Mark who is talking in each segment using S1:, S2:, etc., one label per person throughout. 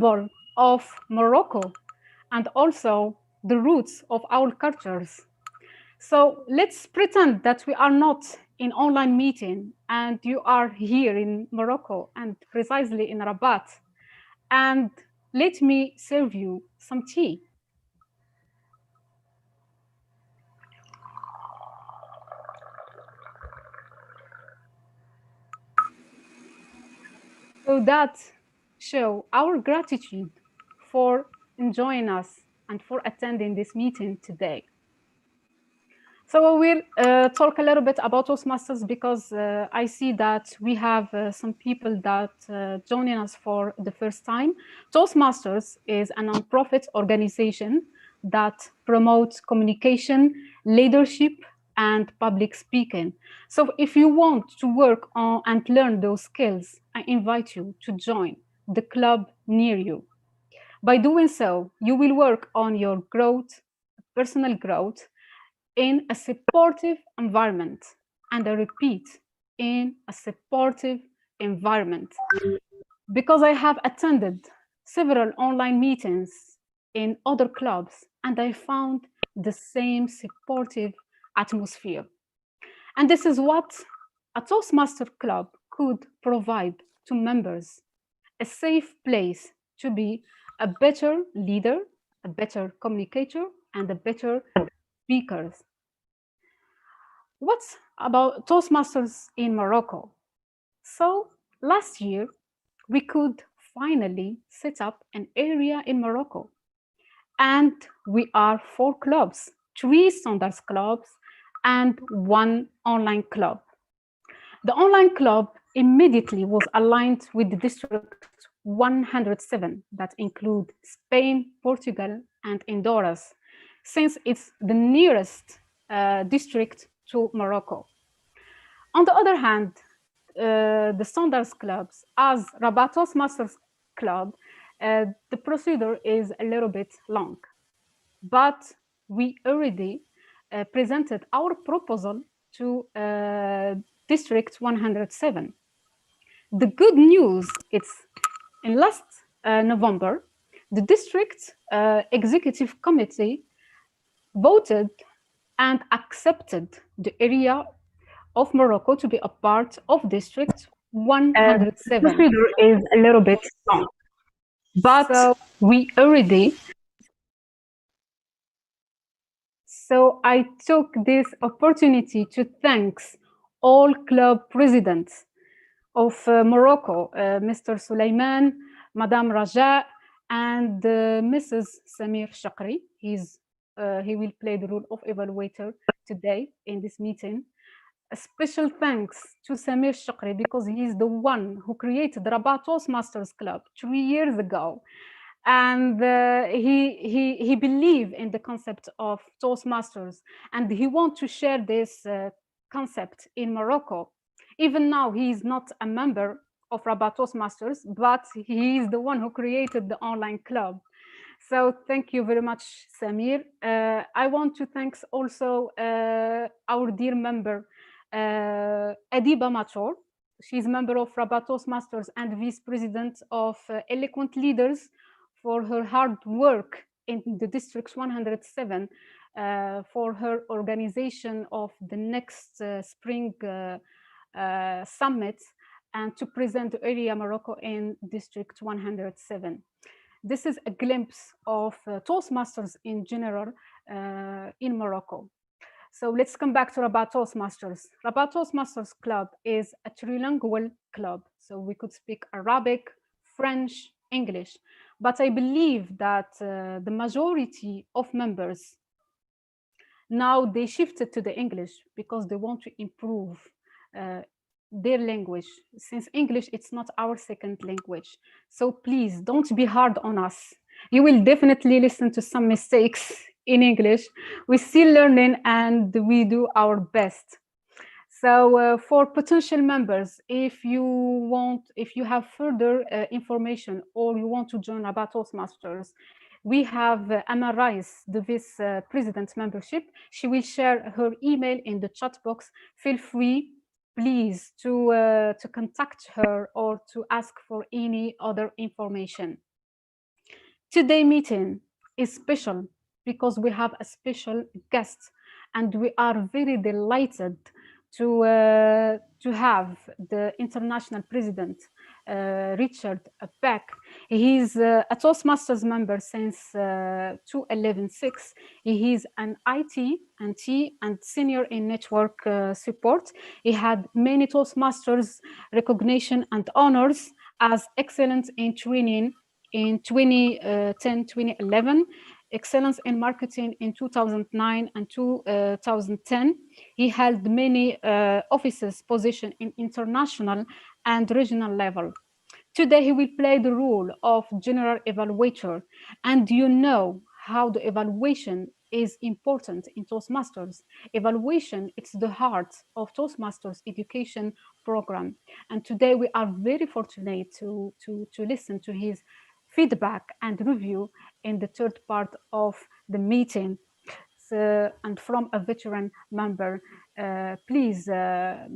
S1: symbol of Morocco and also the roots of our cultures. So let's pretend that we are not in online meeting and you are here in Morocco and precisely in Rabat. And let me serve you some tea. So that show our gratitude for enjoying us and for attending this meeting today. So we'll talk a little bit about Toastmasters because I see that we have some people that joining us for the first time. Toastmasters is a nonprofit organization that promotes communication, leadership, and public speaking. So if you want to work on and learn those skills, I invite you to join the club near you. By doing so, you will work on your growth, personal growth, in a supportive environment. And I repeat, in a supportive environment. Because I have attended several online meetings in other clubs and I found the same supportive atmosphere. And this is what a Toastmaster club could provide to members, a safe place to be a better leader, a better communicator, and a better speaker. What's about Toastmasters in Morocco? So last year, we could finally set up an area in Morocco. And we are 4 clubs, 3 standards clubs, and 1 online club. The online club immediately was aligned with the district 107 that include Spain, Portugal, and Honduras, since it's the nearest district to Morocco. On the other hand, the standards clubs, as Rabat Toastmasters Club, the procedure is a little bit long, but we already presented our proposal to District 107. The good news is in last November, the district executive committee voted and accepted the area of Morocco to be a part of District 107. The procedure is a little bit long, but so we already. So I took this opportunity to thank all club presidents of Morocco, Mr. Sulaiman, Madame Raja, and Mrs. Samir Shakri. He will play the role of evaluator today in this meeting. A special thanks to Samir Shakri because he is the one who created the Rabat Toastmasters Club 3 years ago. And he believed in the concept of Toastmasters and he wants to share this concept in Morocco. Even now, he is not a member of Rabat Toastmasters, but he is the one who created the online club. So thank you very much, Samir. I want to thank also our dear member, Adiba Mator. She's member of Rabat Toastmasters and vice president of Eloquent Leaders, for her hard work in the District 107 for her organization of the next spring summit and to present the area Morocco in District 107. This is a glimpse of Toastmasters in general in Morocco. So let's come back to Rabat Toastmasters. Rabat Toastmasters Club is a trilingual club. So we could speak Arabic, French, English. But I believe that the majority of members now they shifted to the English because they want to improve their language, since English it's not our second language. So please don't be hard on us. You will definitely listen to some mistakes in English. We're still learning and we do our best. So for potential members, if you have further information or you want to join Rabat Toastmasters, we have Anna Rice, the vice president membership. She will share her email in the chat box. Feel free, please, to contact her or to ask for any other information. Today's meeting is special because we have a special guest, and we are very delighted to have the international president, Richard E.Peck. He's a Toastmasters member since 2011-6. He is an IT and T and senior in network support. He had many Toastmasters recognition and honors as excellence in training in 2010, 2011, excellence in marketing in 2009 and 2010. He held many offices position in international and regional level. Today, he will play the role of general evaluator. And you know how the evaluation is important in Toastmasters. Evaluation, it's the heart of Toastmasters education program. And today we are very fortunate to listen to his feedback and review in the third part of the meeting. So, and from a veteran member, please, Mr.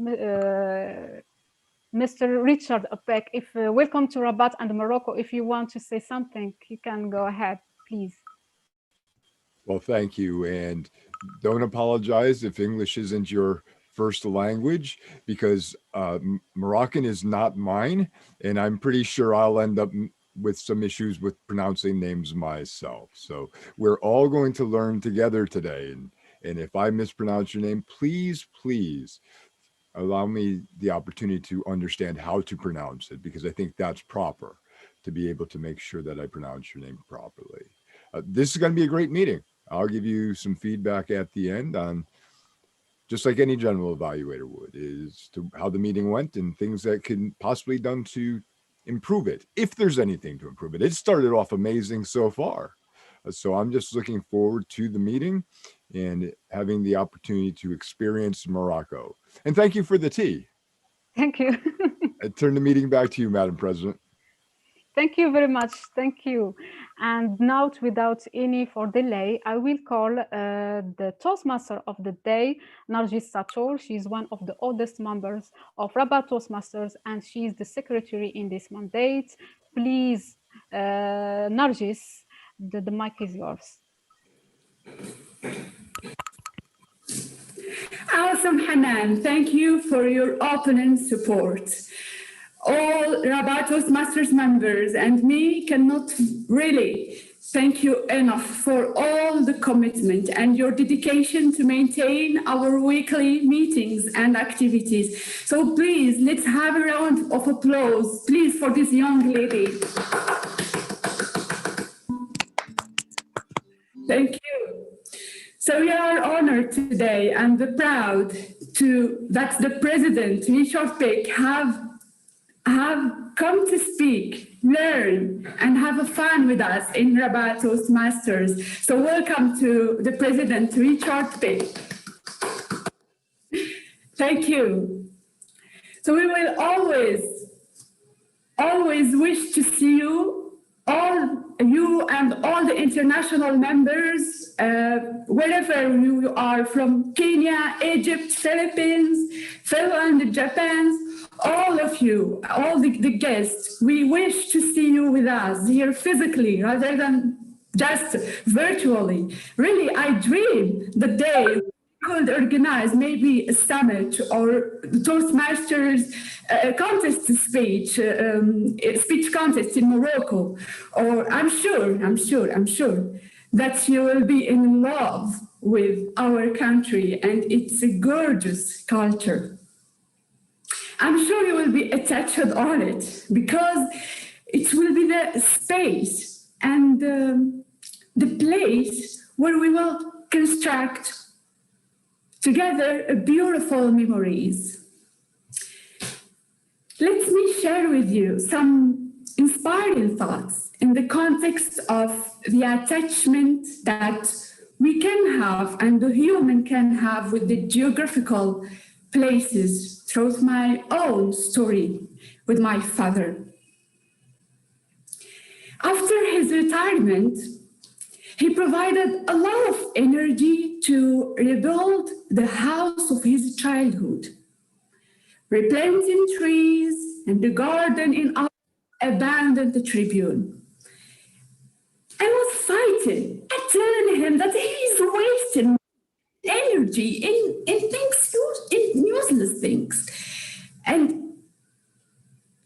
S1: Richard E.Peck, if welcome to Rabat and Morocco. If you want to say something, you can go ahead, please.
S2: Well, thank you. And don't apologize if English isn't your first language, because Moroccan is not mine. And I'm pretty sure I'll end up with some issues with pronouncing names myself. So we're all going to learn together today. And if I mispronounce your name, please, please allow me the opportunity to understand how to pronounce it, because I think that's proper, to be able to make sure that I pronounce your name properly. This is going to be a great meeting. I'll give you some feedback at the end on, just like any general evaluator would, is to how the meeting went and things that can possibly done to improve it, if there's anything to improve it. It started off amazing so far. So I'm just looking forward to the meeting and having the opportunity to experience Morocco. And thank you for the tea.
S1: Thank you.
S2: I turn the meeting back to you, Madam President.
S1: Thank you very much. Thank you. And now, without any for delay, I will call the Toastmaster of the day, Nargis Sator. She is one of the oldest members of Rabat Toastmasters, and she is the secretary in this mandate. Please, Nargis, the mic is yours.
S3: Awesome, Hanan. Thank you for your open support. All Rabat Toastmasters members and me cannot really thank you enough for all the commitment and your dedication to maintain our weekly meetings and activities. So please, let's have a round of applause, please, for this young lady. Thank you. So we are honored today and proud that the President, Richard E.Peck, have come to speak, learn, and have fun with us in Rabat Toastmasters. So welcome to the President, Richard E.Peck. Thank you. So we will always wish to see you and all the international members, wherever you are, from Kenya, Egypt, Philippines, Finland, Japan, all of you, all the guests, we wish to see you with us here physically rather than just virtually. Really, I dream the day we could organize maybe a summit or Toastmasters contest speech contest in Morocco. Or I'm sure that you will be in love with our country and its gorgeous culture. I'm sure you will be attached on it, because it will be the space and the place where we will construct together beautiful memories. Let me share with you some inspiring thoughts in the context of the attachment that we can have and the human can have with the geographical places through my own story with my father. After his retirement, he provided a lot of energy to rebuild the house of his childhood, replanting trees and the garden in our abandoned tribune. fighting and telling him that he's wasting energy in things, in useless things. And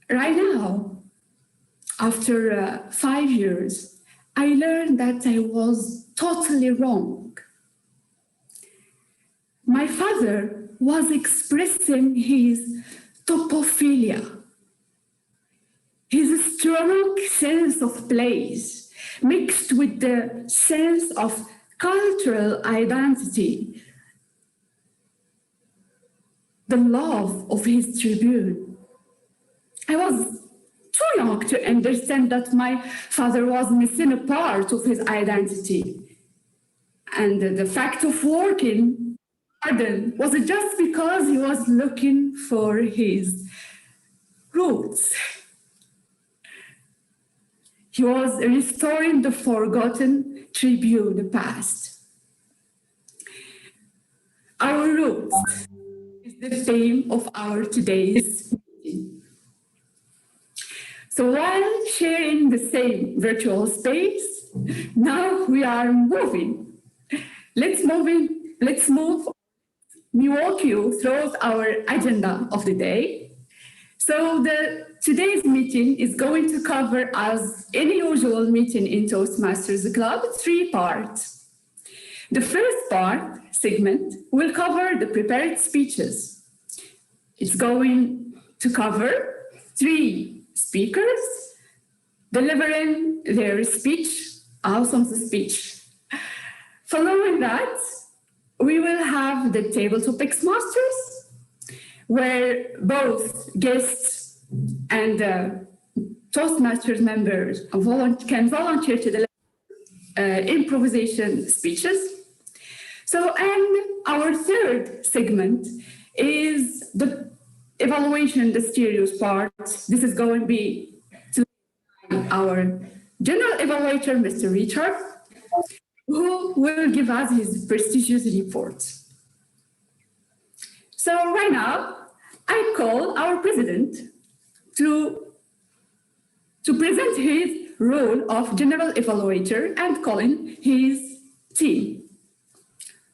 S3: right now, after 5 years, I learned that I was totally wrong. My father was expressing his topophilia, his strong sense of place, mixed with the sense of cultural identity, the love of his tribune. I was too young to understand that my father was missing a part of his identity. And the fact of working garden was just because he was looking for his roots. He was restoring the forgotten tribute, the past. Our roots is the theme of our today's meeting. So while sharing the same virtual space, now we are moving. Let's walk you through our agenda of the day. So today's meeting is going to cover, as any usual meeting in Toastmasters Club, 3 parts. The first segment will cover the prepared speeches. It's going to cover 3 speakers delivering their speech, awesome speech. Following that, we will have the table topics masters, where both guests and Toastmasters members can volunteer to deliver improvisation speeches. So, and our third segment is the evaluation, the serious part. This is going to be to our general evaluator, Mr. Richard, who will give us his prestigious report. So right now, I call our president to present his role of general evaluator and calling his team.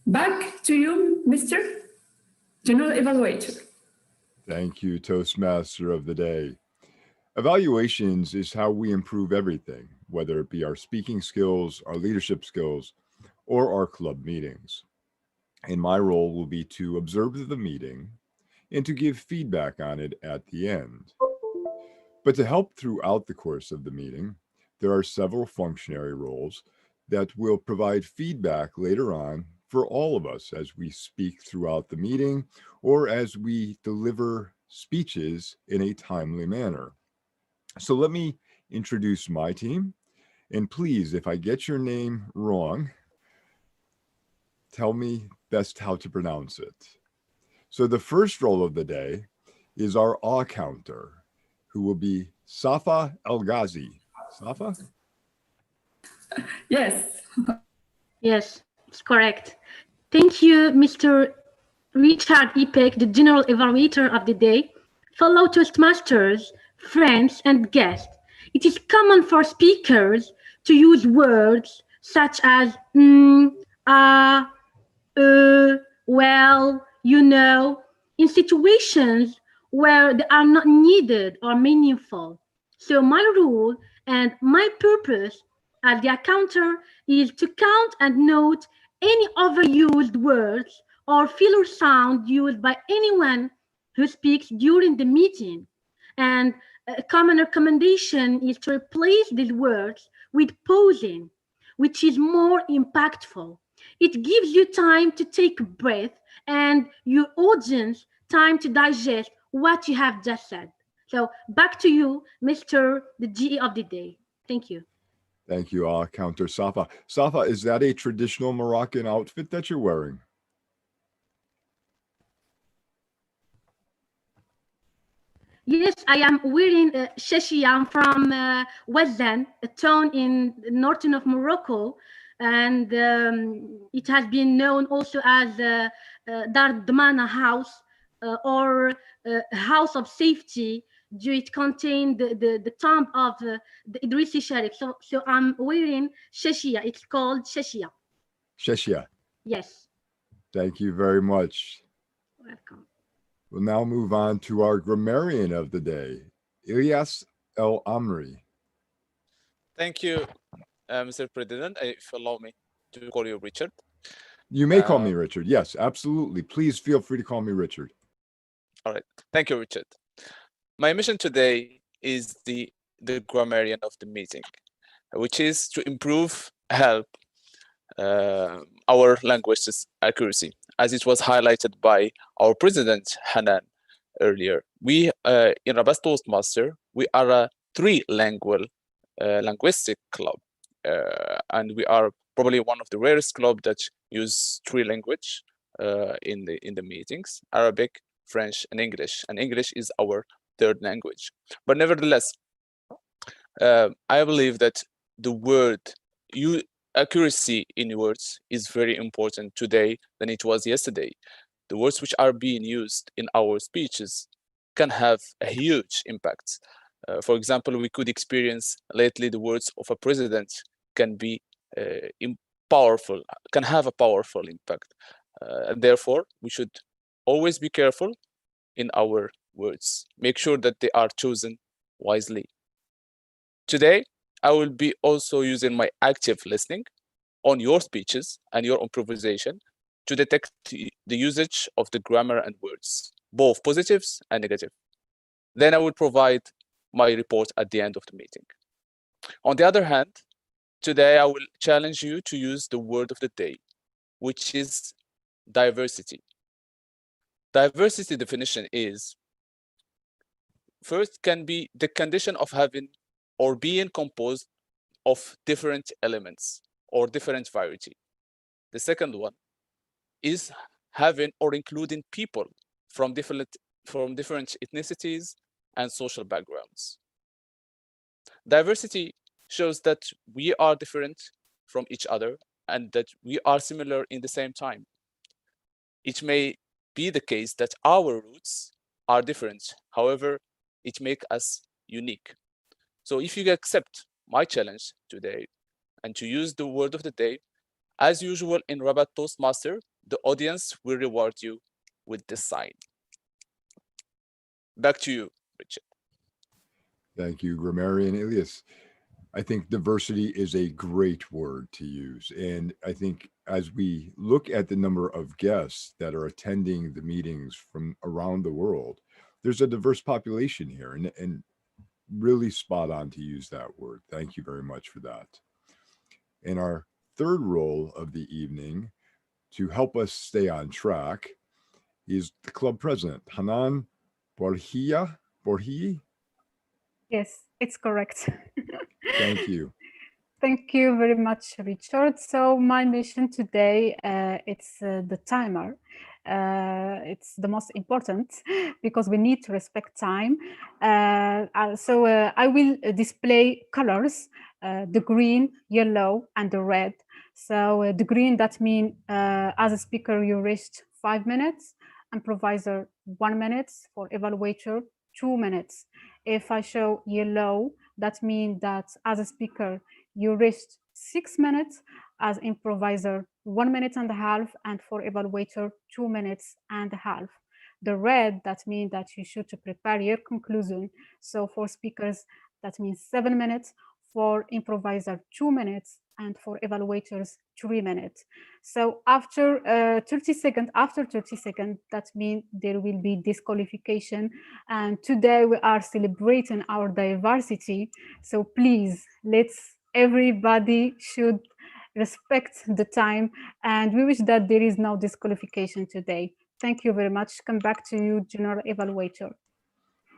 S3: Back to you, Mr. General Evaluator.
S2: Thank you, Toastmaster of the Day. Evaluations is how we improve everything, whether it be our speaking skills, our leadership skills, or our club meetings. And my role will be to observe the meeting and to give feedback on it at the end. But to help throughout the course of the meeting, there are several functionary roles that will provide feedback later on for all of us as we speak throughout the meeting or as we deliver speeches in a timely manner. So let me introduce my team. And please, if I get your name wrong, tell me best how to pronounce it. So the first role of the day is our awe counter, who will be Safa El Ghazi. Safa?
S3: Yes.
S4: Yes, it's correct. Thank you, Mr. Richard E.Peck, the General Evaluator of the Day. Fellow Toastmasters, friends, and guests, it is common for speakers to use words such as well, you know, in situations where they are not needed or meaningful. So my rule and my purpose as the accounter is to count and note any overused words or filler sound used by anyone who speaks during the meeting. And a common recommendation is to replace these words with pausing, which is more impactful. It gives you time to take a breath and your audience time to digest what you have just said. So back to you, Mr. the GE of the Day. Thank you.
S2: Thank you, Counter Safa. Safa, is that a traditional Moroccan outfit that you're wearing?
S4: Yes, I am wearing sheshi. I'm from Wazan, a town in the northern of Morocco, and it has been known also as Dar Dmana House or House of Safety do it contain the tomb of the Idrisi Sharif? So I'm wearing shashia. It's called shashia.
S2: Sheshia,
S4: Yes.
S2: thank you very much.
S4: Welcome.
S2: We'll now move on to our grammarian of the day, Ilyas El Amri.
S5: Thank you, Mr. President. If you allow me to call you Richard.
S2: You may call me Richard. Yes, absolutely. Please feel free to call me Richard.
S5: All right. Thank you, Richard. My mission today is the grammarian of the meeting, which is to help our language's accuracy, as it was highlighted by our president, Hanan, earlier. We, in Rabat Toastmaster, we are a linguistic club, and we are probably one of the rarest clubs that use three language in the meetings: Arabic, French, and English. And English is our third language. But nevertheless, I believe that the word accuracy in words is very important today than it was yesterday. The words which are being used in our speeches can have a huge impact. For example, we could experience lately the words of a president can be can have a powerful impact. And therefore, we should always be careful in our words. Make sure that they are chosen wisely. Today, I will be also using my active listening on your speeches and your improvisation to detect the usage of the grammar and words, both positives and negative. Then I will provide my report at the end of the meeting. On the other hand, today I will challenge you to use the word of the day, which is diversity. Diversity definition is, first, can be the condition of having or being composed of different elements or different variety. The second one is having or including people from different ethnicities and social backgrounds. Diversity shows that we are different from each other and that we are similar in the same time. It may be the case that our roots are different. However, it makes us unique. So if you accept my challenge today and to use the word of the day, as usual in Rabat Toastmaster, the audience will reward you with this sign. Back to you, Richard.
S2: Thank you, grammarian Ilyas. I think diversity is a great word to use. And I think as we look at the number of guests that are attending the meetings from around the world, there's a diverse population here, and really spot on to use that word. Thank you very much for that. And our third role of the evening, to help us stay on track, is the club president, Hanan Borhi.
S1: Yes, it's correct.
S2: Thank you.
S1: Thank you very much, Richard. So my mission today, it's the timer. It's the most important because we need to respect time. So I will display colors, the green, yellow, and the red. So the green, that means as a speaker, you reached 5 minutes, improviser 1 minute, for evaluator 2 minutes. If I show yellow, that means that as a speaker, you reached 6 minutes, as improviser 1 minute and a half, and for evaluator 2 minutes and a half. The red, that means that you should prepare your conclusion. So for speakers, that means 7 minutes, for improviser 2 minutes, and for evaluators 3 minutes. So after 30 seconds, that means there will be disqualification. And today we are celebrating our diversity. So please, everybody should respect the time, and we wish that there is no disqualification today. Thank you very much. Come back to you, General Evaluator.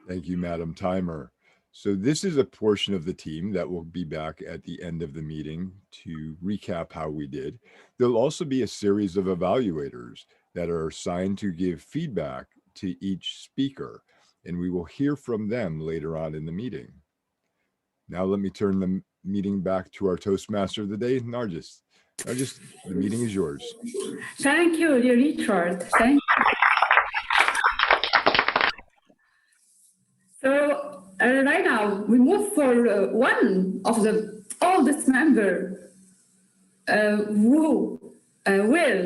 S2: Thank you, Madam Timer. So this is a portion of the team that will be back at the end of the meeting to recap how we did. There'll also be a series of evaluators that are assigned to give feedback to each speaker, and we will hear from them later on in the meeting. Now let me turn the meeting back to our Toastmaster of the day, Nargis. Nargis, the meeting is yours.
S3: Thank you, Richard. Thank you. So now we move for one of the oldest member who will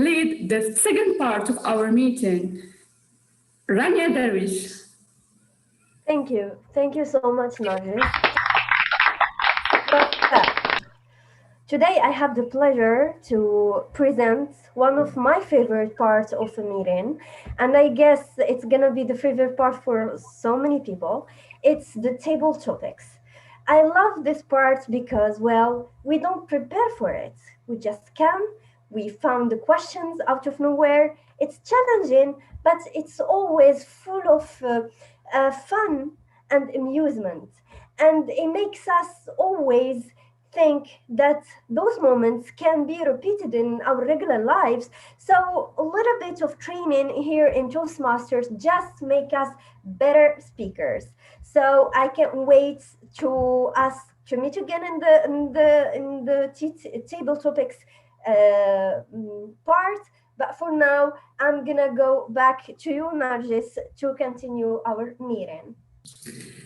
S3: lead the second part of our meeting, Rania Darwish.
S6: Thank you. Thank you so much, Nargis. Today I have the pleasure to present one of my favorite parts of a meeting, and I guess it's gonna be the favorite part for so many people. It's the table topics. I love this part because, well, we don't prepare for it. We just come, we found the questions out of nowhere. It's challenging, but it's always full of fun and amusement. And it makes us always think that those moments can be repeated in our regular lives. So a little bit of training here in Toastmasters just make us better speakers. So I can't wait to us to meet again in the table topics part. But for now, I'm gonna go back to you, Nargis, to continue our meeting.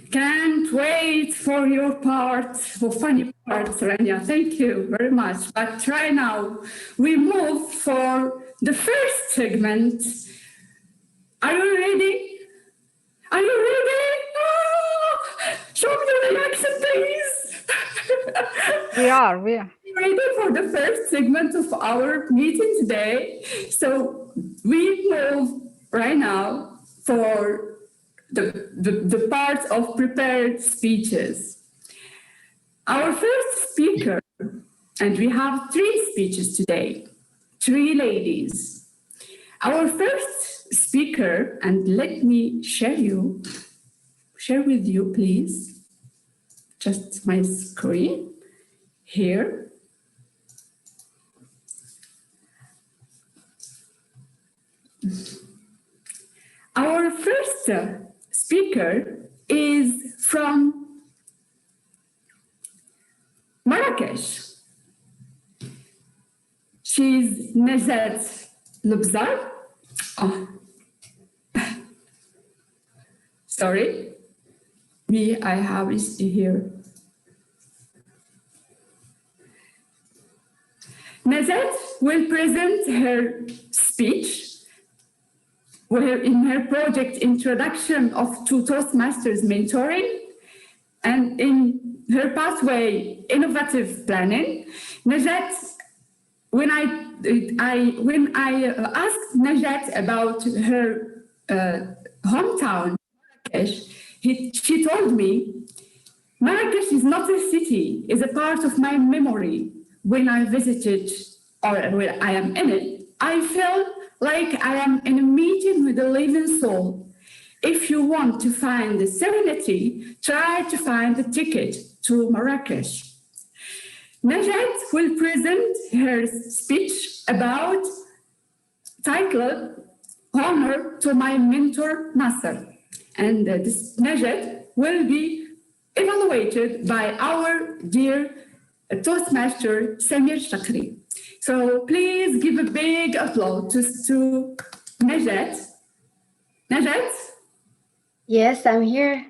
S3: Can't wait for your part, for funny parts, Rania. Thank you very much. But right now, we move for the first segment. Are you ready? Are you ready? Oh, show me the reaction, please.
S1: We are.
S3: Ready for the first segment of our meeting today. So we move right now for the part of prepared speeches. Our first speaker, and we have 3 speeches today, 3 ladies. Our first speaker, and let me share with you, please, just my screen here. Our first speaker is from Marrakesh. She's Najat Lubzar. Oh. Sorry, I have it here. Najat will present her speech in her project Introduction to Toastmasters Mentoring, and in her pathway Innovative Planning. Najat, when I asked Najat about her hometown, Marrakesh, she told me, Marrakesh is not a city, it's a part of my memory. When I visited, or when I am in it, I felt like I am in a meeting with a living soul. If you want to find the serenity, try to find the ticket to Marrakesh. Najat will present her speech about titled Honor to My Mentor Nasser. And this Najat will be evaluated by our dear Toastmaster Samir Shakri. So please give a big applause to Najat. Najat?
S7: Yes, I'm here.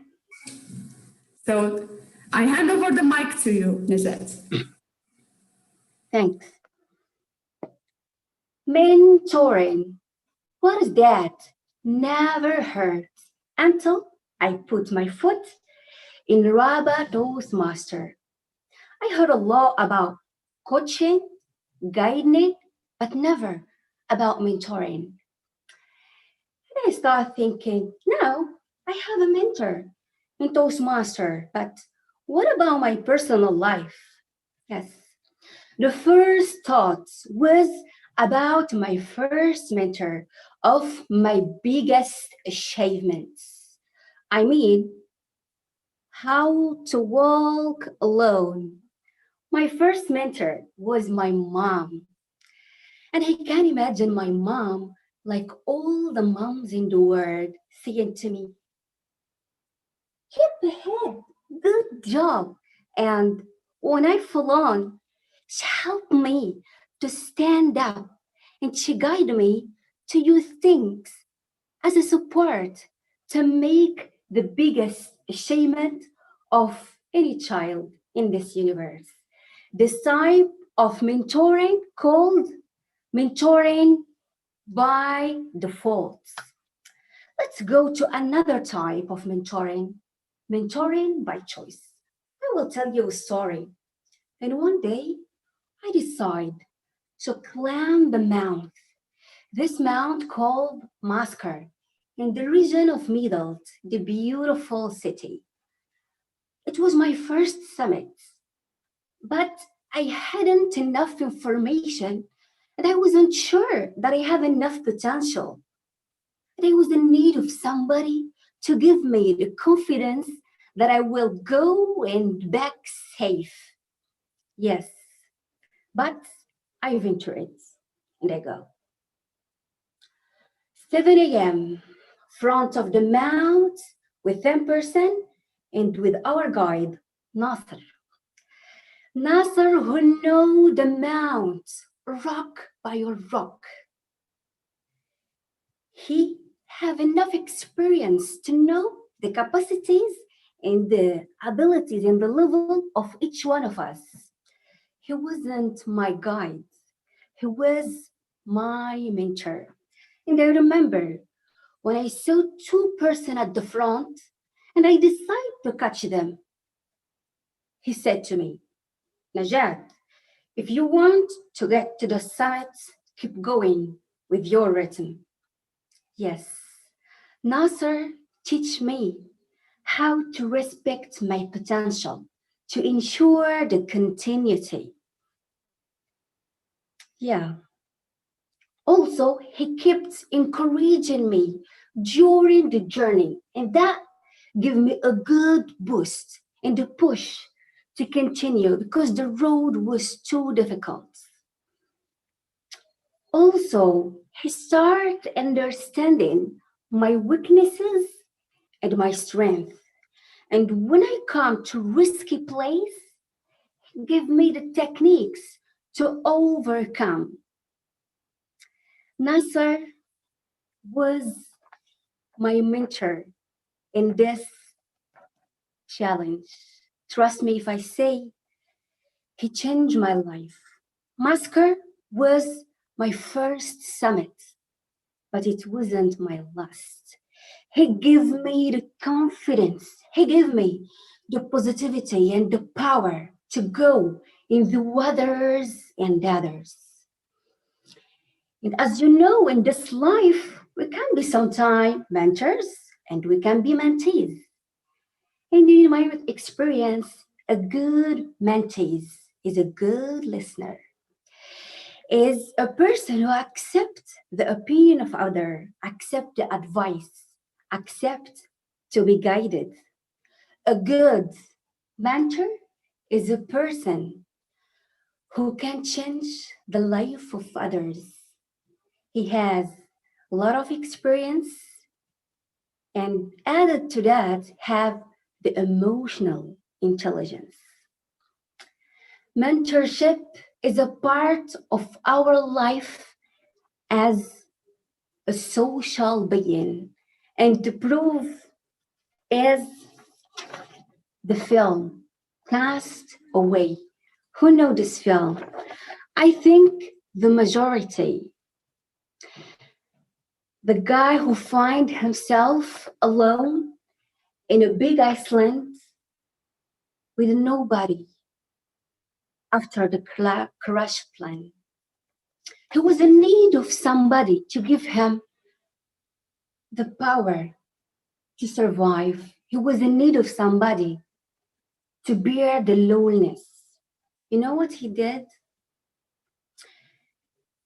S3: So I hand over the mic to you, Najat.
S7: Thanks. Mentoring. What is that? Never heard until I put my foot in Rabat Toastmaster. I heard a lot about coaching, guiding, but never about mentoring. And I started thinking, no, I have a mentor in Toastmaster, but what about my personal life? Yes. The first thought was about my first mentor of my biggest achievements. I mean, how to walk alone. My first mentor was my mom. And I can imagine my mom, like all the moms in the world, saying to me, hit the head, good job. And when I fall on, she helped me to stand up and she guided me to use things as a support to make the biggest achievement of any child in this universe. This type of mentoring called mentoring by default. Let's go to another type of mentoring, mentoring by choice. I will tell you a story. And one day, I decide to climb the mount. This mount called Masker in the region of Midelt, the beautiful city. It was my first summit, but I hadn't enough information and I wasn't sure that I have enough potential. And I was in need of somebody to give me the confidence that I will go and back safe. Yes, but I venture it and I go. 7 a.m., front of the mount with 10% and with our guide, Nasser. Nasser who know the mount, rock by rock. He have enough experience to know the capacities and the abilities and the level of each one of us. He wasn't my guide. He was my mentor. And I remember when I saw two persons at the front and I decided to catch them. He said to me, Najat, if you want to get to the summit, keep going with your rhythm. Yes, Nasser teach me how to respect my potential, to ensure the continuity. Yeah. Also, he kept encouraging me during the journey, and that gave me a good boost and a push to continue because the road was too difficult. Also, he started understanding my weaknesses and my strength. And when I come to risky place, he gave me the techniques to overcome. Nasser was my mentor in this challenge. Trust me if I say he changed my life. Masker was my first summit, but it wasn't my last. He gave me the confidence. He gave me the positivity and the power to go in the others and others. And as you know, in this life, we can be sometimes mentors and we can be mentees. And in my experience, a good mentee is a good listener, is a person who accepts the opinion of others, accept the advice, accept to be guided. A good mentor is a person who can change the life of others. He has a lot of experience and added to that have the emotional intelligence. Mentorship is a part of our life as a social being, and to prove is the film Cast Away. Who know this film? I think the majority. The guy who finds himself alone in a big island with nobody after the crash plan. He was in need of somebody to give him the power to survive. He was in need of somebody to bear the loneliness. You know what he did?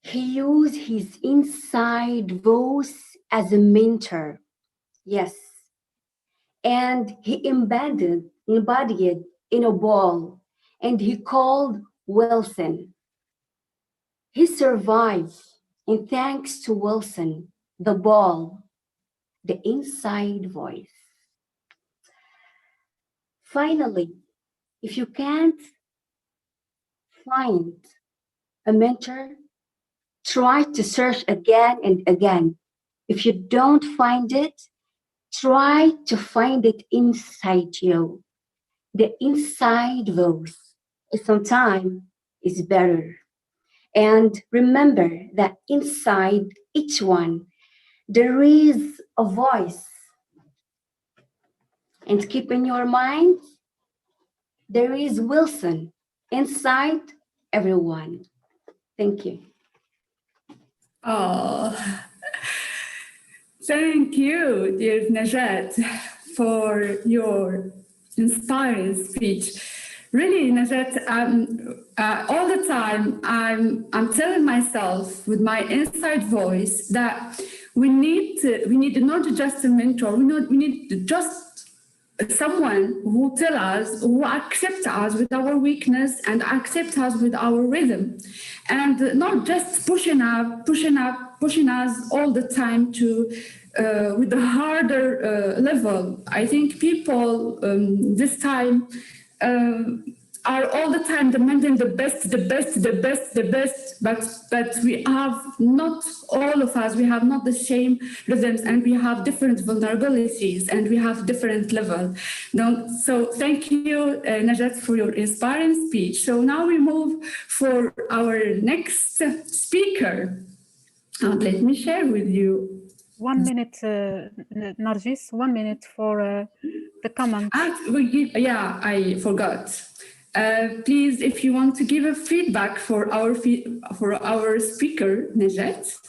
S7: He used his inside voice as a mentor. Yes. And he embodied in a ball, and he called Wilson. He survived, and thanks to Wilson, the ball, the inside voice. Finally, if you can't find a mentor, try to search again and again. If you don't find it, Try to find it inside you. The inside voice sometimes is better. And remember that inside each one, there is a voice. And keep in your mind, there is Wilson inside everyone. Thank you.
S3: Oh, thank you, dear Najat, for your inspiring speech. Really, Najat, all the time I'm telling myself with my inside voice that we need not just a mentor, we need just someone who tell us, who accept us with our weakness and accept us with our rhythm, and not just pushing us all the time to with the harder level. I think people this time are all the time demanding the best, but we have not, all of us, we have not the same rhythms, and we have different vulnerabilities, and we have different levels. So thank you, Najat, for your inspiring speech. So now we move for our next speaker. Let me share with you.
S1: 1 minute, Nargis, 1 minute for the comment.
S3: Yeah, I forgot. Please, if you want to give a feedback for our speaker, Najat.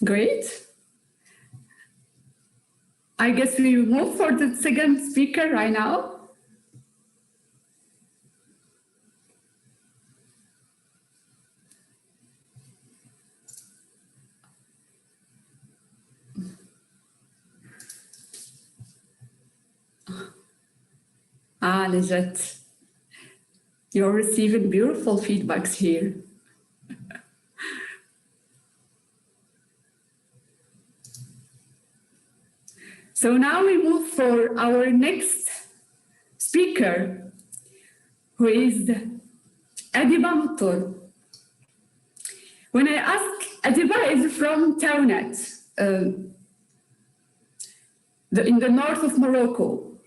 S3: Great. I guess we move for the second speaker right now. Najat, you're receiving beautiful feedbacks here. So now we move for our next speaker, who is Adiba Muttor. When I ask, Adiba is from Tawnat, in the north of Morocco.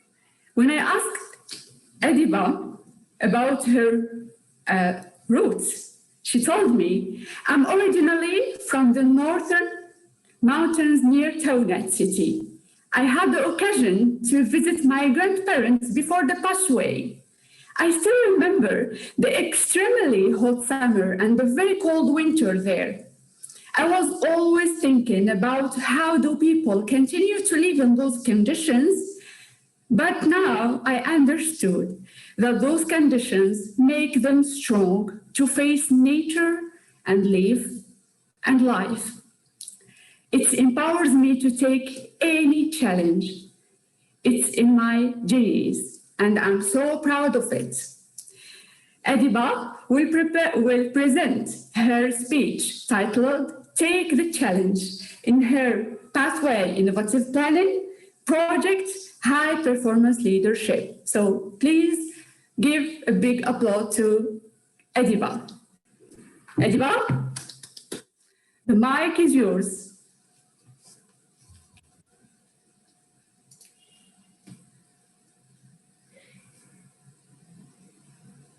S3: When I asked Adiba about her roots, she told me, I'm originally from the northern mountains near Tawnat city. I had the occasion to visit my grandparents before they passed away. I still remember the extremely hot summer and the very cold winter there. I was always thinking about how do people continue to live in those conditions, but now I understood that those conditions make them strong to face nature and live and life. It empowers me to take any challenge. It's in my genes, and I'm so proud of it. Adiba will present her speech titled Take the Challenge in her Pathway Innovative Planning Project High Performance Leadership. So please give a big applause to Adiba. Adiba, the mic is yours.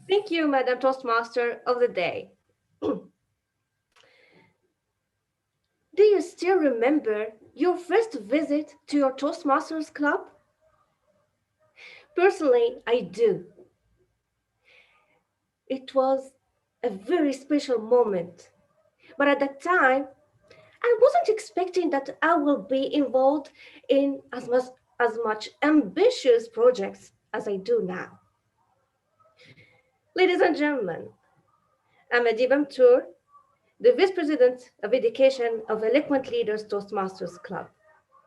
S6: Thank you, Madam Toastmaster of the Day. Do you still remember your first visit to your Toastmasters club? Personally, I do. It was a very special moment. But at that time, I wasn't expecting that I will be involved in as much ambitious projects as I do now. Ladies and gentlemen, I'm Adiba Mtour, the Vice President of Education of Eloquent Leaders Toastmasters Club,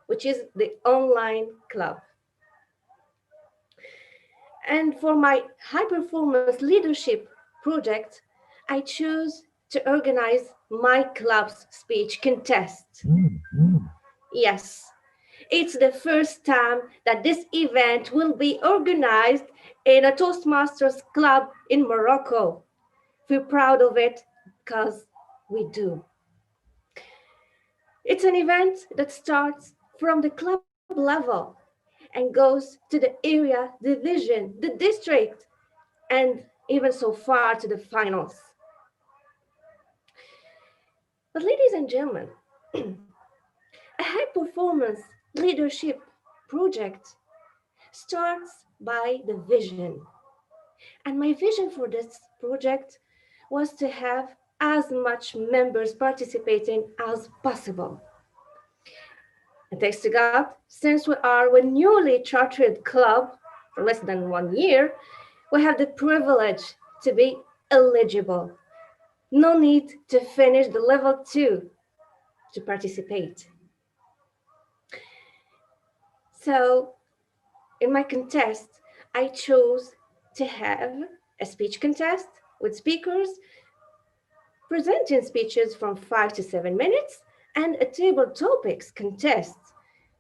S6: which is the online club. And for my high performance leadership project, I choose to organize my club's speech contest. Yes, it's the first time that this event will be organized in a Toastmasters club in Morocco. We're proud of it because we do. It's an event that starts from the club level and goes to the area, division, the district, and even so far to the finals. But ladies and gentlemen, a high performance leadership project starts by the vision. And my vision for this project was to have as much members participating as possible. And thanks to God, since we are a newly chartered club for less than 1 year, we have the privilege to be eligible. No need to finish the level 2 to participate. So in my contest, I chose to have a speech contest with speakers presenting speeches from 5 to 7 minutes and a table topics contest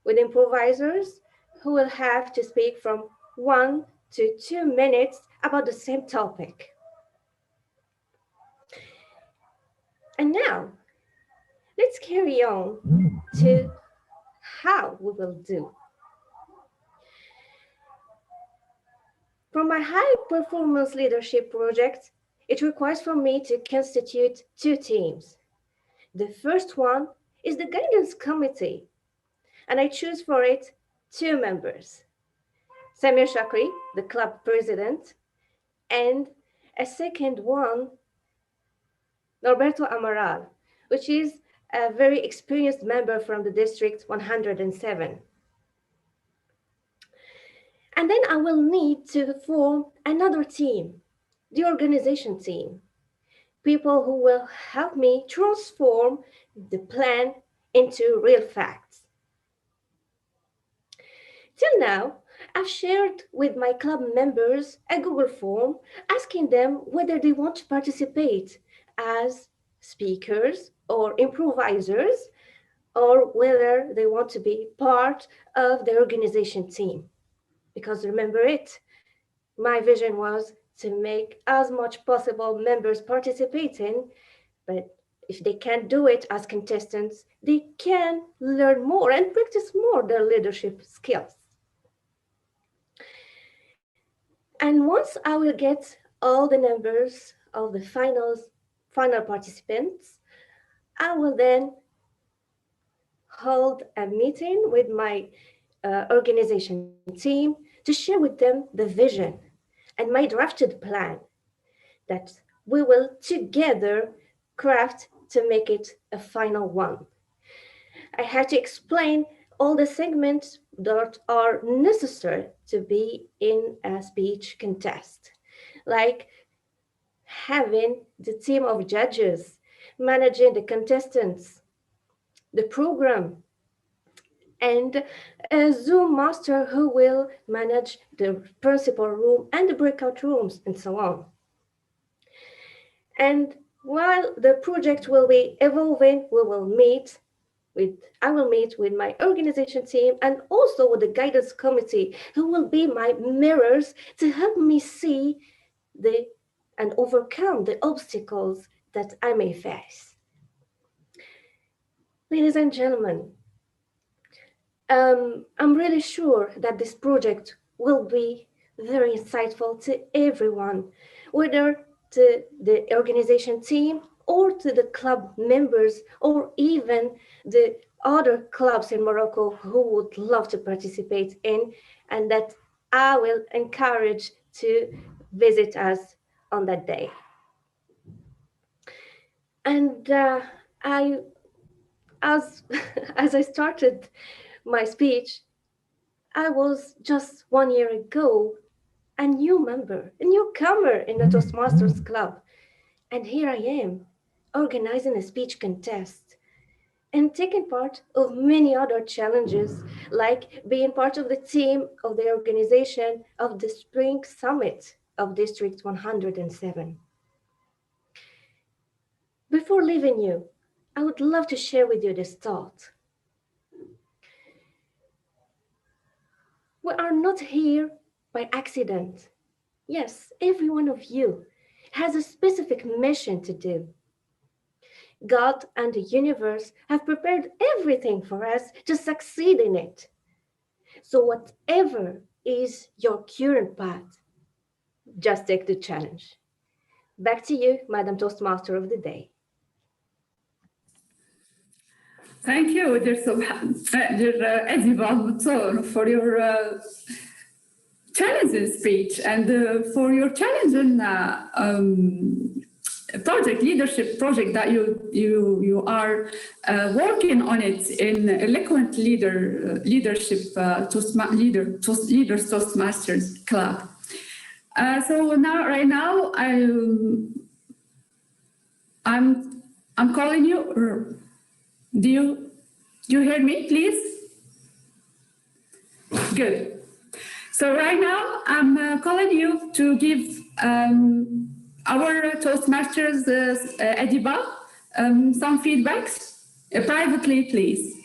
S6: with improvisers who will have to speak from 1 to 2 minutes about the same topic. And now, let's carry on to how we will do. For my high performance leadership project, it requires for me to constitute 2 teams. The first one is the guidance committee, and I choose for it 2 members, Samir Shakri, the club president, and a second one, Norberto Amaral, which is a very experienced member from the district 107. And then I will need to form another team, the organization team, people who will help me transform the plan into real facts. Till now, I've shared with my club members a Google form asking them whether they want to participate as speakers or improvisers, or whether they want to be part of the organization team. Because remember it, my vision was to make as much possible members participating, but if they can't do it as contestants, they can learn more and practice more their leadership skills. And once I will get all the numbers of the final participants, I will then hold a meeting with my organization team to share with them the vision and my drafted plan that we will together craft to make it a final one. I had to explain all the segments that are necessary to be in a speech contest, like having the team of judges, managing the contestants, the program, and a Zoom master who will manage the principal room and the breakout rooms and so on. And while the project will be evolving, I will meet with my organization team and also with the guidance committee, who will be my mirrors to help me see and overcome the obstacles that I may face. Ladies and gentlemen, I'm really sure that this project will be very insightful to everyone, whether to the organization team or to the club members, or even the other clubs in Morocco who would love to participate in, and that I will encourage to visit us on that day. And as I started my speech, I was just 1 year ago a new member, a newcomer in the Toastmasters Club. And here I am, organizing a speech contest, and taking part of many other challenges, like being part of the team of the organization of the Spring Summit of District 107. Before leaving you, I would love to share with you this thought. We are not here by accident. Yes, every one of you has a specific mission to do. God and the universe have prepared everything for us to succeed in it. So, whatever is your current path, just take the challenge. Back to you, Madam Toastmaster of the Day.
S3: Thank you, dear Ediba, for your challenging speech and for your challenging leadership project that you are working on it in Eloquent Leadership Leaders Toastmasters Club. So right now I'm calling you. Do you hear me, please? Good. So right now I'm calling you to give our Toastmasters Ediba some feedbacks privately, please.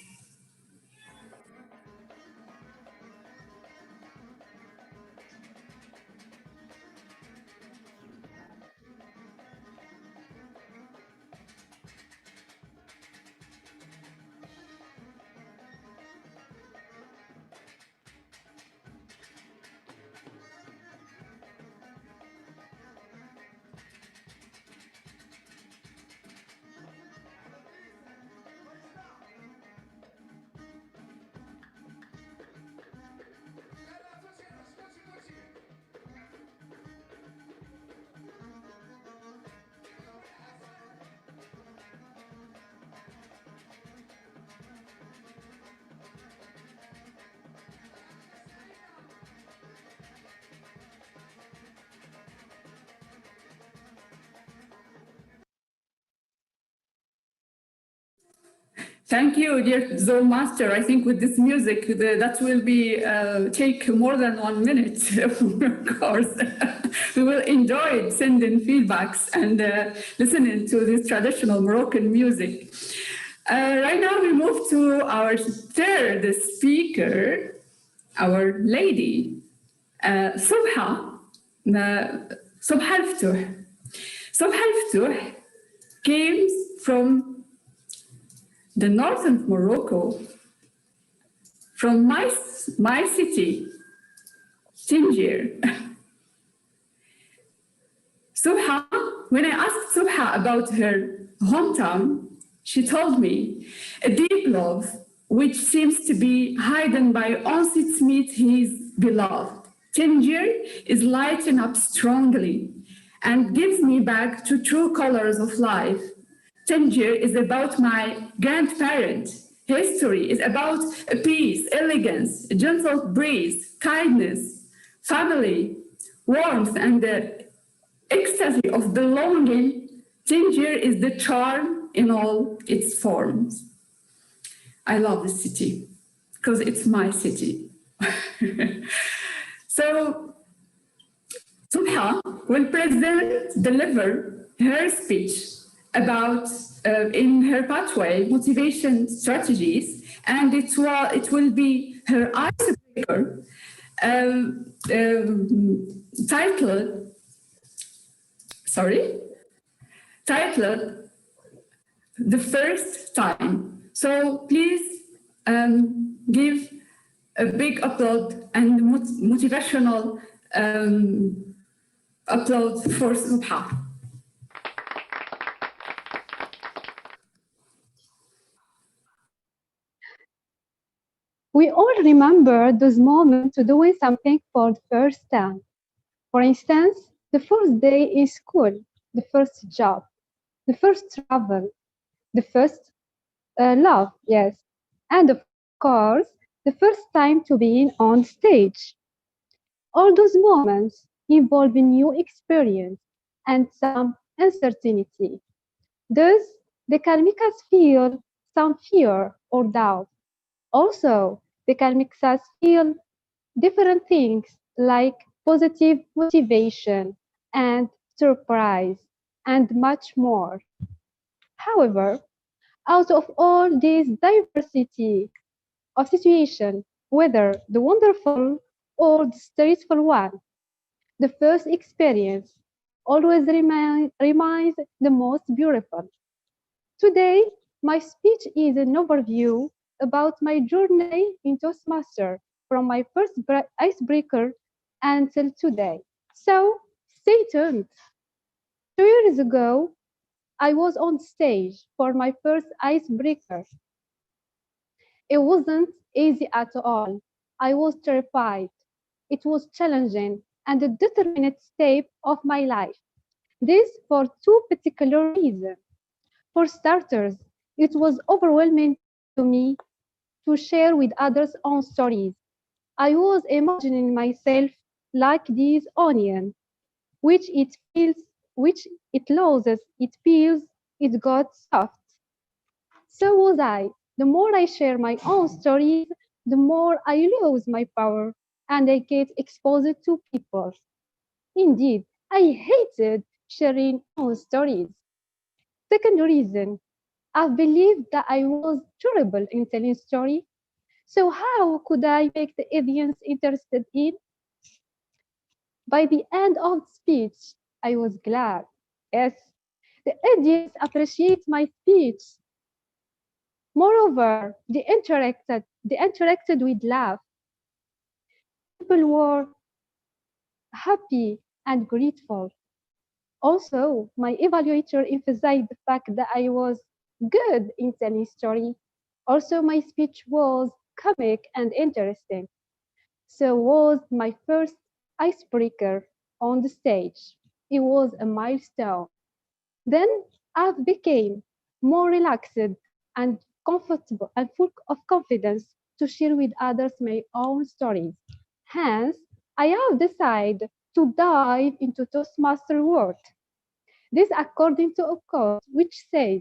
S3: Thank you, dear Zone Master. I think with this music, that will be take more than 1 minute, of course. We will enjoy sending feedbacks and listening to this traditional Moroccan music. Right now, we move to our third speaker, our lady, Subha al-Futuh. Subha al-Futuh came from the northern Morocco, from my city, Tangier. Subha, when I asked Subha about her hometown, she told me a deep love, which seems to be hidden by once it meets his beloved. Tangier is lighting up strongly and gives me back to true colors of life. Tangier is about my grandparents. History is about peace, elegance, a gentle breeze, kindness, family, warmth, and the ecstasy of belonging. Tangier is the charm in all its forms. I love this city because it's my city. So, Subha will deliver her speech about in her pathway motivation strategies, and it will be her icebreaker titled The First Time. So please give a big applaud and motivational applaud for Subha.
S1: We all remember those moments of doing something for the first time. For instance, the first day in school, the first job, the first travel, the first love, yes, and of course, the first time to be on stage. All those moments involve a new experience and some uncertainty. Thus, they can make us feel some fear or doubt. Also, they can make us feel different things like positive motivation and surprise and much more. However, out of all this diversity of situation, whether the wonderful or the stressful one, the first experience always remains the most beautiful. Today, my speech is an overview about my journey in Toastmaster from my first icebreaker until today. So, stay tuned. 2 years ago, I was on stage for my first icebreaker. It wasn't easy at all. I was terrified. It was challenging and a determined step of my life. This for two particular reasons. For starters, it was overwhelming to me to share with others own stories. I was imagining myself like this onion, which it feels, which it loses, it peels, it got soft. So was I. The more I share my own stories, the more I lose my power and I get exposed to people. Indeed, I hated sharing own stories. Second reason, I believed that I was terrible in telling stories. So how could I make the audience interested in? By the end of the speech, I was glad. Yes, the audience appreciated my speech. Moreover, they interacted with laugh. People were happy and grateful. Also, my evaluator emphasized the fact that I was good in telling story. Also, my speech was comic and interesting. So was my first icebreaker on the stage. It was a milestone. Then I became more relaxed and comfortable and full of confidence to share with others my own stories. Hence, I have decided to dive into Toastmaster world. This according to a quote which says,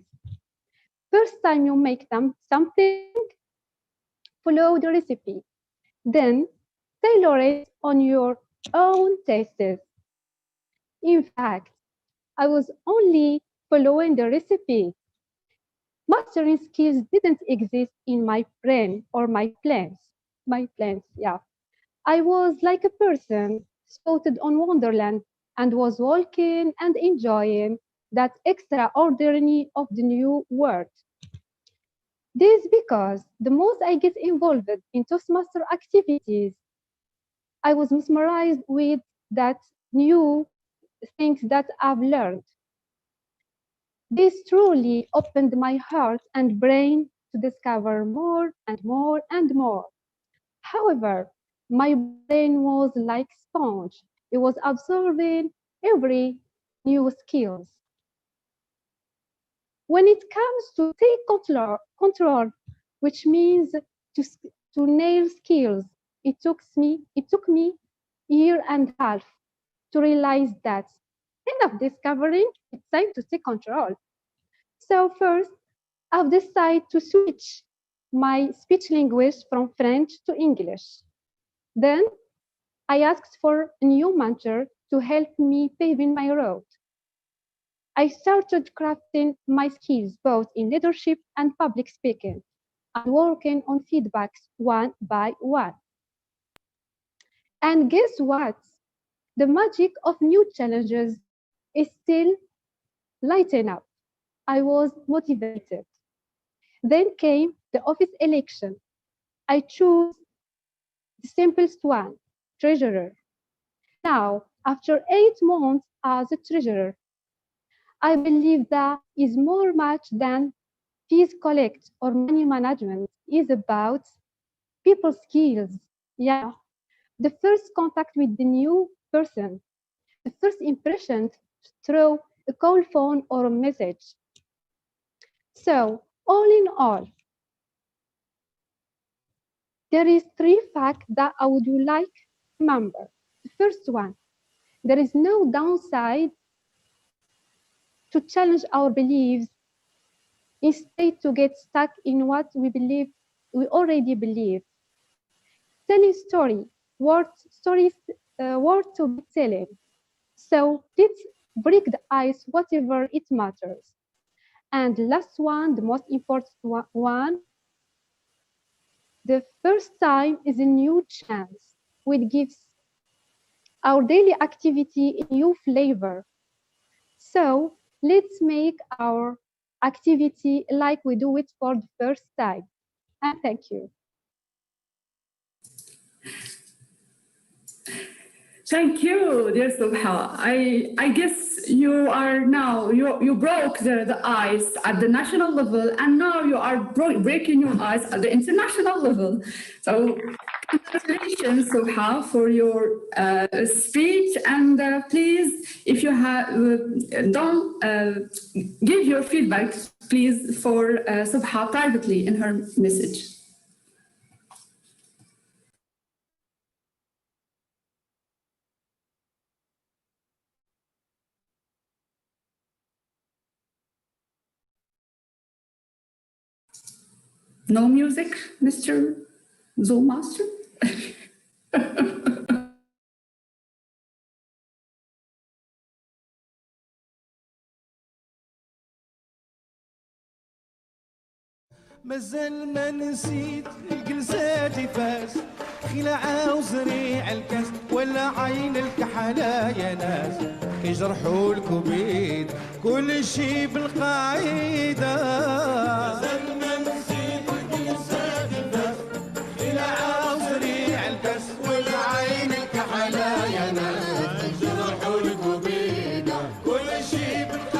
S1: first time you make something, follow the recipe. Then tailor it on your own tastes. In fact, I was only following the recipe. Mastering skills didn't exist in my brain or my plans. My plans, yeah. I was like a person spotted on Wonderland and was walking and enjoying that extraordinary of the new world. This because the most I get involved in Toastmaster activities, I was mesmerized with that new things that I've learned. This truly opened my heart and brain to discover more and more and more. However, my brain was like sponge. It was absorbing every new skills. When it comes to take control, which means to nail skills, it took me a year and a half to realize that enough discovering, it's time to take control. So first, I've decided to switch my speech language from French to English. Then I asked for a new mentor to help me paving my road. I started crafting my skills both in leadership and public speaking and working on feedbacks one by one. And guess what? The magic of new challenges is still lighting up. I was motivated. Then came the office election. I chose the simplest one, treasurer. Now, after 8 months as a treasurer, I believe that is more much than fees collect or money management is about people skills. Yeah, the first contact with the new person, the first impression through a call phone or a message. So, all in all, there is three facts that I would like to remember. The first one, there is no downside to challenge our beliefs
S8: instead to get stuck in what we already believe. Telling stories worth to be telling. So let's break the ice, whatever it matters. And last one, the most important one, the first time is a new chance, which gives our daily activity a new flavor. So let's make our activity like we do it for the first time. And thank you.
S3: Thank you, dear Subha. I guess you are now, you broke the ice at the national level, and now you are breaking your ice at the international level. So congratulations, Subha, for your speech. And please, if you have, don't give your feedback, please, for Subha privately in her message. No music, Mr. Zoolmaster?
S9: مازال ما نسيت الجلسات فاس خلع وزريع الكاس ولا عين الكحلة يا ناس يجرحوا الكبيد كل شي بالقاعدة مازال ما نسيت الجلسات فاس خلع وزريع الكاس ولا عين الكحلة يا ناس يجرحوا الكبيد كل شي بالقاعدة.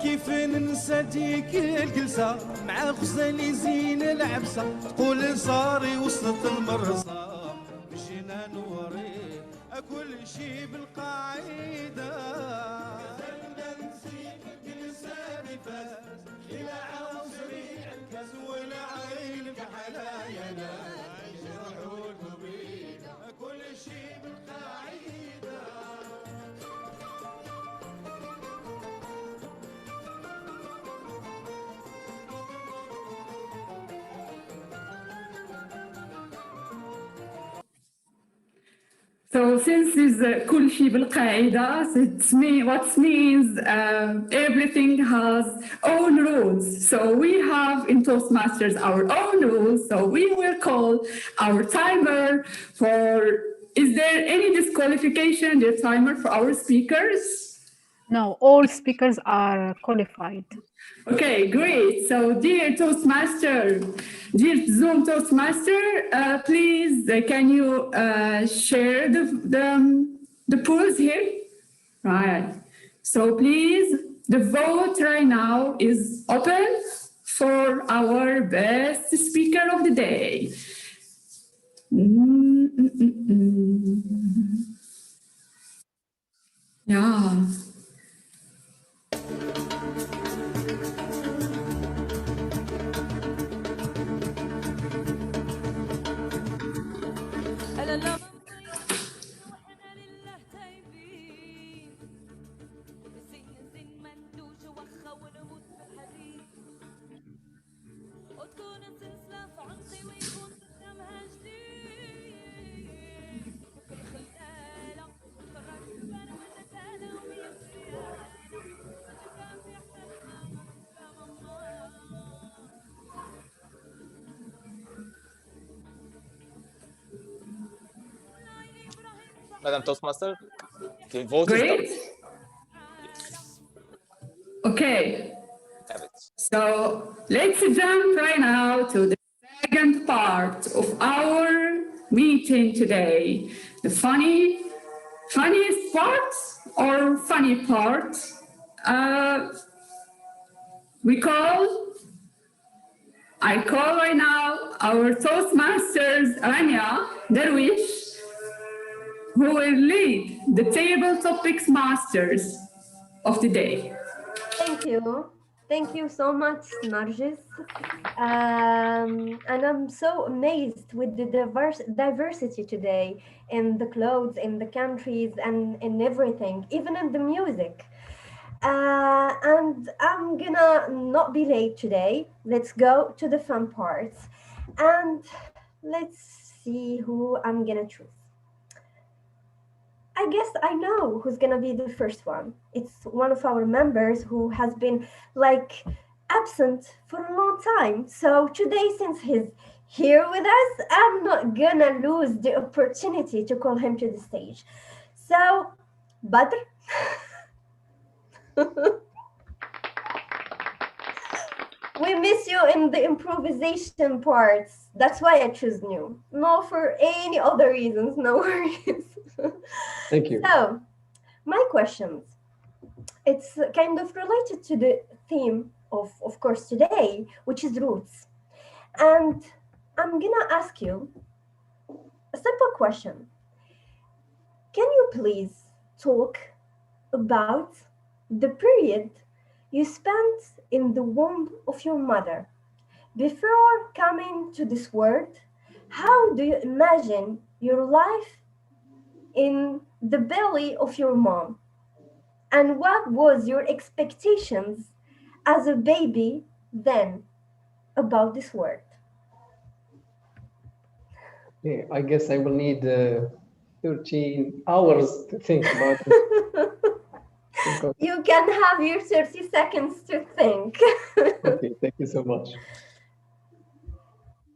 S9: كيف ننسى ديك الجلسة مع غزالي زين العبسة تقول صاري وصلت المرصة مشينا نوري كل شي بالقاعدة زلنا نسيت الجلسة اللي فات إلى عصري الكاس ولا عين بحلا يا ناس يجرحوا الكبيد كل شي بالقاعدة.
S3: So since it's كل شيء بالقاعدة, so what means everything has own rules. So we have in Toastmasters our own rules. So we will call our timer for, is there any disqualification, the timer for our speakers?
S1: No, all speakers are qualified.
S3: Okay, great. So dear Toastmaster, dear Zoom Toastmaster, please, can you share the polls here? Right. So please, the vote right now is open for our best speaker of the day. Yeah.
S5: Madam Toastmaster, the vote is
S3: Great.
S5: done.
S3: Okay.
S5: Have it.
S3: So let's jump right now to the second part of our meeting today. The funniest part or funny part. I call right now our Toastmasters, Rania Derwish, who will lead the Table Topics Masters of the day.
S6: Thank you. Thank you so much, Nargis. And I'm so amazed with the diversity today in the clothes, in the countries, and in everything, even in the music. And I'm gonna not be late today. Let's go to the fun parts. And let's see who I'm gonna choose. I guess I know who's gonna be the first one. It's one of our members who has been like absent for a long time. So today, since he's here with us, I'm not gonna lose the opportunity to call him to the stage. So, Badr, we miss you in the improvisation parts. That's why I choose you. No, for any other reasons, no worries.
S10: Thank you.
S6: So, my questions. It's kind of related to the theme of course, today, which is roots. And I'm gonna ask you a simple question. Can you please talk about the period you spent in the womb of your mother? Before coming to this world, how do you imagine your life in the belly of your mom? And what was your expectations as a baby then about this world?
S10: Yeah, I guess I will need 13 hours to think about it.
S6: You can have your 30 seconds to think.
S10: Okay, thank you so much.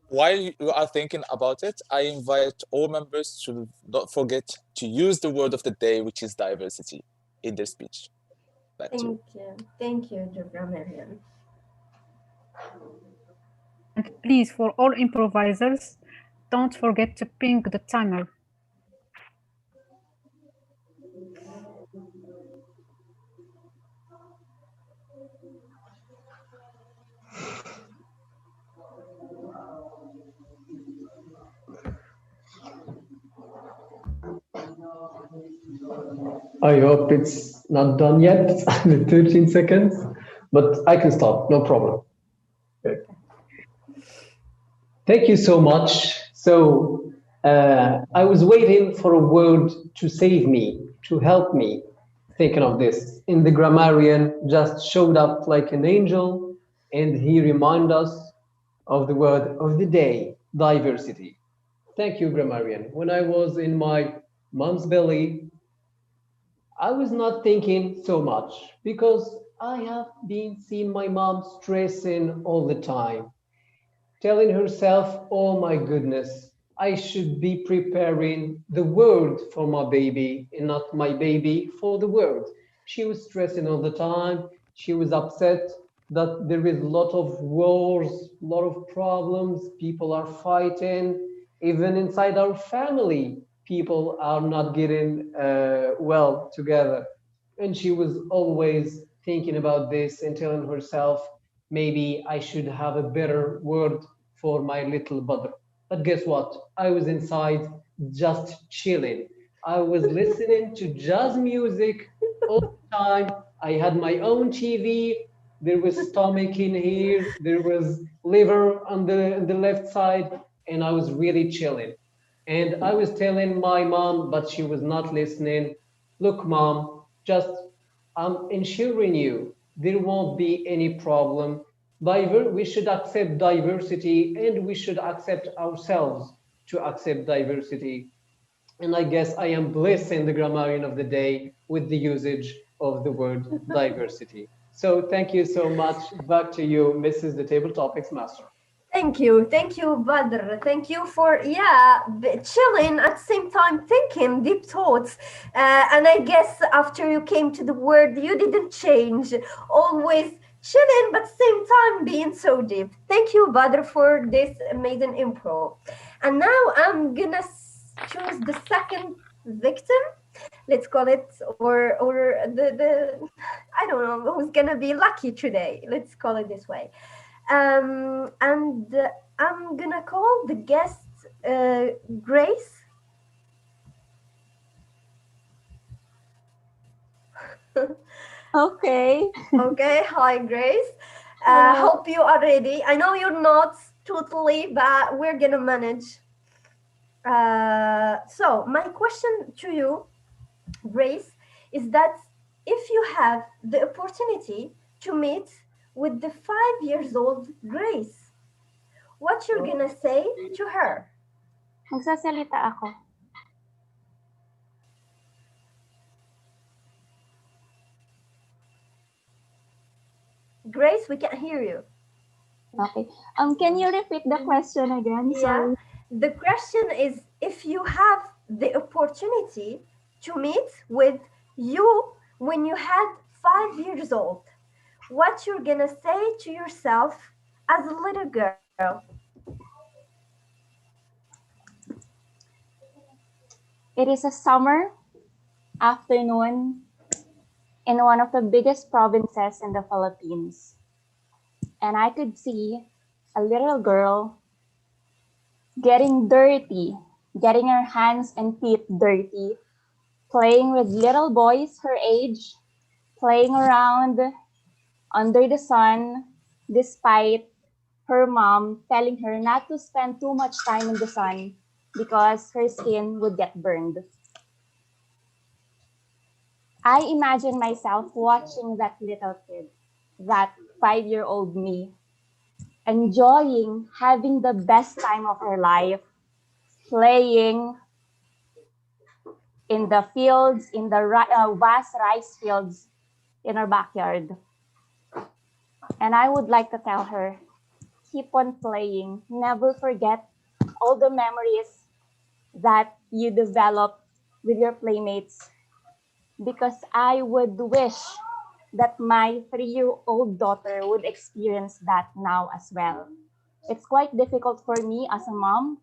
S5: While you are thinking about it, I invite all members to not forget to use the word of the day, which is diversity, in their speech.
S6: Thank you, Jubra Mariam.
S1: And please, for all improvisers, don't forget to ping the timer.
S10: I hope it's not done yet, the 13 seconds, but I can stop, no problem. Okay. Thank you so much. So I was waiting for a word to save me, to help me thinking of this. And the grammarian just showed up like an angel, and he reminded us of the word of the day, diversity. Thank you, grammarian. When I was in my mom's belly, I was not thinking so much because I have been seeing my mom stressing all the time, telling herself, oh my goodness, I should be preparing the world for my baby and not my baby for the world. She was stressing all the time. She was upset that there is a lot of wars, a lot of problems, people are fighting, even inside our family, people are not getting well together. And she was always thinking about this and telling herself, maybe I should have a better word for my little brother. But guess what? I was inside just chilling. I was listening to jazz music all the time. I had my own TV. There was stomach in here. There was liver on the left side. And I was really chilling. And I was telling my mom, but she was not listening. Look, mom, just I'm ensuring you there won't be any problem. We should accept diversity and we should accept ourselves to accept diversity. And I guess I am blessing the grammarian of the day with the usage of the word diversity. So thank you so much. Back to you, Mrs. The Table Topics Master.
S6: Thank you, Badr. Thank you for chilling at the same time, thinking deep thoughts. And I guess after you came to the word, you didn't change. Always chilling, but same time being so deep. Thank you, Badr, for this amazing improv. And now I'm gonna choose the second victim. Let's call it, or the I don't know who's gonna be lucky today. Let's call it this way. And I'm gonna call the guest Grace.
S11: Okay.
S6: Okay, hi Grace.
S11: Hello.
S6: Hope you are ready. I know you're not totally, but we're gonna manage. So my question to you, Grace, is that if you have the opportunity to meet with the 5 years old Grace, what you're gonna say to her?
S11: Magsasalita ako.
S6: Grace, we can't hear you.
S11: Okay. Can you repeat the question again?
S6: Yeah.
S11: Sorry.
S6: The question is if you have the opportunity to meet with you when you had 5 years old, what you're gonna say to yourself as a little girl?
S11: It is a summer afternoon in one of the biggest provinces in the Philippines. And I could see a little girl getting dirty, getting her hands and feet dirty, playing with little boys her age, playing around under the sun, despite her mom telling her not to spend too much time in the sun because her skin would get burned. I imagine myself watching that little kid, that 5-year-old me, enjoying having the best time of her life, playing in the fields, in the vast rice fields in our backyard. And I would like to tell her, keep on playing. Never forget all the memories that you develop with your playmates, because I would wish that my 3-year-old daughter would experience that now as well. It's quite difficult for me as a mom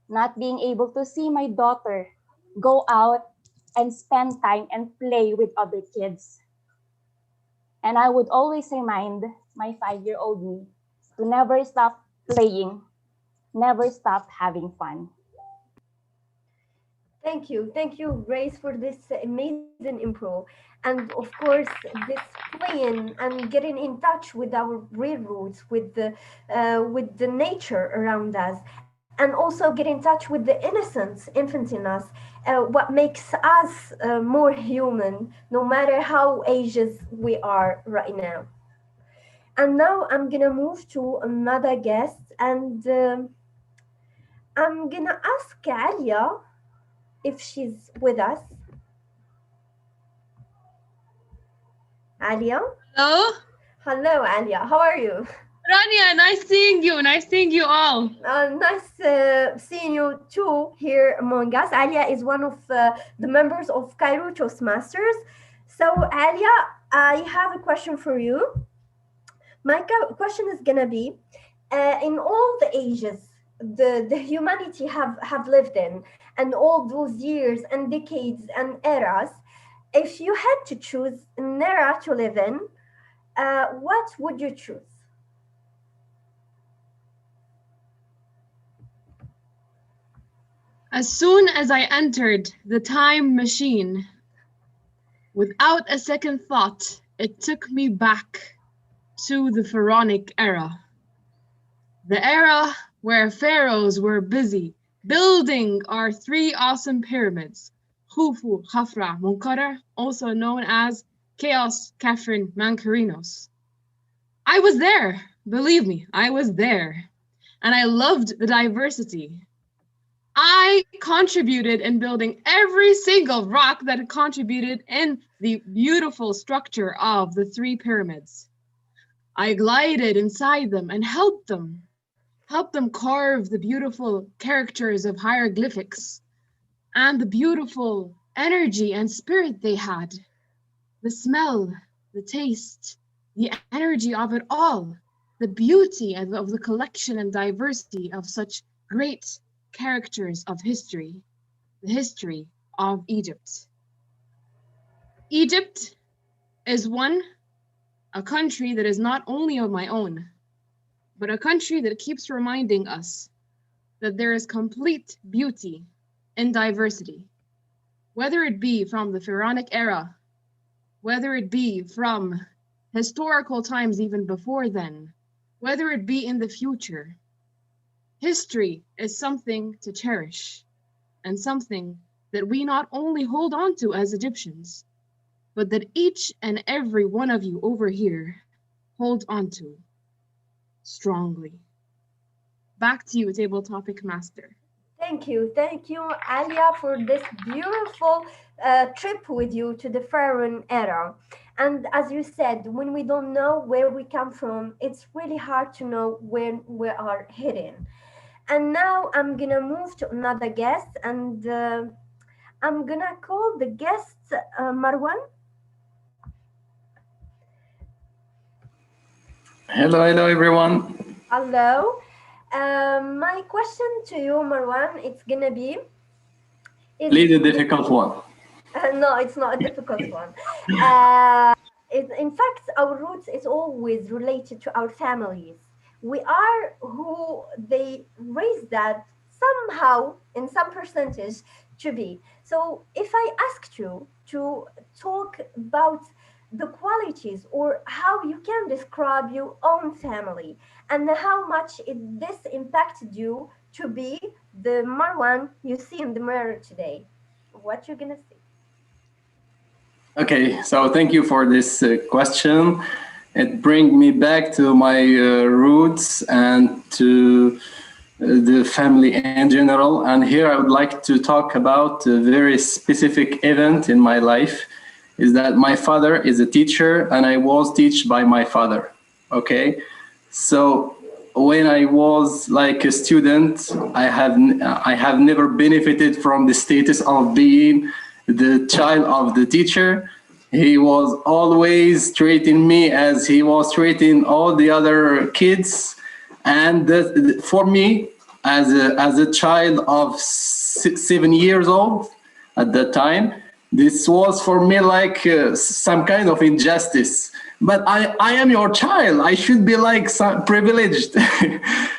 S11: not being able to see my daughter go out and spend time and play with other kids. And I would always remind my 5-year-old me to never stop playing, never stop having fun.
S6: Thank you, Grace, for this amazing improv. And of course, this playing and getting in touch with our real roots, with the nature around us, and also get in touch with the innocence, infant in us, what makes us more human, no matter how ages we are right now. And now I'm gonna move to another guest, and I'm gonna ask Alia if she's with us. Alia?
S12: Hello?
S6: Hello, Alia. How are you?
S12: Rania, nice seeing you. Nice seeing you all.
S6: Nice seeing you too here among us. Alia is one of the members of Cairo Toastmasters. So, Alia, I have a question for you. My question is gonna be, in all the ages the humanity have lived in, and all those years and decades and eras, if you had to choose an era to live in, what would you choose?
S12: As soon as I entered the time machine, without a second thought, it took me back to the pharaonic era. The era where pharaohs were busy building our 3 awesome pyramids, Khufu, Khafra, Munkara, also known as Chaos, Khafren, Mankarinos. I was there, believe me, I was there. And I loved the diversity. I contributed in building every single rock that contributed in the beautiful structure of the 3 pyramids. I glided inside them and helped them carve the beautiful characters of hieroglyphics and the beautiful energy and spirit they had, the smell, the taste, the energy of it all, the beauty of the collection and diversity of such great characters of history, the history of Egypt. Egypt is a country that is not only of my own, but a country that keeps reminding us that there is complete beauty in diversity, whether it be from the pharaonic era whether it be from historical times even before then, whether it be in the future. History is something to cherish and something that we not only hold on to as Egyptians, but that each and every one of you over here hold on to strongly. Back to you, table topic master.
S6: Thank you, Alia, for this beautiful trip with you to the Pharaoh era. And as you said, when we don't know where we come from, it's really hard to know where we are heading. And now I'm gonna move to another guest, and I'm gonna call the guest Marwan.
S13: Hello, hello everyone.
S6: Hello. My question to you, Marwan, it's gonna be.
S13: Please a difficult one.
S6: No, it's not a difficult one. In fact, our roots is always related to our families. We are who they raised that somehow in some percentage to be. So if I asked you to talk about the qualities or how you can describe your own family and how much this impacted you to be the Marwan you see in the mirror today, what you're gonna say?
S13: Okay, so thank you for this question. It brings me back to my roots and to the family in general. And here I would like to talk about a very specific event in my life. Is that my father is a teacher and I was taught by my father. Okay, so when I was like a student, I have never benefited from the status of being the child of the teacher. He was always treating me as he was treating all the other kids. And for me, as a child of 7 years old at that time, this was for me like some kind of injustice. But I am your child. I should be like privileged.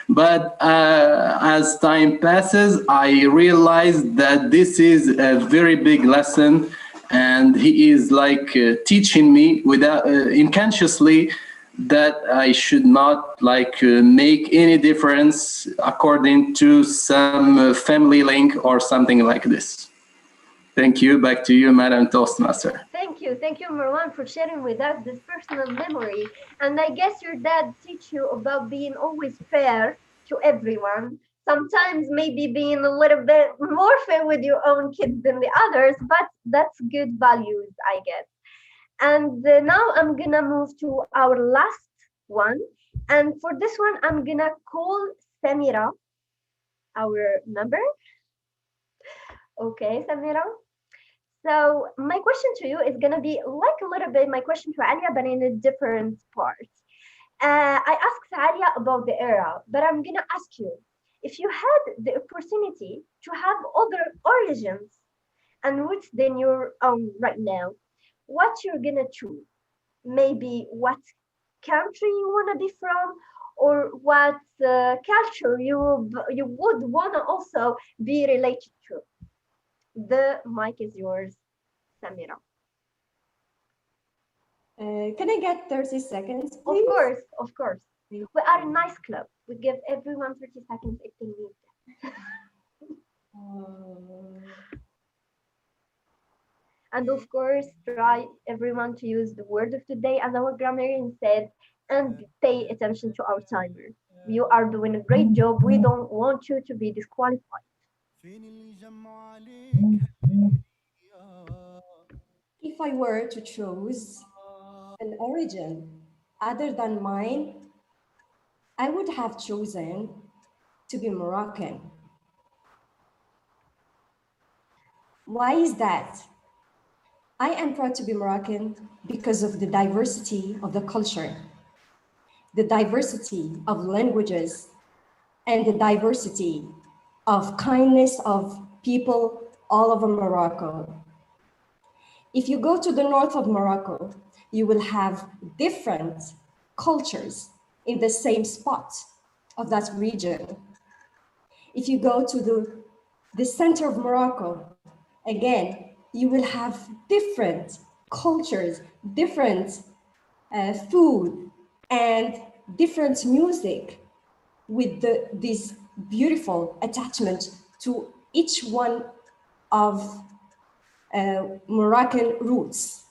S13: But as time passes, I realized that this is a very big lesson, and he is like teaching me without unconsciously that I should not like make any difference according to some family link or something like this. Thank you. Back to you, Madam Toastmaster.
S6: Thank you, Marwan, for sharing with us this personal memory. And I guess your dad teach you about being always fair to everyone. Sometimes maybe being a little bit more fair with your own kids than the others, but that's good values, I guess. And now I'm gonna move to our last one. And for this one, I'm gonna call Samira, our member. Okay, Samira. So my question to you is gonna be like a little bit my question to Alia, but in a different part. I asked Alia about the era, but I'm gonna ask you, if you had the opportunity to have other origins and roots than your own right now, what you're gonna choose? Maybe what country you wanna be from, or what culture you would wanna also be related to. The mic is yours, Samira.
S14: Can I get 30 seconds, please?
S6: Of course. We are a nice club. We give everyone 30 seconds if they need that. And of course, try everyone to use the word of the day as our grammarian said, and pay attention to our timer. You are doing a great job. We don't want you to be disqualified.
S14: If I were to choose an origin other than mine, I would have chosen to be Moroccan. Why is that? I am proud to be Moroccan because of the diversity of the culture, the diversity of languages, and the diversity of kindness of people all over Morocco. If you go to the north of Morocco, you will have different cultures in the same spot of that region. If you go to the center of Morocco, again, you will have different cultures, different food, and different music with this beautiful attachment to each one of Moroccan roots.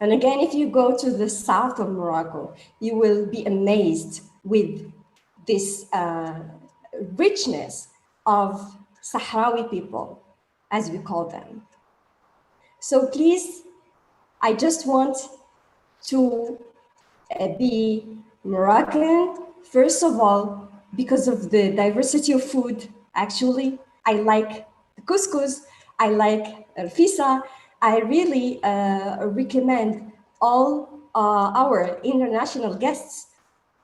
S14: And again, if you go to the south of Morocco, you will be amazed with this richness of Sahrawi people, as we call them. So please, I just want to be Moroccan, first of all, because of the diversity of food. Actually, I like the couscous, I like fisa. I really recommend all our international guests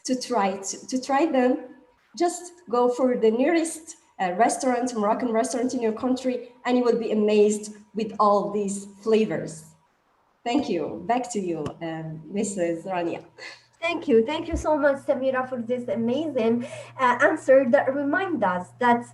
S14: to try them. Just go for the nearest restaurant, Moroccan restaurant in your country, and you will be amazed with all these flavors. Thank you. Back to you, Mrs. Rania.
S6: Thank you so much, Samira, for this amazing answer that remind us that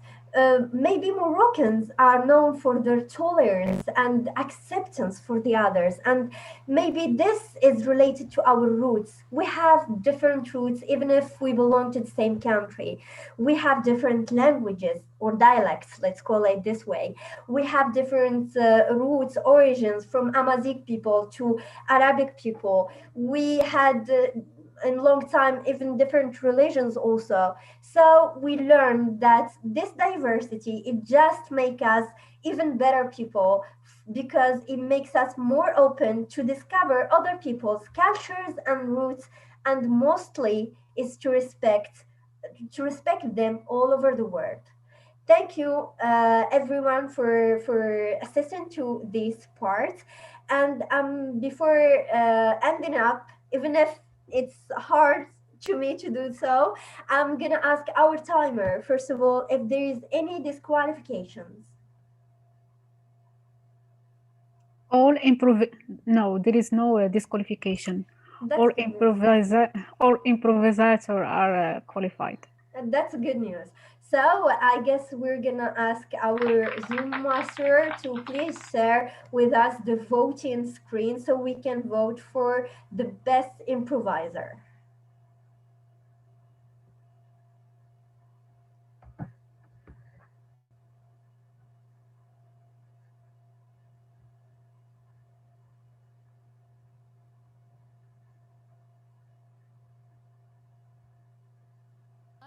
S6: maybe Moroccans are known for their tolerance and acceptance for the others, and maybe this is related to our roots. We have different roots, even if we belong to the same country. We have different languages or dialects, let's call it this way. We have different roots, origins, from Amazigh people to Arabic people. We had in long time even different religions also. So we learned that this diversity, it just make us even better people, because it makes us more open to discover other people's cultures and roots, and mostly is to respect them all over the world. Thank you, everyone, for assisting to this part. And before ending up, even if it's hard to me to do so, I'm gonna ask our timer, first of all, if there is any disqualifications.
S1: All no, there is no disqualification.
S6: That's
S1: All
S6: good news.
S1: improvisator are qualified.
S6: And that's good news. So I guess we're gonna ask our Zoom master to please share with us the voting screen so we can vote for the best improviser.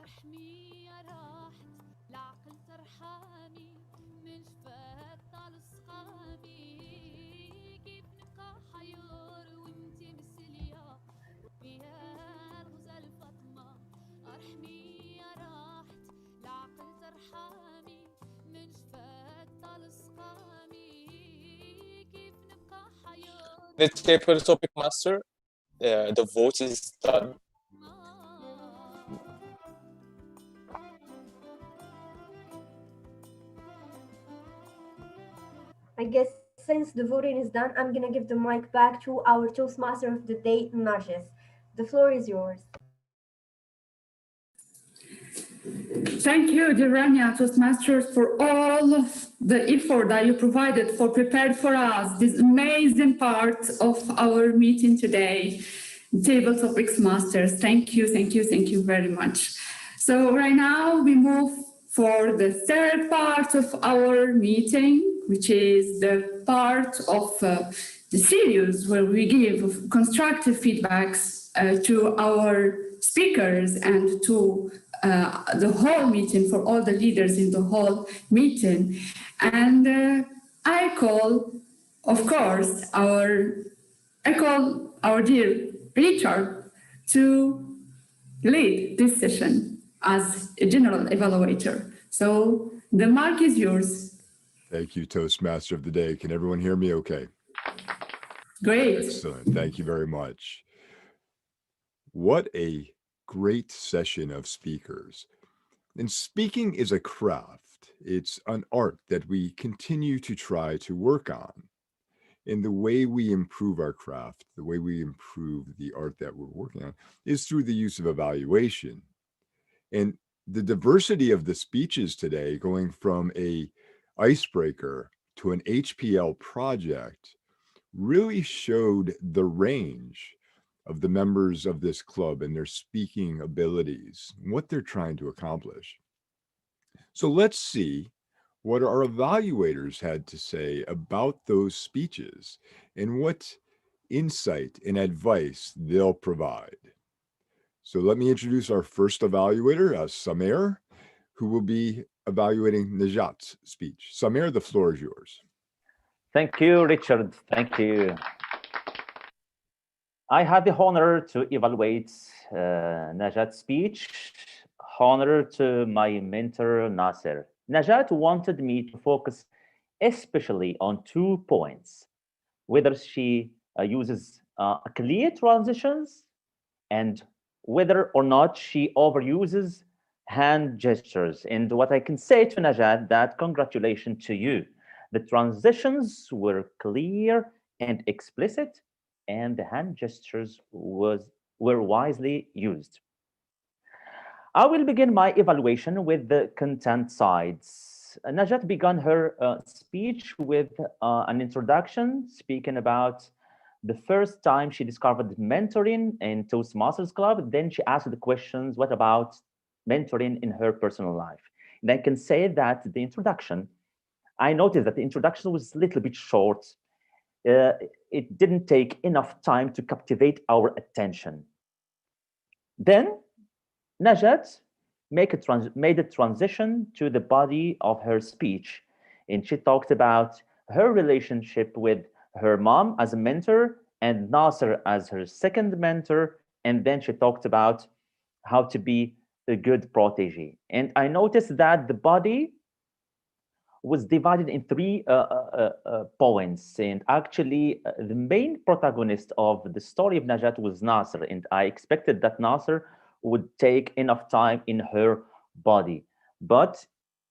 S15: ارحمي يا راحت العقل ترحمي من جفاف طال سقامي كيف نبقى حيور وانتي مسلية ويا الغزال فاطمة ارحمي يا راحت العقل ترحمي من جفاف طال سقامي كيف نبقى حيور.
S5: The table topic master, the vote is done.
S6: I guess since the voting is done, I'm gonna give the mic back to our Toastmaster of the day, Narges. The floor is yours.
S3: Thank you, Dirania Toastmasters, for all the effort that you provided for prepared for us this amazing part of our meeting today. Table Topics Masters. Thank you, thank you, thank you very much. So right now we move for the third part of our meeting, which is the part of the series where we give constructive feedbacks to our speakers and to the whole meeting, for all the leaders in the whole meeting. And I call, of course, our dear Richard to lead this session as a general evaluator. So the mark is yours.
S2: Thank you, Toastmaster of the day. Can everyone hear me okay?
S3: Great.
S2: Excellent. Thank you very much. What a great session of speakers. And speaking is a craft. It's an art that we continue to try to work on. And the way we improve our craft, the way we improve the art that we're working on, is through the use of evaluation. And the diversity of the speeches today, going from a icebreaker to an HPL project, really showed the range of the members of this club and their speaking abilities, and what they're trying to accomplish. So let's see what our evaluators had to say about those speeches and what insight and advice they'll provide. So let me introduce our first evaluator, Samer, who will be evaluating Najat's speech. Samer, the floor is yours.
S16: Thank you, Richard. Thank you. I had the honor to evaluate Najat's speech. Honor to my mentor, Nasser. Najat wanted me to focus especially on 2 points, whether she uses clear transitions and whether or not she overuses hand gestures. And what I can say to Najat, that congratulations to you. The transitions were clear and explicit, and the hand gestures were wisely used. I will begin my evaluation with the content sides. Najat began her speech with an introduction, speaking about the first time she discovered mentoring in Toastmasters Club. Then she asked the questions, what about mentoring in her personal life? And I can say that the introduction, I noticed that the introduction was a little bit short. It didn't take enough time to captivate our attention. Then Najat made a transition to the body of her speech, and she talked about her relationship with her mom as a mentor and Nasser as her second mentor, and then she talked about how to be a good protege. And I noticed that the body was divided in 3 points, and actually the main protagonist of the story of Najat was Nasser, and I expected that Nasser would take enough time in her body, but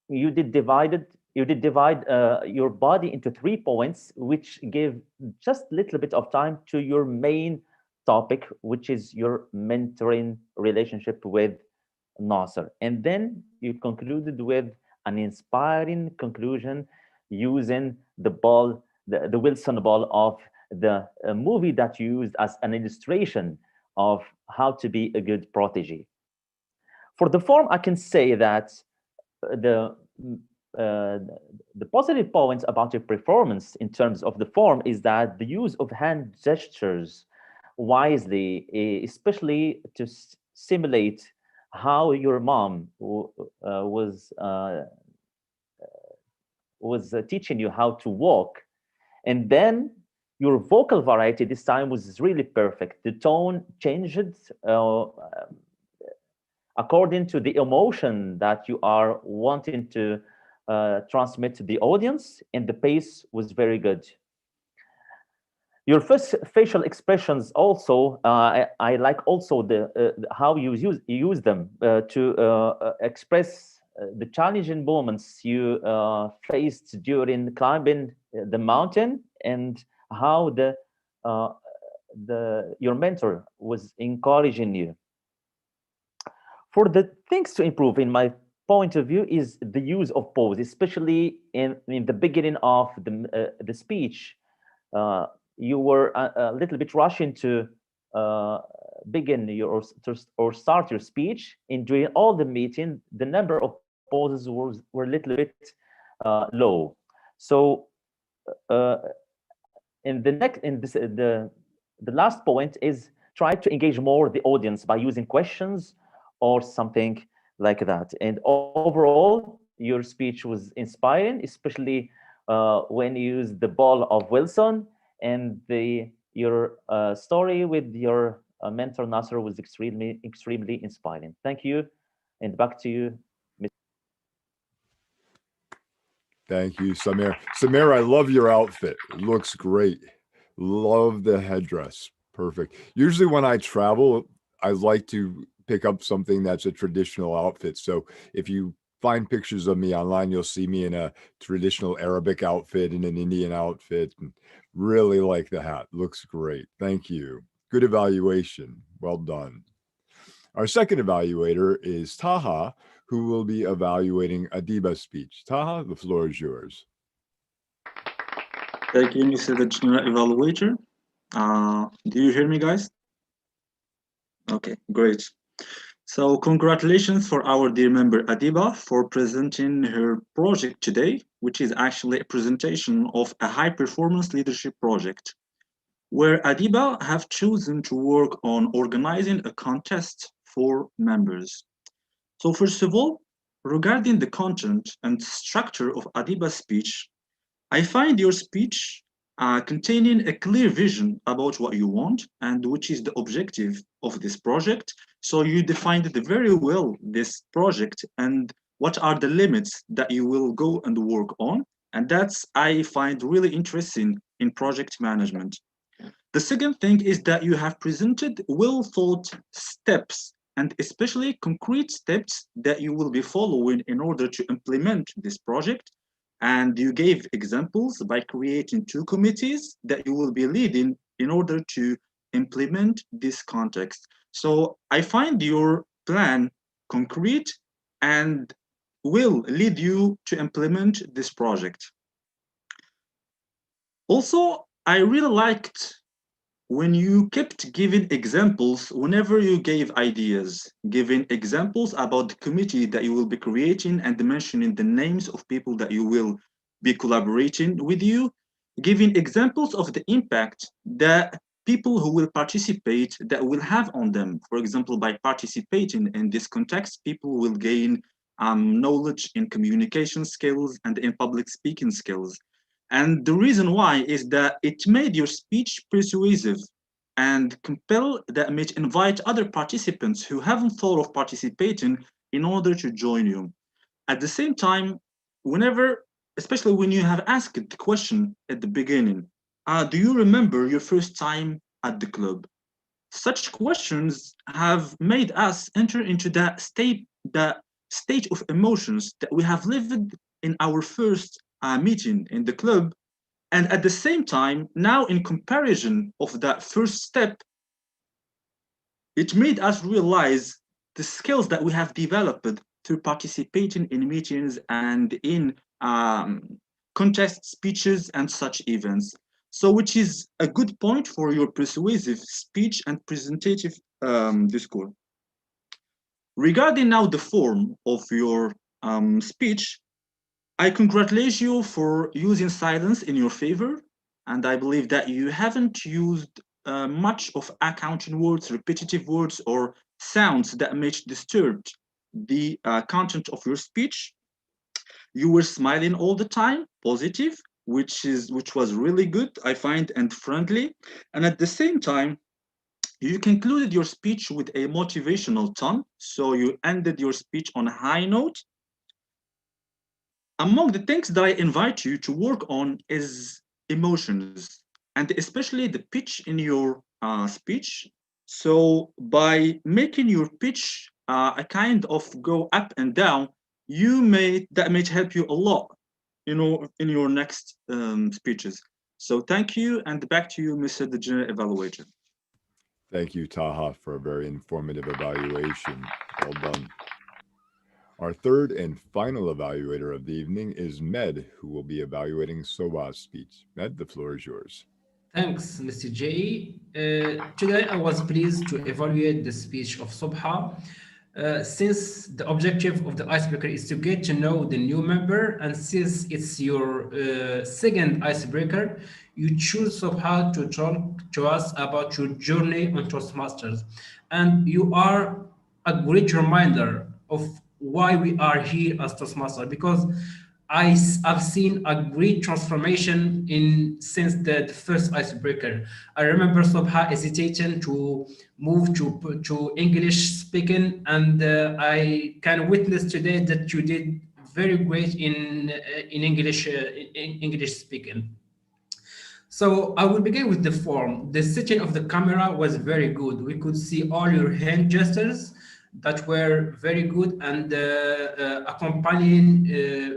S16: you did divide your body into 3 points, which give just a little bit of time to your main topic, which is your mentoring relationship with Nasser. And then you concluded with an inspiring conclusion using the ball, the Wilson ball of the movie that you used as an illustration of how to be a good protege. For the form, I can say that the positive points about your performance in terms of the form is that the use of hand gestures wisely, especially to simulate how your mom was teaching you how to walk. And then your vocal variety this time was really perfect. The tone changed according to the emotion that you are wanting to transmit to the audience, and the pace was very good. Your first facial expressions also, I like also the how you use them to express the challenging moments you faced during climbing the mountain, and how your mentor was encouraging you. For the things to improve, in my point of view, is the use of pause, especially in the beginning of the speech. You were a little bit rushing to begin or start your speech, and during all the meeting, the number of pauses were a little bit low. So the last point is try to engage more the audience by using questions or something like that. And overall, your speech was inspiring, especially when you used the ball of Wilson, and your story with your mentor Nasser was extremely inspiring. Thank you, and back to you, Mr.
S2: Thank you, Samer. Samer, I love your outfit. It looks great. Love the headdress. Perfect. Usually when I travel, I like to pick up something that's a traditional outfit. So if you find pictures of me online, you'll see me in a traditional Arabic outfit and an Indian outfit. And really like the hat. Looks great. Thank you. Good evaluation. Well done. Our second evaluator is Taha, who will be evaluating Adiba's speech. Taha, the floor is yours.
S17: Thank you, Mr. the General Evaluator. Do you hear me, guys? Okay, great. So congratulations for our dear member Adiba for presenting her project today, which is actually a presentation of a high performance leadership project, where Adiba have chosen to work on organizing a contest for members. So first of all, regarding the content and structure of Adiba's speech, I find your speech containing a clear vision about what you want and which is the objective of this project. So you defined it very well, this project, and what are the limits that you will go and work on. And that's, I find really interesting in project management. The second thing is that you have presented well thought steps and especially concrete steps that you will be following in order to implement this project. And you gave examples by creating 2 committees that you will be leading in order to implement this context. So I find your plan concrete and will lead you to implement this project. Also, I really liked when you kept giving examples whenever you gave ideas, giving examples about the committee that you will be creating and mentioning the names of people that you will be collaborating with you, giving examples of the impact that people who will participate that will have on them. For example, by participating in this context, people will gain knowledge in communication skills and in public speaking skills. And the reason why is that it made your speech persuasive and compel that may invite other participants who haven't thought of participating in order to join you. At the same time, whenever, especially when you have asked the question at the beginning, do you remember your first time at the club? Such questions have made us enter into that state of emotions that we have lived in our first meeting in the club. And at the same time, now in comparison of that first step, it made us realize the skills that we have developed through participating in meetings and in contest speeches and such events. So which is a good point for your persuasive speech and presentative discourse. Regarding now the form of your speech, I congratulate you for using silence in your favor, and I believe that you haven't used much of accounting words, repetitive words, or sounds that may disturb the content of your speech. You were smiling all the time, positive, which was really good, I find, and friendly. And at the same time, you concluded your speech with a motivational tone, so you ended your speech on a high note. Among the things that I invite you to work on is emotions, and especially the pitch in your speech. So by making your pitch a kind of go up and down, that may help you a lot, in your next speeches. So thank you, and back to you, Mr. the General Evaluator.
S2: Thank you, Taha, for a very informative evaluation. Well done. Our third and final evaluator of the evening is Med, who will be evaluating Soba's speech. Med, the floor is yours.
S18: Thanks, Mr. J. Today I was pleased to evaluate the speech of Subha. Since the objective of the icebreaker is to get to know the new member, and since it's your second icebreaker, you choose Subha to talk to us about your journey on Toastmasters. And you are a great reminder of why we are here as Toastmasters, because I've seen a great transformation since the first icebreaker. I remember Subha hesitating to move to English speaking, and I can witness today that you did very great in English speaking. So I will begin with the form. The setting of the camera was very good. We could see all your hand gestures that were very good and accompanying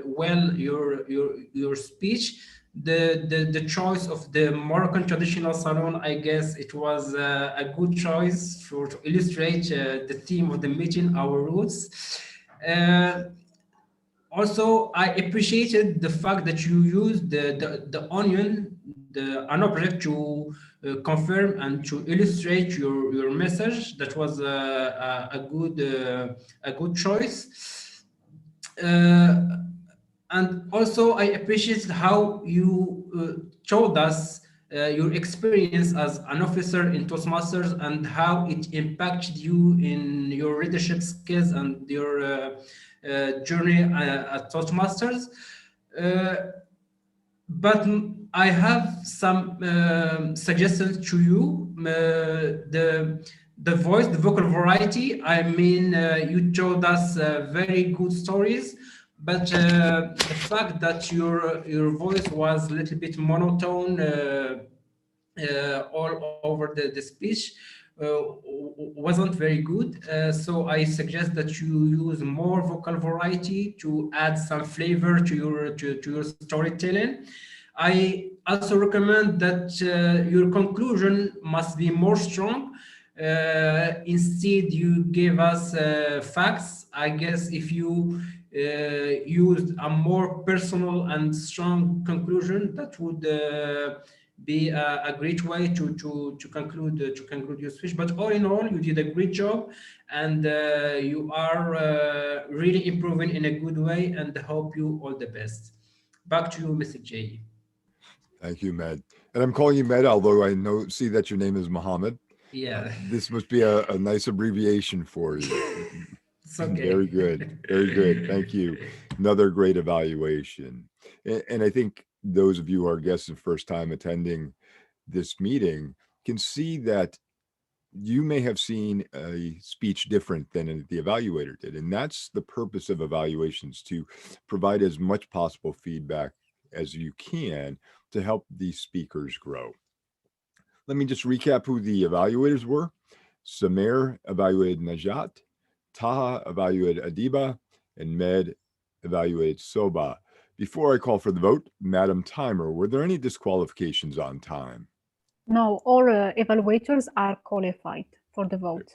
S18: well your speech. The choice of the Moroccan traditional salon, I guess it was a good choice to illustrate the theme of the meeting, our roots. Also, I appreciated the fact that you used the onion an object to confirm and to illustrate your message. That was a good choice. And also, I appreciate how you told us your experience as an officer in Toastmasters and how it impacted you in your leadership skills and your journey at Toastmasters. But I have some suggestions to you. The voice, the vocal variety. I mean, you told us very good stories, but the fact that your voice was a little bit monotone all over the speech wasn't very good. So I suggest that you use more vocal variety to add some flavor to your storytelling. I also recommend that your conclusion must be more strong. Instead, you give us facts. I guess if you used a more personal and strong conclusion, that would be a great way to conclude your speech. But all in all, you did a great job, and you are really improving in a good way. And hope you all the best. Back to you, Mr. J.
S2: Thank you, Med. And I'm calling you Med, although I see that your name is Mohammed.
S18: Yeah.
S2: This must be a nice abbreviation for you.
S18: It's okay.
S2: Very good. Very good. Thank you. Another great evaluation. And I think those of you who are guests and first time attending this meeting can see that you may have seen a speech different than the evaluator did. And that's the purpose of evaluations, to provide as much possible feedback as you can to help these speakers grow. Let me just recap who the evaluators were. Samer evaluated Najat, Taha evaluated Adiba, and Med evaluated Soba. Before I call for the vote, Madam Timer, were there any disqualifications on time?
S1: No, all evaluators are qualified for the vote.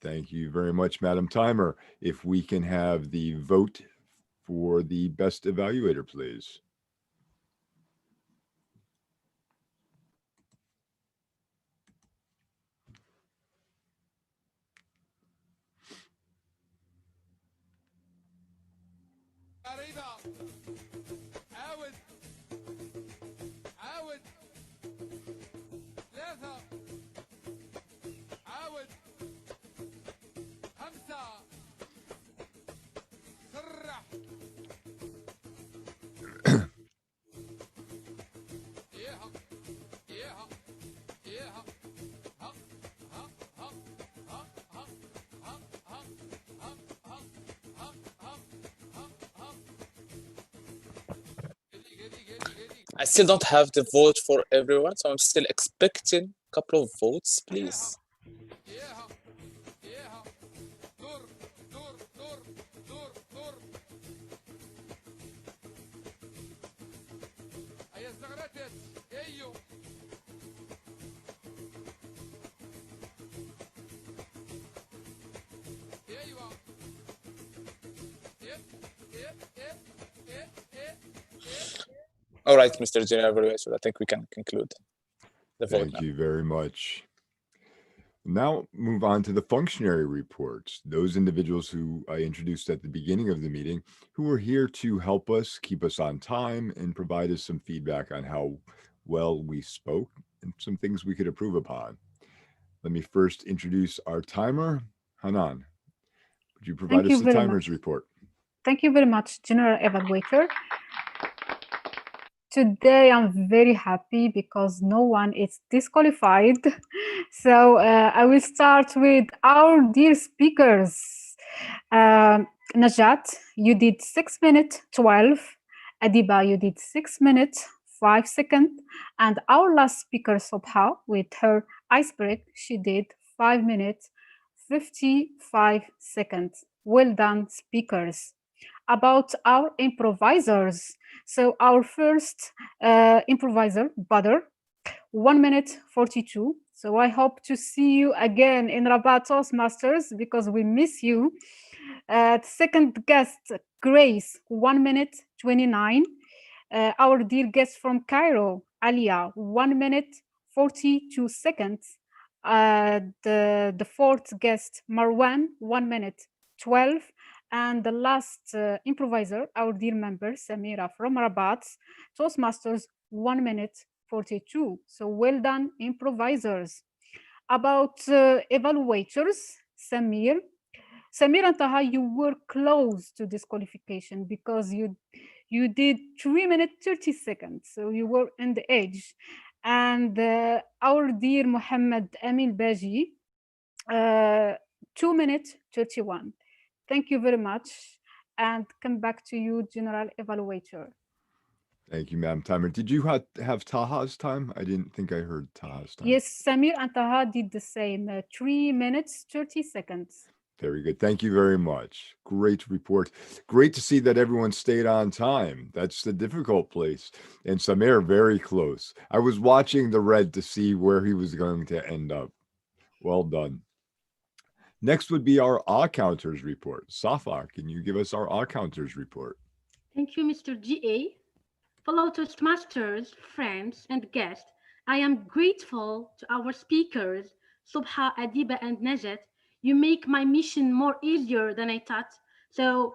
S2: Thank you very much, Madam Timer. If we can have the vote for the best evaluator, please.
S9: عاود عاود ثلاثة عاود خمسة سرح إيها إيها إيها ها ها ها ها ها ها ها ها ها ها ها ها
S5: I still don't have the vote for everyone, so I'm still expecting a couple of votes, please. All right, Mr. General Evaluator, I think we can conclude the vote
S2: Thank
S5: now.
S2: you very much. Now move on to the functionary reports, those individuals who I introduced at the beginning of the meeting, who are here to help us, keep us on time, and provide us some feedback on how well we spoke and some things we could improve upon. Let me first introduce our timer, Hanan. Would you provide us the timer's report?
S1: Thank you very much, General Evaluator. Today, I'm very happy because no one is disqualified. So I will start with our dear speakers. Najat, you did 6 minutes 12. Adiba, you did 6 minutes 5 seconds. And our last speaker, Sobha, with her ice break, she did 5 minutes 55 seconds. Well done, speakers. About our improvisers. So our first improviser, Badr, 1 minute 42. So I hope to see you again in Rabat Toastmasters because we miss you. Second guest, Grace, 1 minute 29. Our dear guest from Cairo, Alia, 1 minute 42 seconds. The fourth guest, Marwan, 1 minute 12. And the last improviser, our dear member, Samira from Rabat, Toastmasters, 1 minute 42. So well done, improvisers. About evaluators, Samir and Taha, you were close to disqualification because you did 3 minutes 30 seconds, so you were in the edge. And our dear Mohammed Amin Baji, 2 minutes 31. Thank you very much, and come back to you, General Evaluator.
S2: Thank you, Madam Timer. Did you have Taha's time? I didn't think I heard Taha's time.
S1: Yes, Samir and Taha did the same, 3 minutes 30 seconds.
S2: Very good. Thank you very much. Great report. Great to see that everyone stayed on time. That's the difficult place. And Samir, very close. I was watching the red to see where he was going to end up. Well done. Next would be our A counters report. Safa, can you give us our A counters report?
S4: Thank you, Mr. G.A. Fellow Toastmasters, friends, and guests, I am grateful to our speakers, Subha, Adiba, and Najat. You make my mission more easier than I thought. So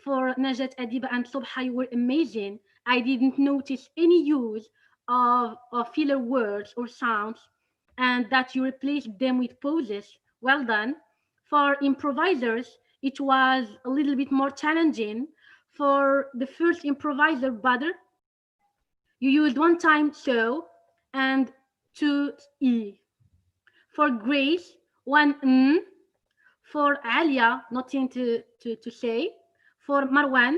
S4: for Najat, Adiba, and Subha, you were amazing. I didn't notice any use of filler words or sounds, and that you replaced them with pauses. Well done. For improvisers, it was a little bit more challenging. For the first improviser, Badr, you used one time so and two e. For Grace, one n. For Alia, nothing to say. For Marwan,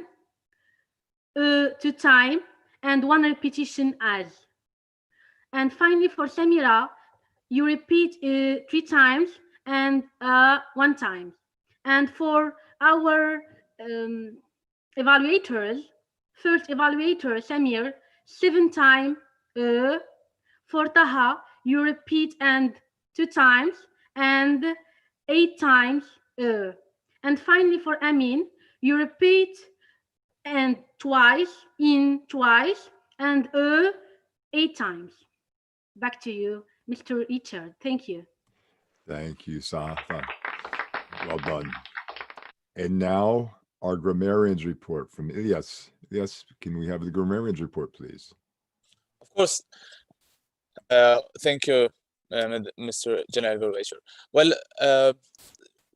S4: 2 time and 1 repetition as. And finally for Samira, you repeat 3 times and 1 time. And for our evaluators, first evaluator Samir, 7 times. For Taha, you repeat and 2 times and 8 times. And finally for Amin, you repeat and twice, in twice, and 8 times. Back to you, Mr. Richard. Thank you.
S2: Thank you, Safa. Well done. And now our grammarians report from Ilyas. Ilyas, can we have the grammarians report, please?
S5: Of course. Thank you, Mr. General Evaluator. Well,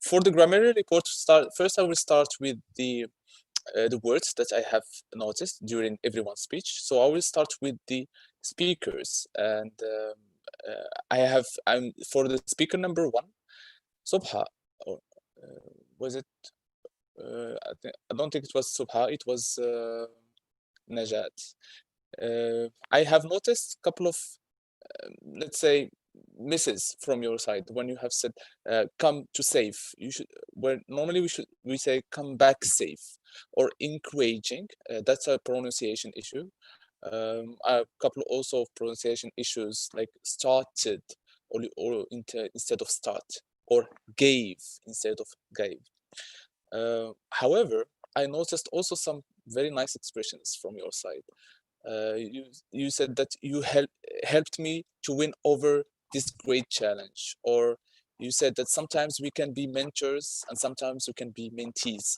S5: for the grammar report, first I will start with the words that I have noticed during everyone's speech. So I will start with the speakers, and I'm for the speaker number 1, Subha, or was it? I don't think it was Subha. It was Najat. I have noticed a couple of, let's say, misses from your side when you have said come to safe. You should, where normally we say come back safe or encouraging. That's a pronunciation issue. A couple also of pronunciation issues like started or instead of start, or gave instead of gave. However, I noticed also some very nice expressions from your side. You said that you helped me to win over this great challenge, or you said that sometimes we can be mentors and sometimes we can be mentees.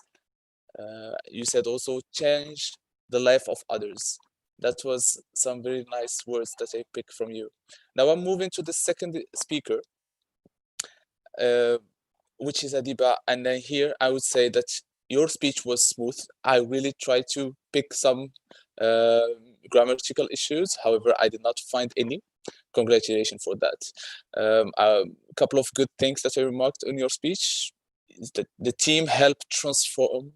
S5: You said also change the life of others. That was some very nice words that I picked from you. Now I'm moving to the second speaker, which is Adiba, and then here I would say that your speech was smooth. I really tried to pick some grammatical issues. However, I did not find any. Congratulations for that. A couple of good things that I remarked in your speech is that the team helped transform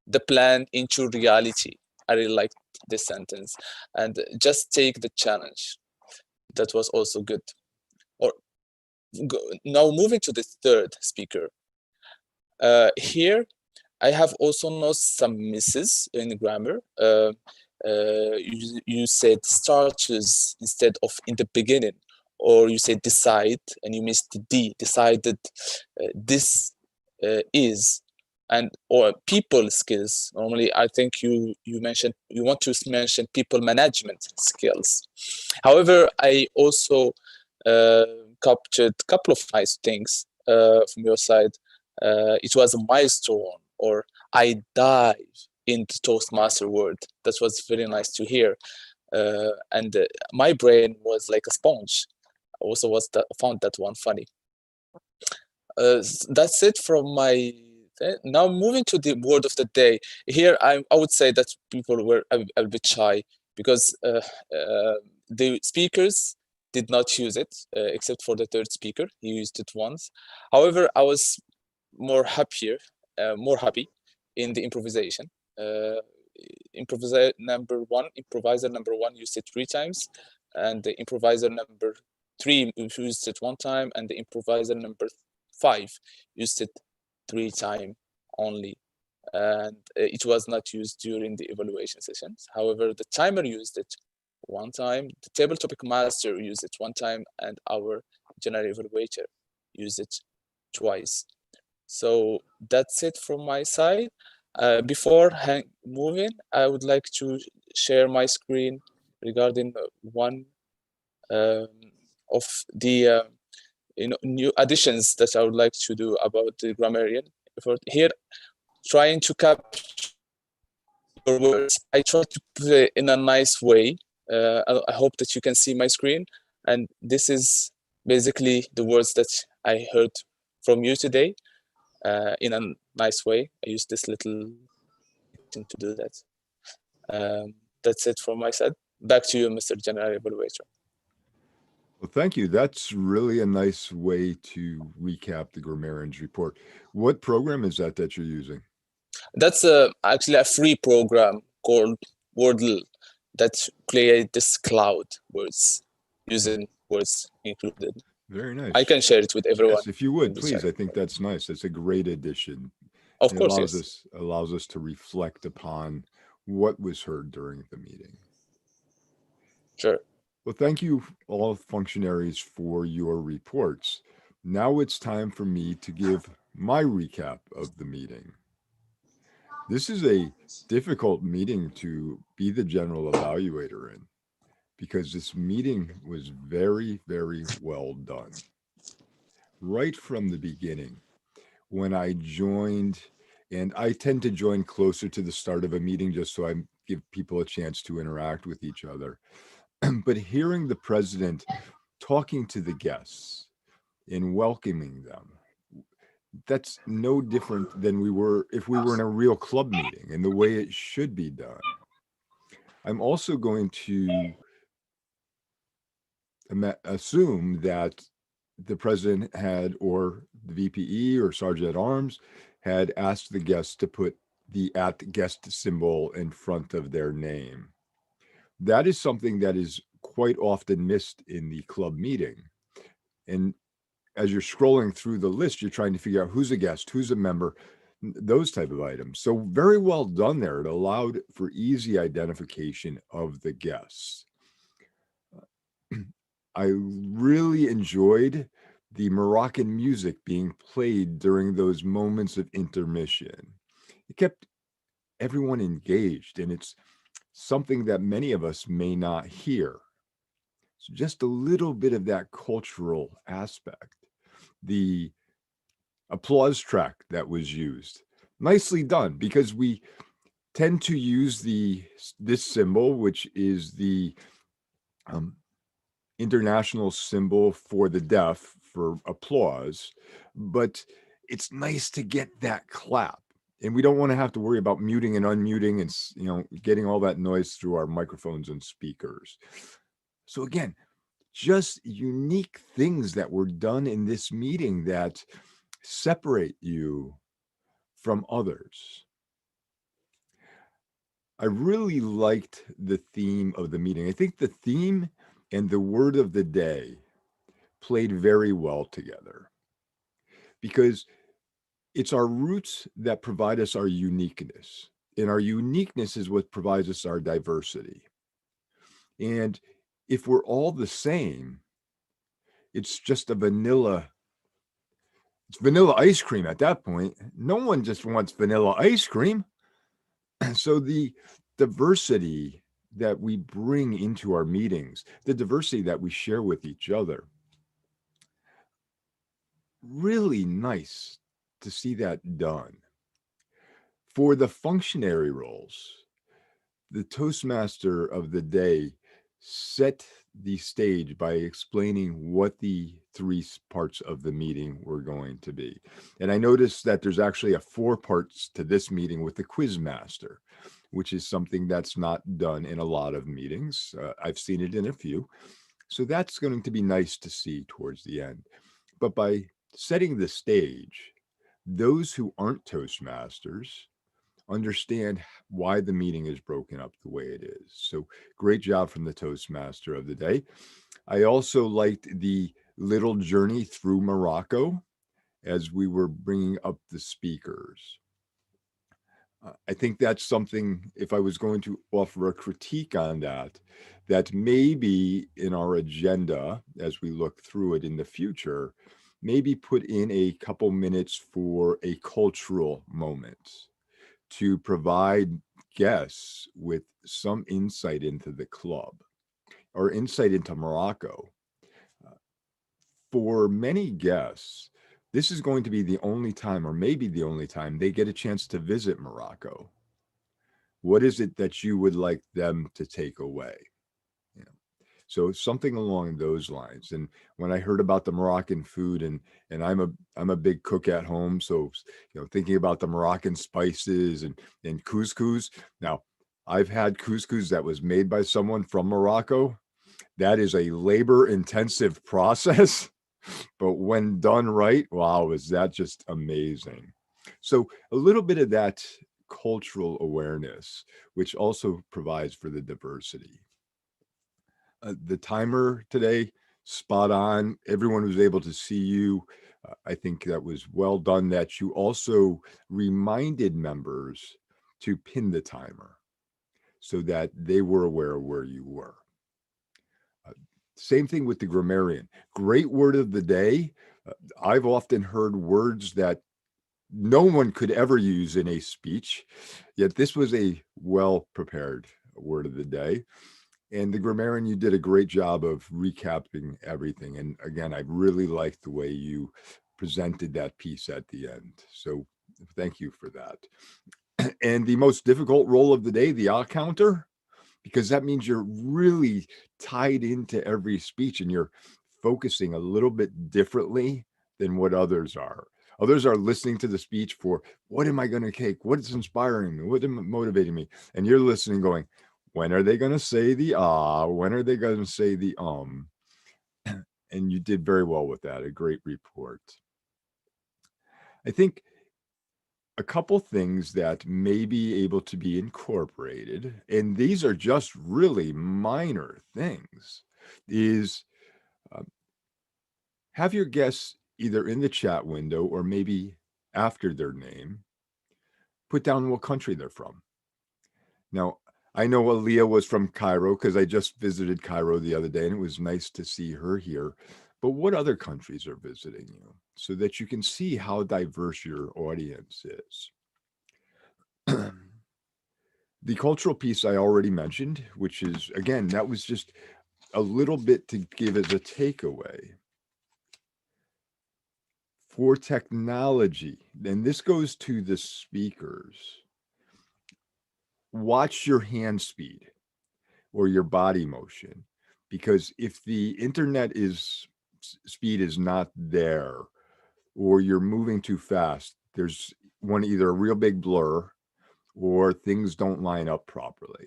S5: the plan into reality. I really liked this sentence. And just take the challenge. That was also good. Now moving to the third speaker. Here, I have also noticed some misses in grammar. You said starches instead of in the beginning, or you said decide and you missed the D, decided this is. and or people skills. Normally, I think you want to mention people management skills. However, I also captured a couple of nice things from your side. It was a milestone, or I dive into Toastmaster world. That was very nice to hear. And my brain was like a sponge. I also found that one funny. That's it from my. Now moving to the word of the day. Here, I would say that people were a bit shy because the speakers did not use it, except for the third speaker. He used it once. However, I was more happy in the improvisation. Improviser number one used it 3 times, and the improviser number 3 used it 1 time, and the improviser number 5 used it 3 times only, and it was not used during the evaluation sessions. However, the timer used it 1 time, the table topic master used it 1 time, and our general evaluator used it twice. So that's it from my side. Before moving, I would like to share my screen regarding one of the new additions that I would like to do about the grammarian. For here, trying to capture your words, I try to put it in a nice way. I hope that you can see my screen, and this is basically the words that I heard from you today. In a nice way. I use this little thing to do that. That's it from my side. Back to you, Mr. General Evaluator.
S2: Well, thank you. That's really a nice way to recap the grammarian's report. What program is that you're using?
S5: That's actually a free program called Wordle that creates this cloud words using words included.
S2: Very nice.
S5: I can share it with everyone.
S2: Yes, if you would, please. I think that's nice. That's a great addition.
S5: Of
S2: it
S5: course,
S2: allows us to reflect upon what was heard during the meeting.
S5: Sure.
S2: Well, thank you all functionaries for your reports. Now it's time for me to give my recap of the meeting. This is a difficult meeting to be the general evaluator in, because this meeting was very, very well done. Right from the beginning, when I joined, and I tend to join closer to the start of a meeting just so I give people a chance to interact with each other. But hearing the president talking to the guests and welcoming them, that's no different than if we were in a real club meeting and the way it should be done. I'm also going to assume that the president had, or the VPE or Sergeant at Arms had asked the guests to put the @guest symbol in front of their name. That is something that is quite often missed in the club meeting. And as you're scrolling through the list, you're trying to figure out who's a guest, who's a member, those type of items. So very well done there. It allowed for easy identification of the guests. I really enjoyed the Moroccan music being played during those moments of intermission. It kept everyone engaged, and it's something that many of us may not hear. So just a little bit of that cultural aspect. The applause track that was used, nicely done, because we tend to use this symbol, which is the international symbol for the deaf for applause, but it's nice to get that clap. And we don't want to have to worry about muting and unmuting and getting all that noise through our microphones and speakers. So again, just unique things that were done in this meeting that separate you from others. I really liked the theme of the meeting. I think the theme and the word of the day played very well together, because it's our roots that provide us our uniqueness, and our uniqueness is what provides us our diversity. And if we're all the same, it's just a vanilla It's vanilla ice cream at that point. No one just wants vanilla ice cream. So the diversity that we bring into our meetings, the diversity that we share with each other, really nice to see that done. For the functionary roles, the Toastmaster of the day set the stage by explaining what the three parts of the meeting were going to be. And I noticed that there's actually a 4 parts to this meeting with the quiz master, which is something that's not done in a lot of meetings. I've seen it in a few. So that's going to be nice to see towards the end. But by setting the stage, those who aren't Toastmasters understand why the meeting is broken up the way it is. So great job from the Toastmaster of the day. I also liked the little journey through Morocco as we were bringing up the speakers. I think that's something, if I was going to offer a critique on that, that maybe in our agenda, as we look through it in the future, maybe put in a couple minutes for a cultural moment to provide guests with some insight into the club or insight into Morocco. For many guests, this is going to be the only time, or maybe the only time, they get a chance to visit Morocco. What is it that you would like them to take away? You know, so something along those lines. And when I heard about the Moroccan food, and I'm a big cook at home, so thinking about the Moroccan spices and couscous. Now, I've had couscous that was made by someone from Morocco. That is a labor-intensive process. But when done right, wow, is that just amazing. So a little bit of that cultural awareness, which also provides for the diversity. The timer today, spot on. Everyone was able to see you. I think that was well done, that you also reminded members to pin the timer so that they were aware of where you were. Same thing with the grammarian. Great word of the day. I've often heard words that no one could ever use in a speech, yet this was a well-prepared word of the day. And the grammarian, you did a great job of recapping everything. And again, I really liked the way you presented that piece at the end. So thank you for that. And the most difficult role of the day, the ah counter, because that means you're really tied into every speech and you're focusing a little bit differently than what others are. Others are listening to the speech for, what am I going to take? What's inspiring me? What is motivating me? And you're listening going, when are they going to say the ah? When are they going to say the And you did very well with that. A great report. I think a couple things that may be able to be incorporated, and these are just really minor things, is have your guests either in the chat window or maybe after their name, put down what country they're from. Now, I know Aaliyah was from Cairo because I just visited Cairo the other day and it was nice to see her here. But what other countries are visiting you so that you can see how diverse your audience is? The cultural piece I already mentioned, which is, again, that was just a little bit to give as a takeaway. For technology, and this goes to the speakers, watch your hand speed or your body motion, because if the internet speed is not there or you're moving too fast, there's either a real big blur or things don't line up properly.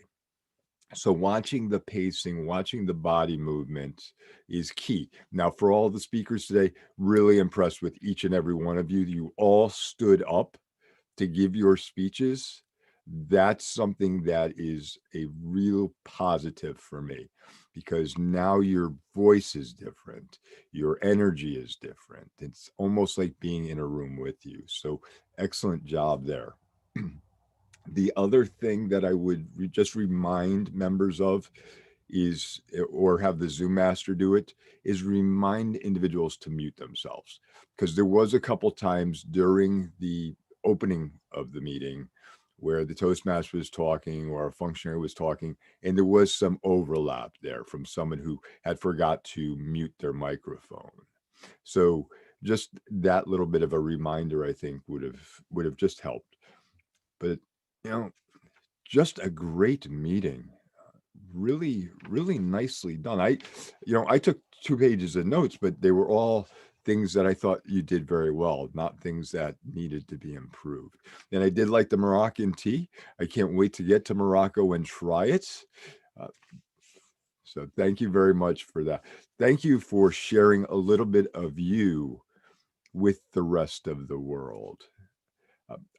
S2: So watching the pacing, watching the body movement is key. Now, for all the speakers today, really impressed with each and every one of you. You all stood up to give your speeches. That's something that is a real positive for me, because now your voice is different. Your energy is different. It's almost like being in a room with you. So excellent job there. The other thing that I would just remind members of is, or have the Zoom master do it, is remind individuals to mute themselves. Because there was a couple times during the opening of the meeting where the Toastmaster was talking or a functionary was talking, and there was some overlap there from someone who had forgot to mute their microphone. So just that little bit of a reminder, I think, would have just helped. But just a great meeting. Really, really nicely done. I took 2 pages of notes, but they were all things that I thought you did very well, not things that needed to be improved. And I did like the Moroccan tea. I can't wait to get to Morocco and try it. So thank you very much for that. Thank you for sharing a little bit of you with the rest of the world.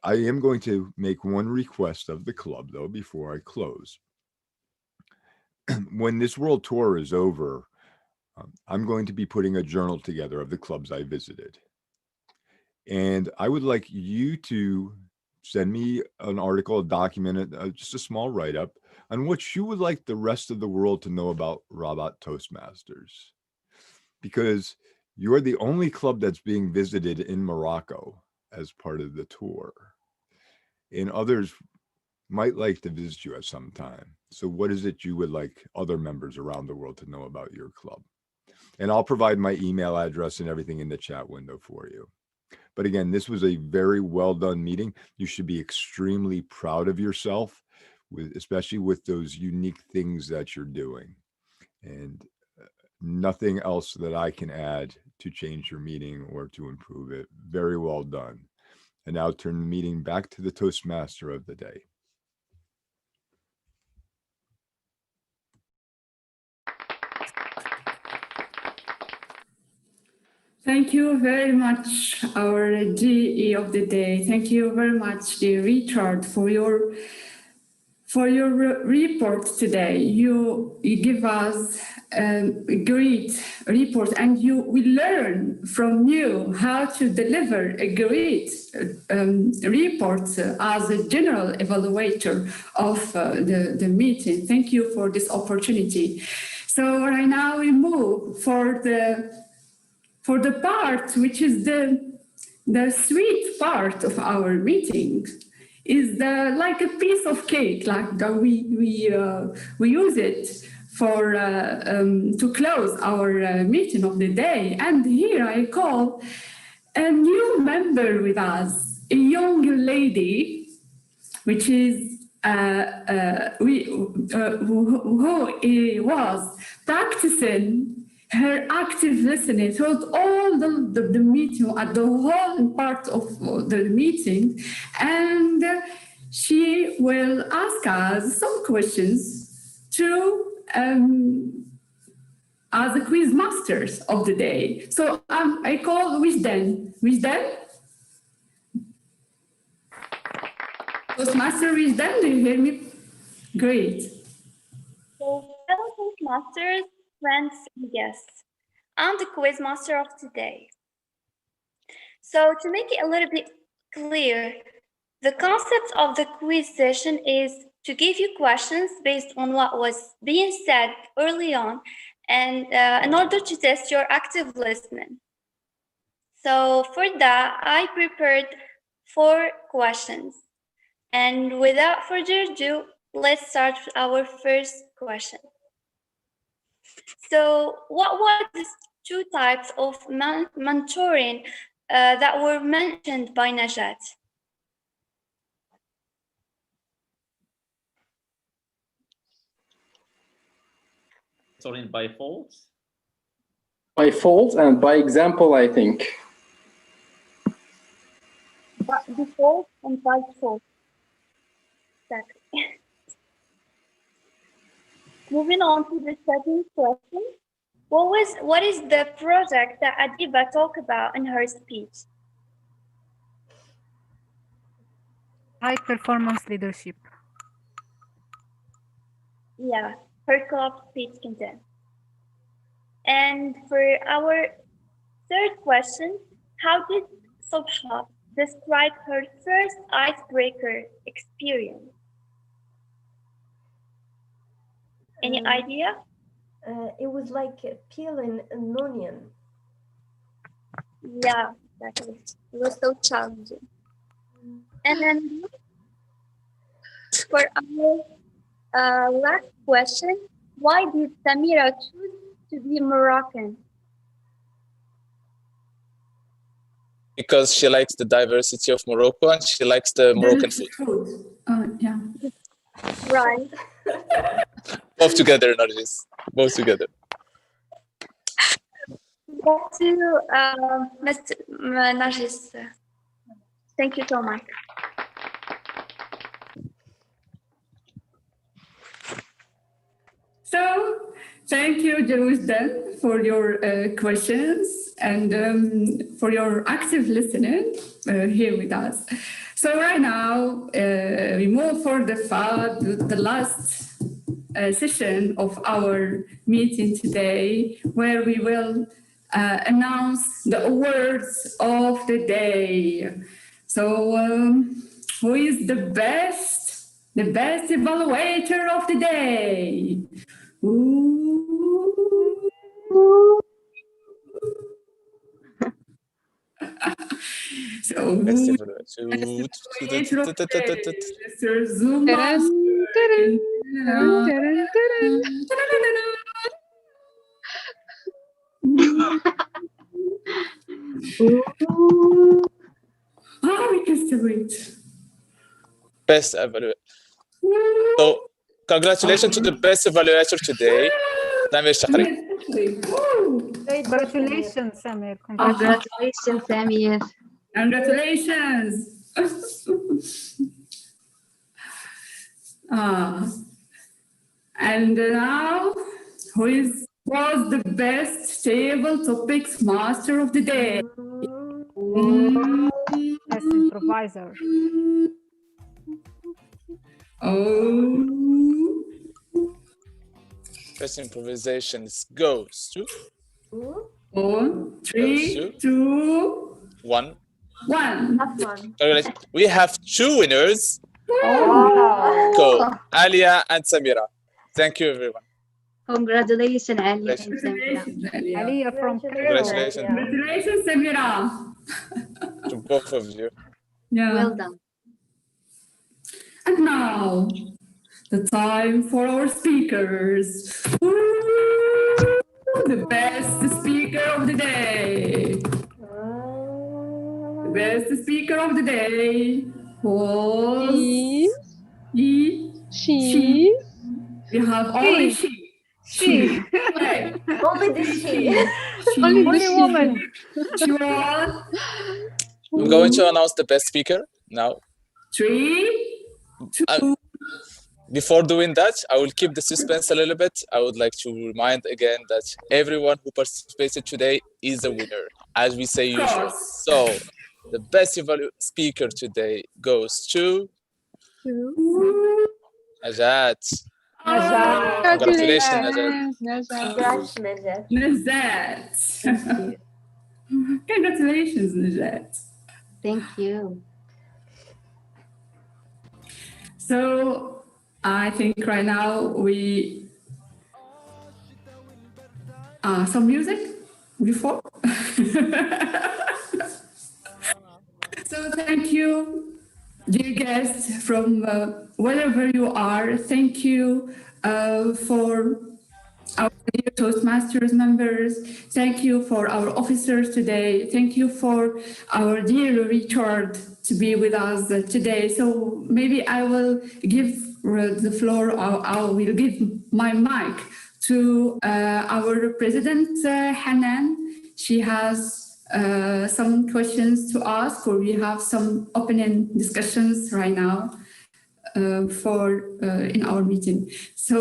S2: I am going to make one request of the club, though, before I close. When this world tour is over, I'm going to be putting a journal together of the clubs I visited. And I would like you to send me an article, a document, just a small write-up on what you would like the rest of the world to know about Rabat Toastmasters. Because you're the only club that's being visited in Morocco as part of the tour. And others might like to visit you at some time. So what is it you would like other members around the world to know about your club? And I'll provide my email address and everything in the chat window for you. But again, this was a very well done meeting. You should be extremely proud of yourself, especially with those unique things that you're doing. And nothing else that I can add to change your meeting or to improve it. Very well done. And now turn the meeting back to the Toastmaster of the day.
S3: Thank you very much, our GE of the day. Thank you very much, dear Richard, for your report today. You give us a great report, and we learn from you how to deliver a great report as a general evaluator of the meeting. Thank you for this opportunity. So right now we move for the part which is the sweet part of our meeting, is like a piece of cake, like we use it for to close our meeting of the day. And here I call a new member with us, a young lady, which is who was practicing her active listening throughout all the meeting, at the whole part of the meeting, and she will ask us some questions to as the quiz masters of the day. So I call Wisden. Wisden? Toastmaster Wisden, do you hear me? Great.
S19: So, fellow Toastmasters, friends, and guests, I'm the quiz master of today. So, to make it a little bit clear, the concept of the quiz session is to give you questions based on what was being said early on, and in order to test your active listening. So, for that, I prepared 4 questions. And without further ado, let's start with our first question. So, what were the 2 types of mentoring that were mentioned by Najat?
S16: Mentoring by fault?
S13: By fault and by example, I think.
S19: By default and by default. Exactly. Moving on to the second question. What is the project that Adiba talked about in her speech?
S1: High performance leadership.
S19: Yeah, her club speech content. And for our third question, how did Subha describe her first icebreaker experience? Any idea?
S6: It was like peeling an onion.
S19: Yeah, exactly. It was so challenging. And then for our last question, why did Samira choose to be Moroccan?
S5: Because she likes the diversity of Morocco and she likes the Moroccan food.
S3: Yeah.
S19: Right.
S5: Both together, Nargis. Both together.
S19: Back to Mr. Nargis. Thank you so much.
S3: So, thank you, Jerusdan, for your questions and for your active listening here with us. So right now, we move for the last session of our meeting today, where we will announce the awards of the day. So, who is the best evaluator of the day? Ooh. So,
S5: Best
S3: who
S5: evaluator.
S3: Mr. Zuma. We can still wait.
S5: Best evaluator. So, congratulations to the best evaluator today, Samir Shakri.
S1: Congratulations, Samir.
S7: Congratulations, Samir.
S3: Congratulations. And now, was the best table topics master of the day?
S1: Best improviser.
S3: Oh.
S5: Best improvisations goes to
S3: 3, 2,
S5: 1.
S3: 1.
S5: Congratulations. We have 2 winners.
S7: Wow.
S5: Go, Alia and Samira. Thank you, everyone.
S7: Congratulations, Ali and Samira.
S1: Alia from
S5: Congratulations.
S3: Congratulations, Samira.
S5: To both of you.
S3: Yeah.
S7: Well done.
S3: And now, the time for our speakers. The best speaker of the day. The best speaker of the day was she. We have only she.
S6: Only this she.
S1: Only woman.
S3: She was.
S5: I'm going to announce the best speaker now.
S3: 3, 2.
S5: Before doing that, I will keep the suspense a little bit. I would like to remind again that everyone who participated today is a winner, as we say usually. So, the best speaker today goes to Najat. Congratulations, Najat.
S3: Najat. Congratulations, Najat.
S7: Thank you.
S3: So I think right now we some music before. So thank you, dear guests from wherever you are. Thank you for our dear Toastmasters members. Thank you for our officers today. Thank you for our dear Richard to be with us today. So maybe I will give the floor, or I will give my mic to our president, Hanan. She has some questions to ask, or we have some opening discussions right now in our meeting. So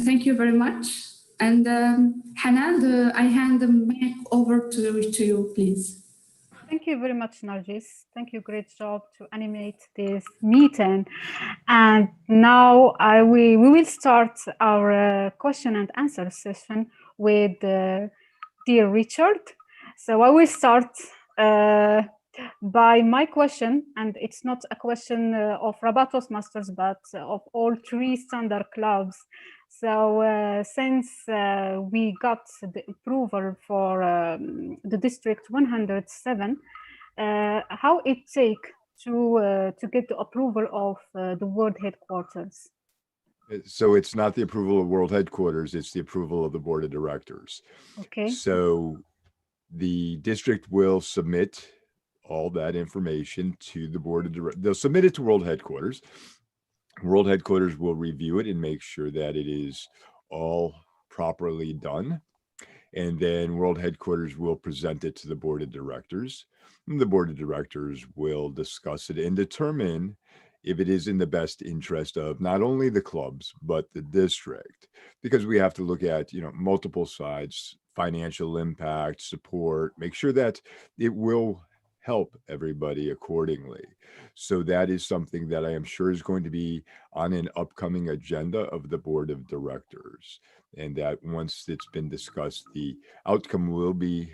S3: thank you very much. And Hanan, I hand the mic over to you, please.
S1: Thank you very much, Nargis. Thank you. Great job to animate this meeting. And now we will start our question and answer session with dear Richard. So I will start by my question, and it's not a question of Rabat Toastmasters, but of all 3 standard clubs So since we got the approval for the district 107, how it take to get the approval of the world headquarters?
S2: So it's not the approval of world headquarters, it's the approval of the board of directors.
S1: Okay.
S2: So the district will submit all that information to the board of directors. They'll submit it to world headquarters. World headquarters will review it and make sure that it is all properly done. And then world headquarters will present it to the board of directors. And the board of directors will discuss it and determine if it is in the best interest of not only the clubs, but the district, because we have to look at, multiple sides, financial impact, support, make sure that it will help everybody accordingly. So that is something that I am sure is going to be on an upcoming agenda of the board of directors. And that once it's been discussed, the outcome will be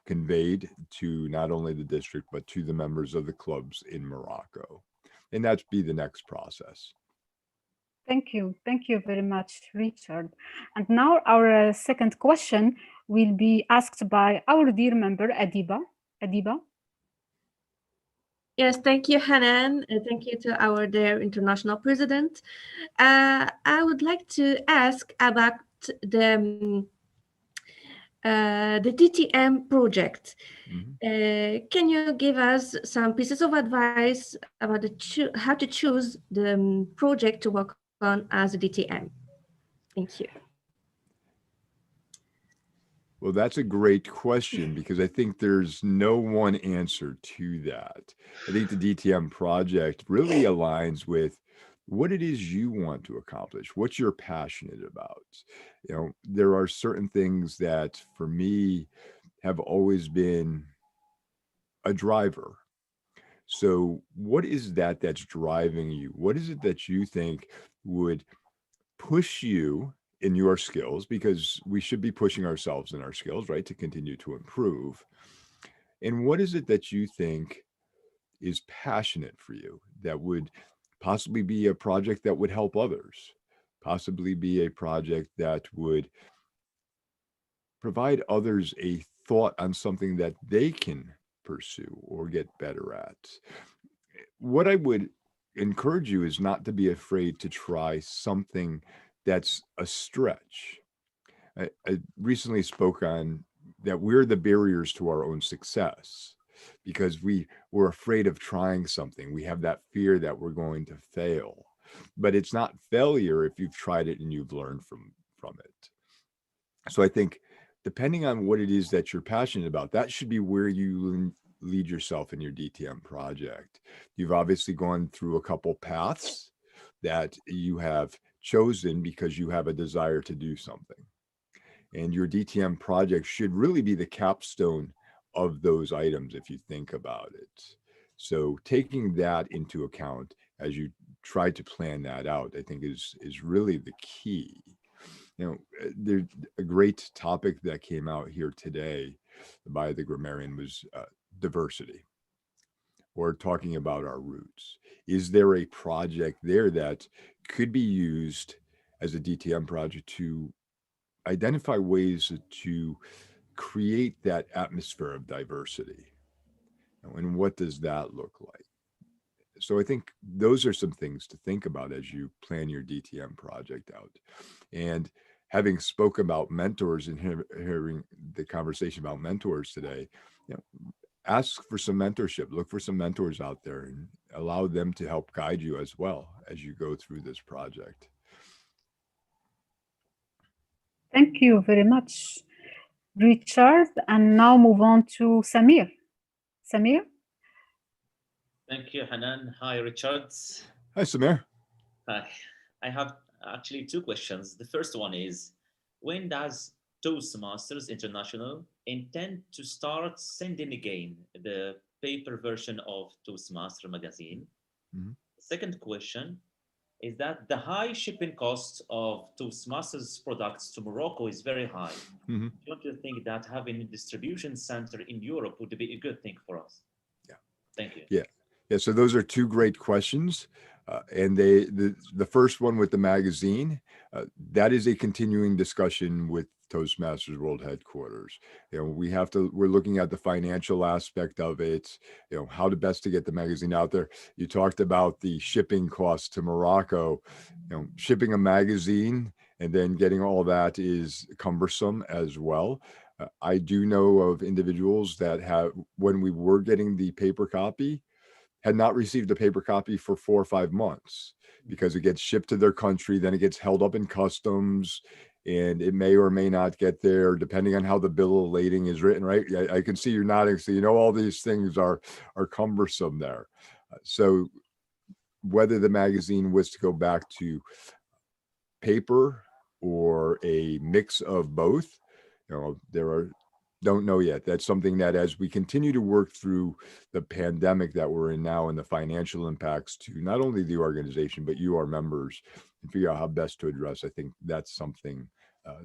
S2: conveyed to not only the district, but to the members of the clubs in Morocco. And that's be the next process.
S1: Thank you. Thank you very much, Richard. And now our second question will be asked by our dear member, Adiba. Adiba.
S20: Yes, thank you, Hanan. Thank you to our dear international president. I would like to ask about the DTM project. Can you give us some pieces of advice about how to choose the project to work on as a DTM? Thank you.
S2: Well, that's a great question because I think there's no one answer to that. I think the DTM project really aligns with what it is you want to accomplish, what you're passionate about. There are certain things that for me have always been a driver. So what is that that's driving you? What is it that you think would push you in your skills? Because we should be pushing ourselves in our skills, right, to continue to improve. And what is it that you think is passionate for you that would possibly be a project that would help others, possibly be a project that would provide others a thought on something that they can pursue or get better at? What I would encourage you is not to be afraid to try something that's a stretch. I recently spoke on that we're the barriers to our own success because we're afraid of trying something. We have that fear that we're going to fail, but it's not failure if you've tried it and you've learned from it. So I think depending on what it is that you're passionate about, that should be where you lead yourself in your DTM project. You've obviously gone through a couple paths that you have chosen because you have a desire to do something. And your DTM project should really be the capstone of those items if you think about it. So taking that into account as you try to plan that out, I think is really the key. There's a great topic that came out here today by the grammarian was diversity, or talking about our roots. Is there a project there that could be used as a DTM project to identify ways to create that atmosphere of diversity? And what does that look like? So I think those are some things to think about as you plan your DTM project out. And having spoke about mentors and hearing the conversation about mentors today, ask for some mentorship, look for some mentors out there and allow them to help guide you as well as you go through this project.
S1: Thank you very much, Richard. And now move on to Samir. Samir?
S21: Thank you, Hanan. Hi, Richard.
S2: Hi, Samir.
S21: Hi. I have actually two questions. The first one is, when does Toastmasters International intend to start sending again the paper version of Toastmaster magazine?
S2: Mm-hmm.
S21: The second question is that the high shipping cost of Toastmasters products to Morocco is very high.
S2: Mm-hmm.
S21: Don't you think that having a distribution center in Europe would be a good thing for us?
S2: Yeah.
S21: Thank you.
S2: Yeah. So those are two great questions. And the first one with the magazine, that is a continuing discussion with Toastmasters World Headquarters. We're looking at the financial aspect of it, how to best to get the magazine out there. You talked about the shipping costs to Morocco, shipping a magazine and then getting all that is cumbersome as well. I do know of individuals that when we were getting the paper copy, had not received a paper copy for 4 or 5 months because it gets shipped to their country, then it gets held up in customs, and it may or may not get there depending on how the bill of lading is written, right? I can see you're nodding, so all these things are cumbersome there. So whether the magazine was to go back to paper or a mix of both, don't know yet. That's something that as we continue to work through the pandemic that we're in now and the financial impacts to not only the organization, but you, our members, and figure out how best to address, I think that's something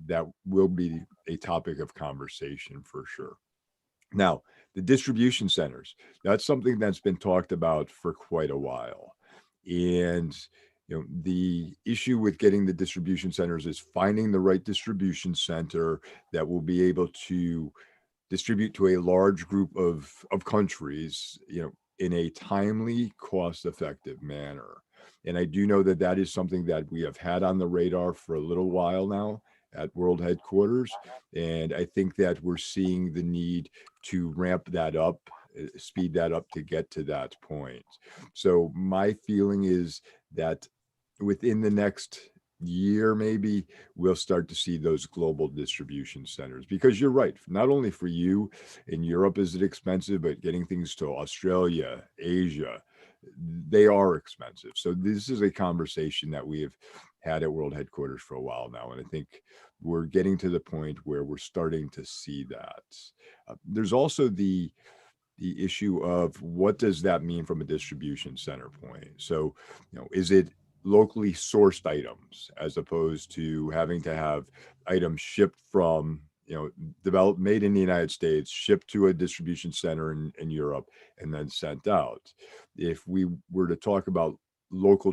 S2: that will be a topic of conversation for sure. Now, the distribution centers, that's something that's been talked about for quite a while. And the issue with getting the distribution centers is finding the right distribution center that will be able to distribute to a large group of countries, in a timely, cost-effective manner. And I do know that is something that we have had on the radar for a little while now at World Headquarters. And I think that we're seeing the need to ramp that up, speed that up to get to that point. So my feeling is that within the next year, maybe we'll start to see those global distribution centers, because you're right, not only for you in Europe is it expensive, but getting things to Australia, Asia, they are expensive. So this is a conversation that we have had at World Headquarters for a while now. And I think we're getting to the point where we're starting to see that. There's also the issue of what does that mean from a distribution center point? So, is it locally sourced items as opposed to having to have items shipped from, developed, made in the United States, shipped to a distribution center in Europe, and then sent out? If we were to talk about local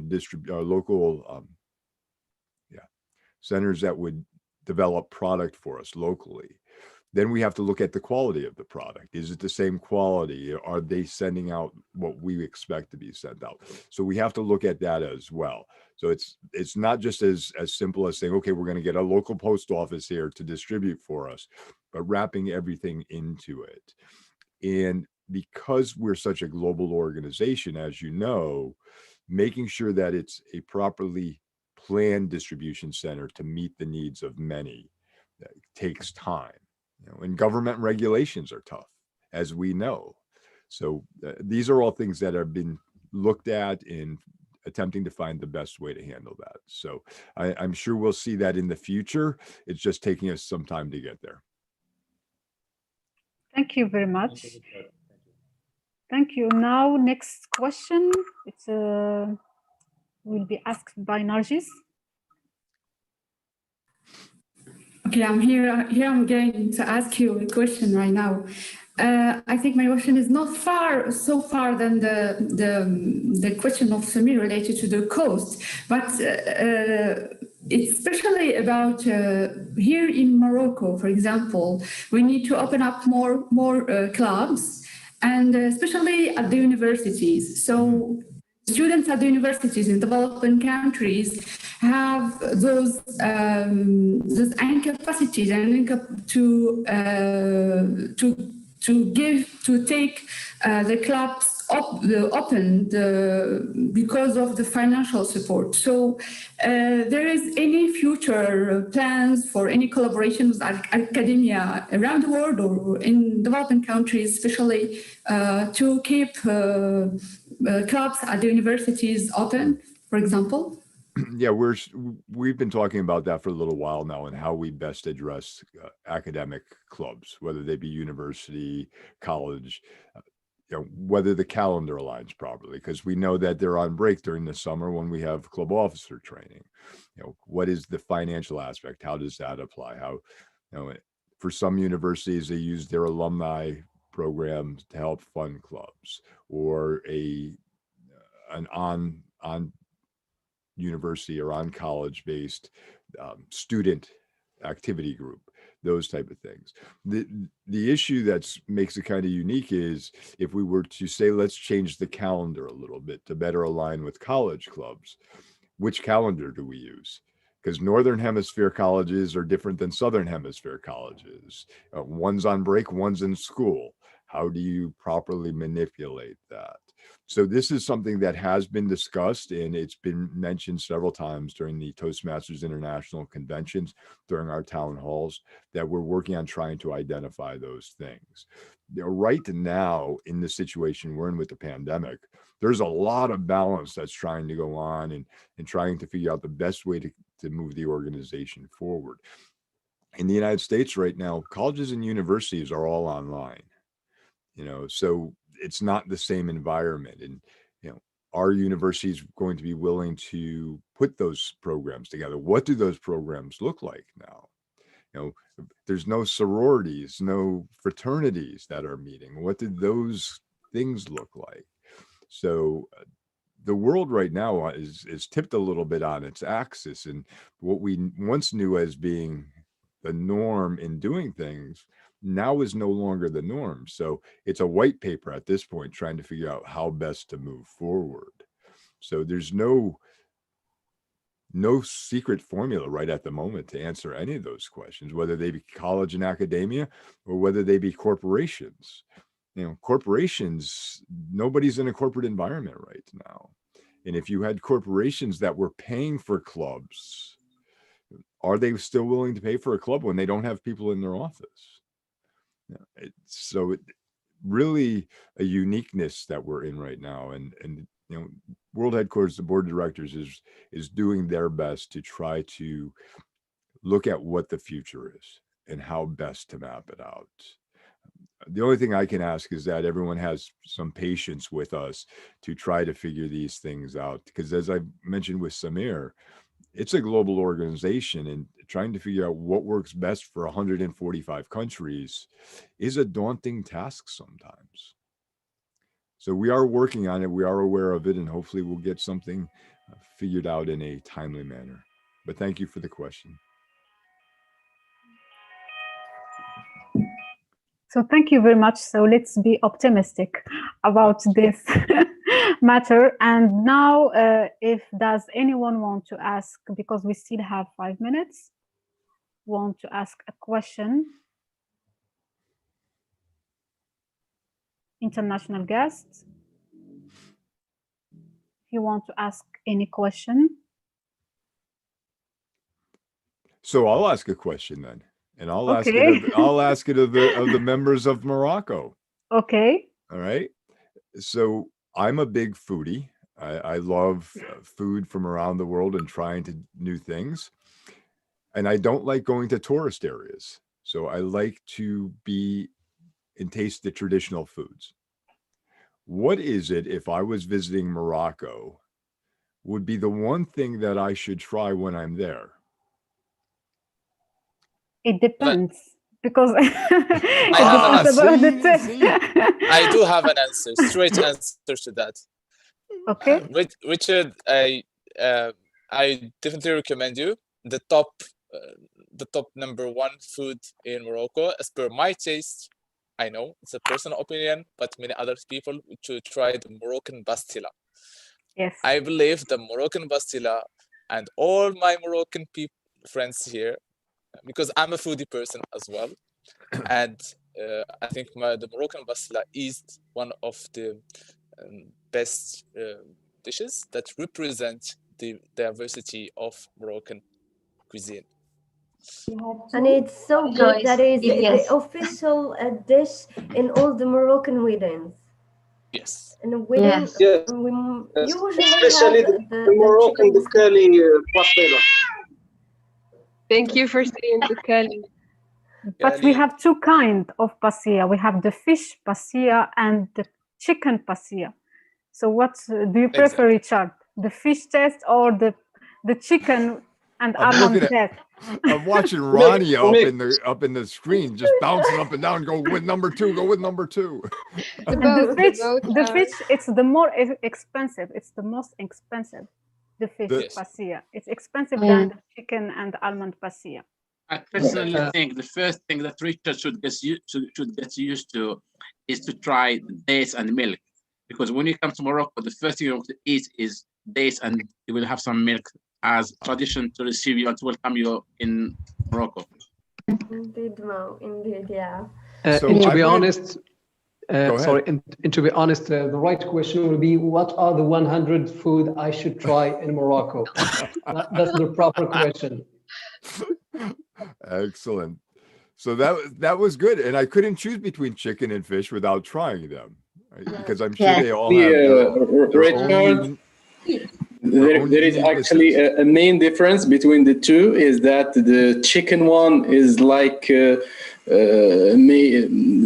S2: centers that would develop product for us locally, then we have to look at the quality of the product. Is it the same quality? Are they sending out what we expect to be sent out? So we have to look at that as well. So it's not just as simple as saying, okay, we're going to get a local post office here to distribute for us, but wrapping everything into it. And because we're such a global organization, as you know, making sure that it's a properly planned distribution center to meet the needs of many takes time. And government regulations are tough, as we know. So these are all things that have been looked at in attempting to find the best way to handle that. So I'm sure we'll see that in the future. It's just taking us some time to get there.
S1: Thank you very much. Thank you. Now, next question. It's will be asked by Nargis.
S3: Okay, I'm here. Here I'm going to ask you a question right now. I think my question is not so far than the question of Samir related to the cost, but it's especially about here in Morocco, for example, we need to open up more clubs, and especially at the universities. So students at the universities in developing countries have those incapacities and to take the clubs open because of the financial support. So there is any future plans for any collaboration with academia around the world or in developing countries, especially to keep clubs at the universities open, for example?
S2: Yeah, we've been talking about that for a little while now, and how we best address academic clubs, whether they be university, college, whether the calendar aligns properly, because we know that they're on break during the summer when we have club officer training. What is the financial aspect? How does that apply? How, for some universities, they use their alumni programs to help fund clubs, or an on university or on college based student activity group, those type of things. The issue that makes it kind of unique is if we were to say, let's change the calendar a little bit to better align with college clubs, which calendar do we use? Because Northern Hemisphere colleges are different than Southern Hemisphere colleges. One's on break, one's in school. How do you properly manipulate that? So this is something that has been discussed, and it's been mentioned several times during the Toastmasters International conventions, during our town halls, that we're working on trying to identify those things. Right now, in the situation we're in with the pandemic, there's a lot of balance that's trying to go on and trying to figure out the best way to move the organization forward. In the United States right now, colleges and universities are all online, so it's not the same environment. And, are universities going to be willing to put those programs together? What do those programs look like now? There's no sororities, no fraternities that are meeting. What did those things look like? So the world right now is tipped a little bit on its axis, and what we once knew as being the norm in doing things now is no longer the norm. So it's a white paper at this point trying to figure out how best to move forward. So there's no secret formula right at the moment to answer any of those questions, whether they be college and academia or whether they be corporations. Corporations, nobody's in a corporate environment right now. And if you had corporations that were paying for clubs, are they still willing to pay for a club when they don't have people in their office? So it really a uniqueness that we're in right now. And World Headquarters, the board of directors is doing their best to try to look at what the future is and how best to map it out. The only thing I can ask is that everyone has some patience with us to try to figure these things out. Because as I mentioned with Samir, it's a global organization, and trying to figure out what works best for 145 countries is a daunting task sometimes. So we are working on it. We are aware of it, and hopefully we'll get something figured out in a timely manner. But thank you for the question.
S1: So thank you very much. So let's be optimistic about this matter. And now, if does anyone want to ask, because we still have 5 minutes, want to ask a question? International guests, if you want to ask any question.
S2: So I'll ask a question then. And I'll ask
S1: Okay.
S2: it of the members of Morocco.
S1: Okay.
S2: All right. So I'm a big foodie. I love food from around the world and trying to new things. And I don't like going to tourist areas. So I like to be and taste the traditional foods. What is it, if I was visiting Morocco, would be the one thing that I should try when I'm there?
S1: It depends, because
S5: I have an answer.
S1: about the test.
S5: I do have an answer, straight answer to that.
S1: Okay.
S5: Richard, I definitely recommend you the top number one food in Morocco, as per my taste. I know it's a personal opinion, but many other people should try the Moroccan pastilla.
S1: Yes.
S5: I believe the Moroccan pastilla, and all my Moroccan friends here, because I'm a foodie person as well, and I think the Moroccan pastilla is one of the best dishes that represent the diversity of Moroccan cuisine.
S6: And it's so good that is the official dish in all the Moroccan weddings.
S5: Yes.
S6: And wedding,
S10: Yes.
S6: we usually
S10: Especially
S6: have
S10: the Moroccan
S6: chicken.
S10: Dukkali pastilla.
S8: Thank you for saying Dukkali.
S1: But we have two kinds of pastilla. We have the fish pastilla and the chicken pastilla. So what do you prefer, Richard? The fish taste or the chicken and
S2: I'm
S1: almond
S2: looking at,
S1: test.
S2: I'm watching Ronnie up in the screen, just bouncing up and down. Go with number two. Go with number two.
S8: It's
S1: And
S8: about
S1: the fish, it's the more expensive. It's the most expensive. The fish
S2: The-
S9: Yes.
S1: pasilla. It's expensive than the chicken and the almond pasilla.
S11: I personally think the first thing that Richard should get used to is to try dates and milk, because when you come to Morocco, the first thing you want to eat is dates, and you will have some milk as tradition to receive you and to welcome you in Morocco.
S6: Indeed, Mo. Indeed, yeah.
S2: So
S10: And to
S2: I
S10: be
S2: went-
S10: honest, sorry, and to be honest, the right question will be, what are the 100 food I should try in Morocco? That's the proper question.
S2: Excellent. So that was good, and I couldn't choose between chicken and fish without trying them, right? Because I'm sure they all have their own
S13: There is actually a main difference between the two, is that the chicken one is like may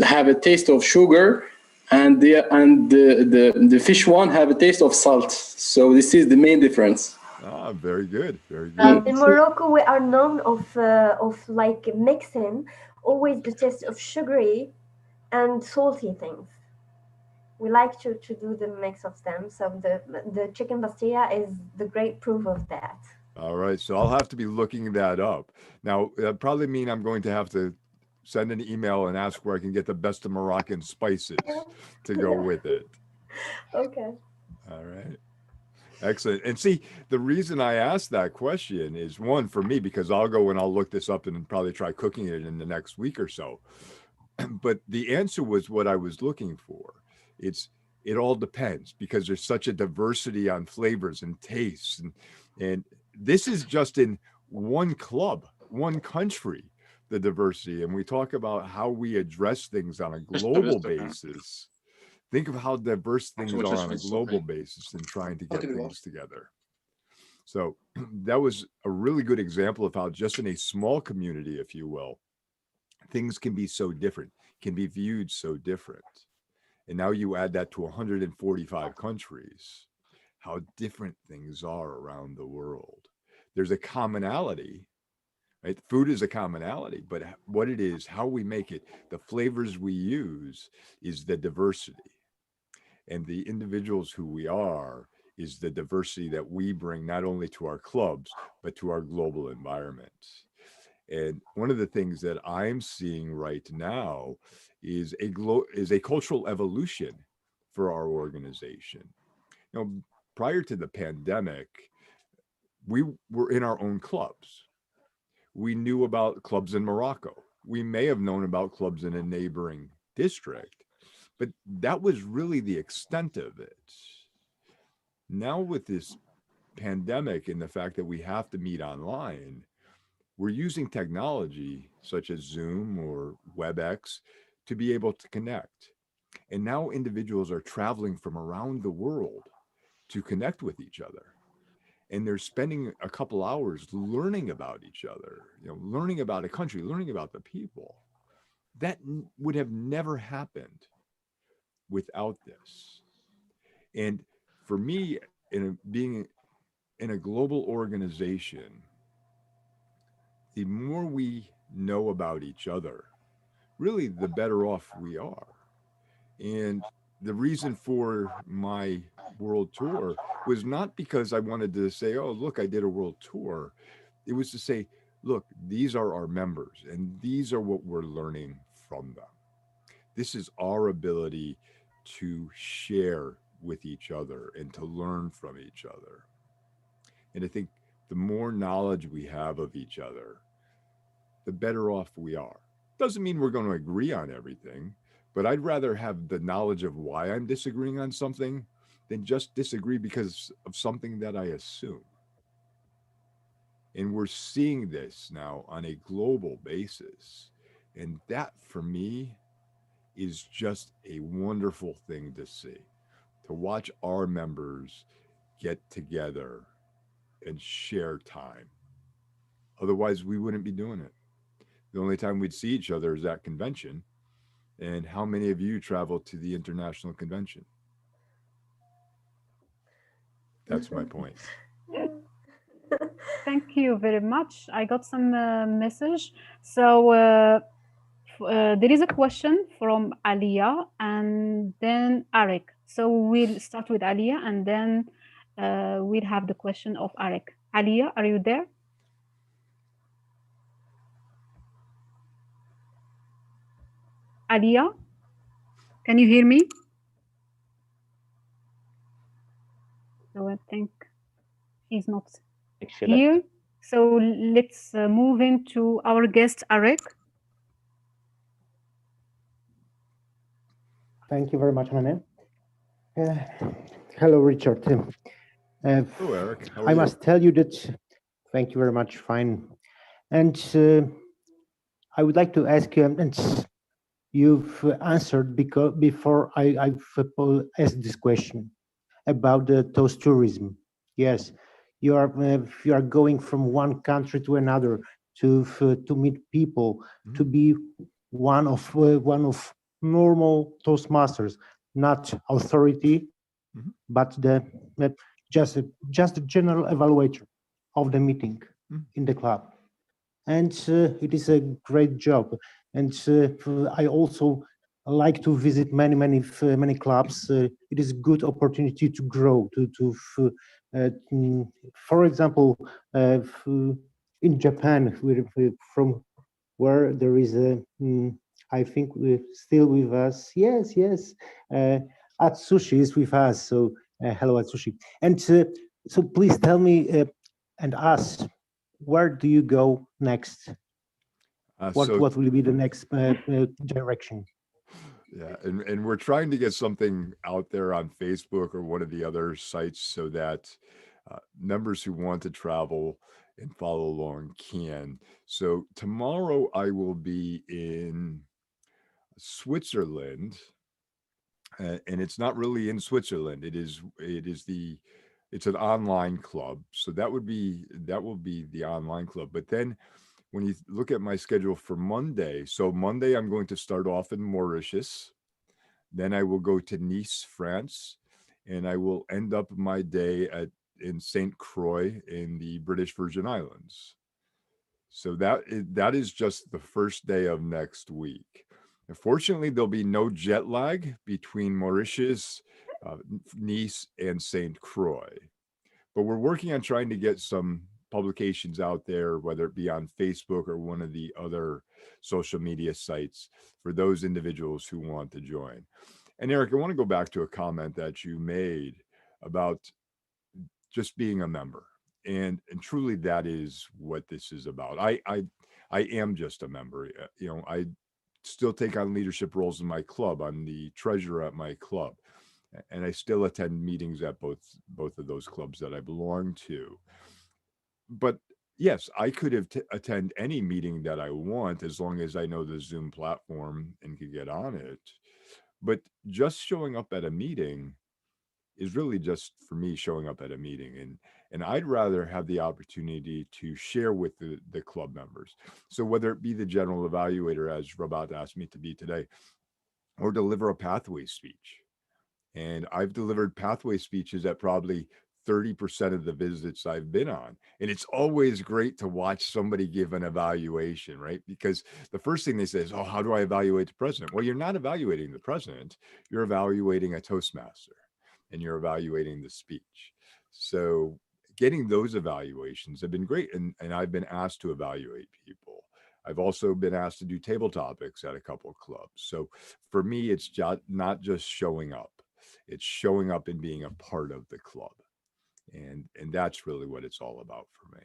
S13: have a taste of sugar, and the fish one have a taste of salt. So this is the main difference.
S2: Ah, very good, very good.
S6: In Morocco, we are known of like mixing always the taste of sugary and salty things. We like to do the mix of them. So the chicken pastilla is the great proof of that.
S2: All right, so I'll have to be looking that up. Now, that probably mean I'm going to have to send an email and ask where I can get the best of Moroccan spices to go with it.
S6: Okay.
S2: All right. Excellent. And see, the reason I asked that question is, one, for me, because I'll go and I'll look this up and probably try cooking it in the next week or so. But the answer was what I was looking for. It all depends, because there's such a diversity on flavors and tastes. And this is just in one club, one country, the diversity. And we talk about how we address things on a global basis. Think of how diverse things are on a global basis in trying to get things together. So that was a really good example of how just in a small community, if you will, things can be so different, can be viewed so different. And now you add that to 145 countries, how different things are around the world. There's a commonality, right? Food is a commonality, but what it is, how we make it, the flavors we use is the diversity. And the individuals who we are is the diversity that we bring not only to our clubs, but to our global environment. And one of the things that I'm seeing right now is a cultural evolution for our organization. You know, prior to the pandemic, we were in our own clubs. We knew about clubs in Morocco. We may have known about clubs in a neighboring district, but that was really the extent of it. Now with this pandemic and the fact that we have to meet online, we're using technology such as Zoom or WebEx to be able to connect. And now individuals are traveling from around the world to connect with each other. And they're spending a couple hours learning about each other, learning about a country, learning about the people. That would have never happened without this. And for me, being in a global organization, the more we know about each other, really the better off we are. And the reason for my world tour was not because I wanted to say, oh, look, I did a world tour. It was to say, look, these are our members and these are what we're learning from them. This is our ability to share with each other and to learn from each other. And I think the more knowledge we have of each other, the better off we are. Doesn't mean we're going to agree on everything, but I'd rather have the knowledge of why I'm disagreeing on something than just disagree because of something that I assume. And we're seeing this now on a global basis. And that for me is just a wonderful thing to see, to watch our members get together and share time. Otherwise, we wouldn't be doing it. The only time we'd see each other is at convention. And how many of you travel to the international convention? That's my point.
S1: Thank you very much. I got some message. So there is a question from Alia and then Arik. So we'll start with Alia and then we'll have the question of Arik. Alia, are you there? Alia, can you hear me? So I think he's not here. So let's move into our guest, Arik.
S12: Thank you very much, Nane. Hello, Richard.
S2: Hello, Eric. How are
S12: I
S2: you?
S12: must tell you that, thank you very much, fine. And I would like to ask you, and you've answered before I've asked this question about the toast tourism. Yes, you are going from one country to another to meet people, to be one of normal Toastmasters, not authority, but just a general evaluator of the meeting in the club. And it is a great job. And I also like to visit many clubs. It is a good opportunity to grow. For example, in Japan, from where there is a, I think still with us. Yes, Atsushi is with us. So hello, Atsushi. And so please tell me and us, where do you go next? What will be the next direction?
S2: Yeah, and we're trying to get something out there on Facebook or one of the other sites so that members who want to travel and follow along can. So tomorrow I will be in Switzerland, and it's not really in Switzerland. It's an online club. So that will be the online club. But then when you look at my schedule for Monday, so Monday I'm going to start off in Mauritius. Then I will go to Nice, France, and I will end up my day in St. Croix in the British Virgin Islands. So that is just the first day of next week. Unfortunately, there'll be no jet lag between Mauritius, Nice, and St. Croix. But we're working on trying to get some publications out there, whether it be on Facebook or one of the other social media sites for those individuals who want to join. And Eric, I want to go back to a comment that you made about just being a member. And truly that is what this is about. I am just a member. I still take on leadership roles in my club. I'm the treasurer at my club. And I still attend meetings at both of those clubs that I belong to. But yes, I could attend any meeting that I want as long as I know the Zoom platform and can get on it. But just showing up at a meeting is really just for me showing up at a meeting. And I'd rather have the opportunity to share with the club members. So whether it be the general evaluator, as Rabat asked me to be today, or deliver a pathway speech. And I've delivered pathway speeches at probably 30% of the visits I've been on. And it's always great to watch somebody give an evaluation, right? Because the first thing they say is, oh, how do I evaluate the president? Well, you're not evaluating the president, you're evaluating a Toastmaster and you're evaluating the speech. So getting those evaluations have been great. And I've been asked to evaluate people. I've also been asked to do table topics at a couple of clubs. So for me, it's not just showing up. It's showing up and being a part of the club. And that's really what it's all about for me.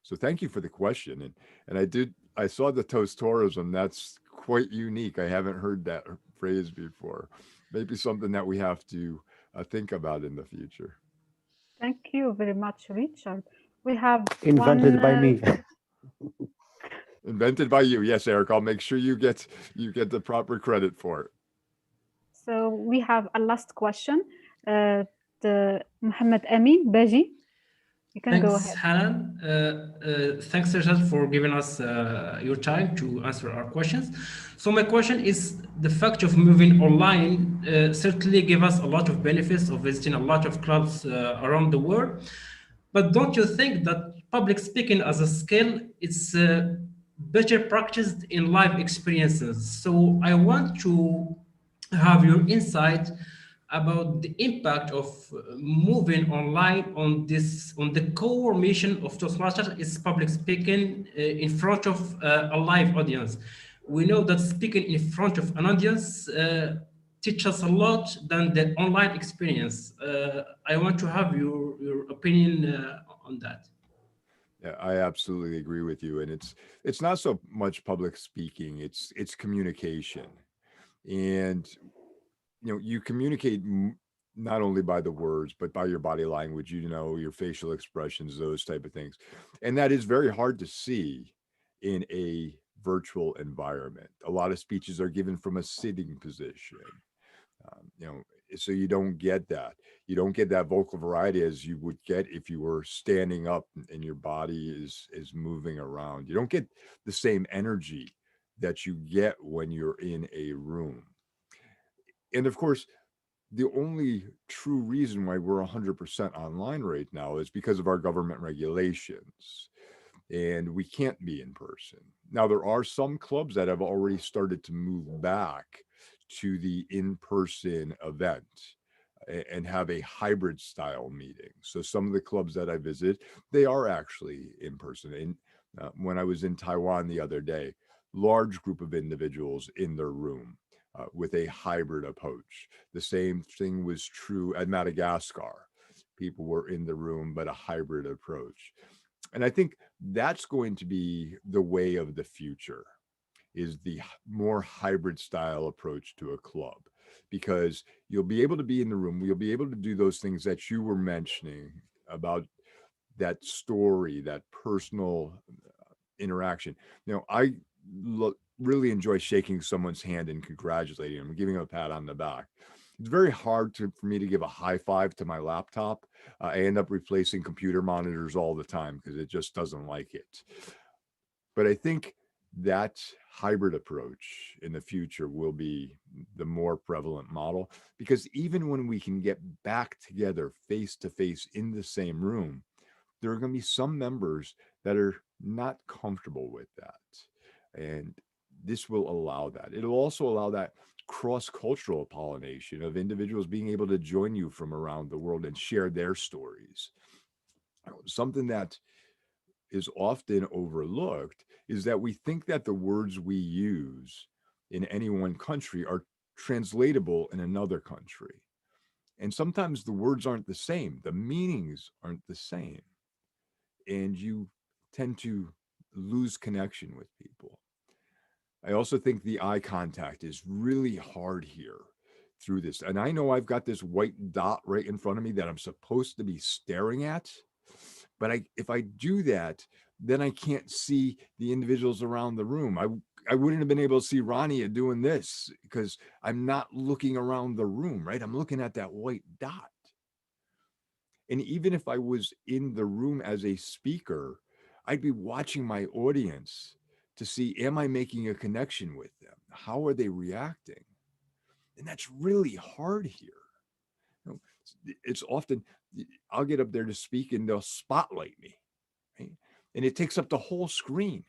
S2: So thank you for the question. And I saw the toast tourism. That's quite unique. I haven't heard that phrase before. Maybe something that we have to think about in the future.
S1: Thank you very much, Richard. We have
S12: invented by me.
S2: Invented by you. Yes, Eric, I'll make sure you get the proper credit for it.
S1: So we have a last question. Mohammed Amin Baji, you can go ahead.
S18: Hanan. Thanks, Richard, for giving us your time to answer our questions. So my question is, the fact of moving online certainly gave us a lot of benefits of visiting a lot of clubs around the world. But don't you think that public speaking as a skill, it's better practiced in live experiences. So I want to have your insight about the impact of moving online on the core mission of Toastmasters is public speaking in front of a live audience. We know that speaking in front of an audience teaches a lot than the online experience. I want to have your opinion on that.
S2: Yeah, I absolutely agree with you. And it's not so much public speaking, it's communication. And you communicate not only by the words, but by your body language, your facial expressions, those type of things. And that is very hard to see in a virtual environment. A lot of speeches are given from a sitting position. So you don't get that. You don't get that vocal variety as you would get if you were standing up and your body is moving around. You don't get the same energy that you get when you're in a room. And of course, the only true reason why we're 100% online right now is because of our government regulations. And we can't be in person. Now, there are some clubs that have already started to move back to the in-person event and have a hybrid style meeting. So some of the clubs that I visit, they are actually in person. And when I was in Taiwan the other day, large group of individuals in their room with a hybrid approach. The same thing was true at Madagascar. People were in the room, but a hybrid approach. And I think that's going to be the way of the future, is the more hybrid style approach to a club, because you'll be able to be in the room. You'll be able to do those things that you were mentioning about that story, that personal interaction. I really enjoy shaking someone's hand and congratulating them, giving them a pat on the back. It's very hard for me to give a high five to my laptop. I end up replacing computer monitors all the time because it just doesn't like it. But I think that hybrid approach in the future will be the more prevalent model, because even when we can get back together face to face in the same room, there are going to be some members that are not comfortable with that. And this will allow that. It'll also allow that cross-cultural pollination of individuals being able to join you from around the world and share their stories. Something that is often overlooked is that we think that the words we use in any one country are translatable in another country. And sometimes the words aren't the same, the meanings aren't the same. And you tend to lose connection with people. I also think the eye contact is really hard here through this. And I know I've got this white dot right in front of me that I'm supposed to be staring at. But if I do that, then I can't see the individuals around the room. I wouldn't have been able to see Rania doing this because I'm not looking around the room, right? I'm looking at that white dot. And even if I was in the room as a speaker, I'd be watching my audience to see, am I making a connection with them? How are they reacting? And that's really hard here. It's often, I'll get up there to speak and they'll spotlight me, right? And it takes up the whole screen.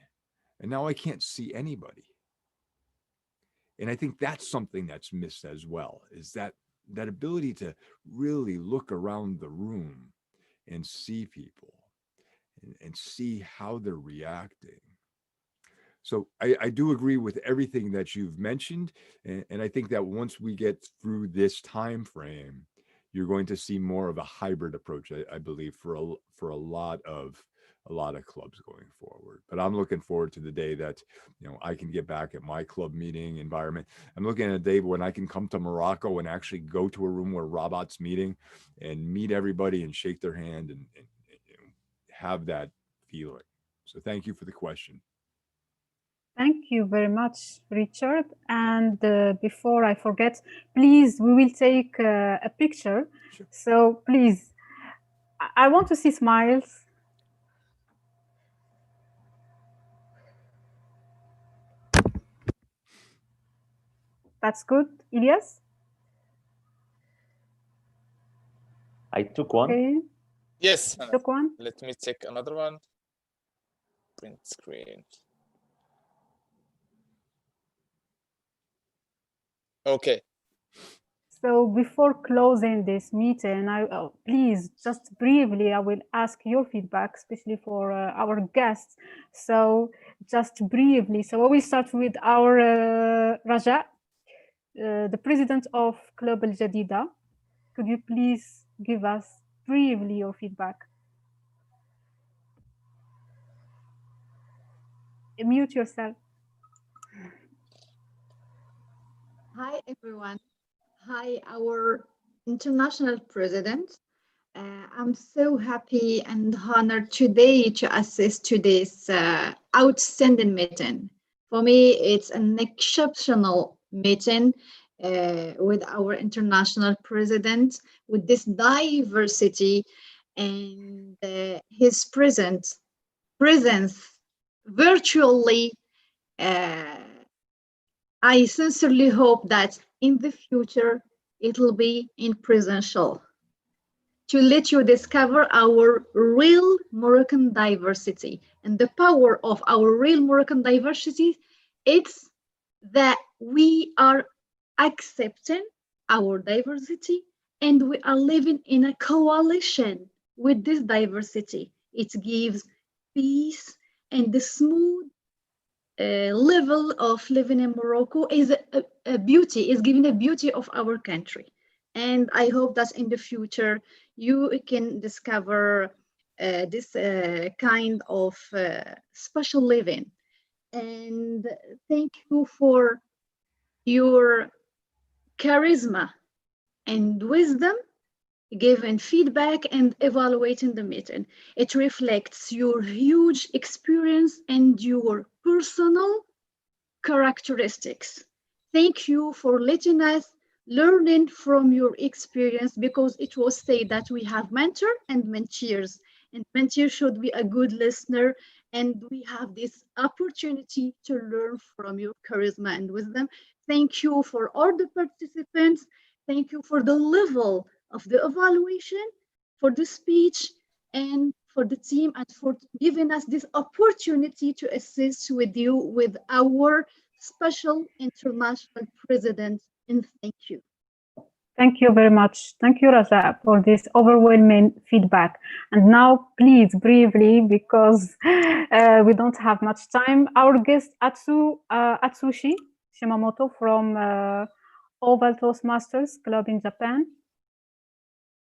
S2: And now I can't see anybody. And I think that's something that's missed as well, is that ability to really look around the room and see people and see how they're reacting. So I do agree with everything that you've mentioned. And I think that once we get through this time frame, you're going to see more of a hybrid approach, I believe, for a lot of clubs going forward. But I'm looking forward to the day that I can get back at my club meeting environment. I'm looking at a day when I can come to Morocco and actually go to a room where Rabat's meeting and meet everybody and shake their hand and have that feeling. So thank you for the question.
S1: Thank you very much, Richard. And before I forget, please, we will take a picture. Sure. So please, I want to see smiles. That's good. Ilyas?
S16: I took one.
S1: Okay.
S5: Yes.
S1: Took one.
S5: Let me take another one. Print screen. Okay.
S1: So before closing this meeting, please just briefly, I will ask your feedback, especially for our guests. So just briefly, so we start with our Raja, the president of Club Al Jadida. Could you please give us briefly your feedback? Mute yourself.
S14: Hi, everyone. Hi, our international president. I'm so happy and honored today to assist to this outstanding meeting. For me, it's an exceptional meeting with our international president, with this diversity and his presence virtually. I sincerely hope that in the future it will be in presential to let you discover our real Moroccan diversity. And the power of our real Moroccan diversity, it's that we are accepting our diversity and we are living in a coalition with this diversity. It gives peace and the smooth level of living in Morocco is a beauty, is giving a beauty of our country. And I hope that in the future you can discover this kind of special living. And thank you for your charisma and wisdom, giving feedback and evaluating the meeting. It reflects your huge experience and your personal characteristics. Thank you for letting us learning from your experience, because it was said that we have mentor and mentees, and mentor should be a good listener, and we have this opportunity to learn from your charisma and wisdom. Thank you for all the participants. Thank you for the level of the evaluation, for the speech, and for the team, and for giving us this opportunity to assist with you with our special international president. And thank you.
S1: Thank you very much. Thank you, Raja, for this overwhelming feedback. And now, please, briefly, because we don't have much time, our guest Atsushi Shimamoto from Oval Toastmasters Club in Japan.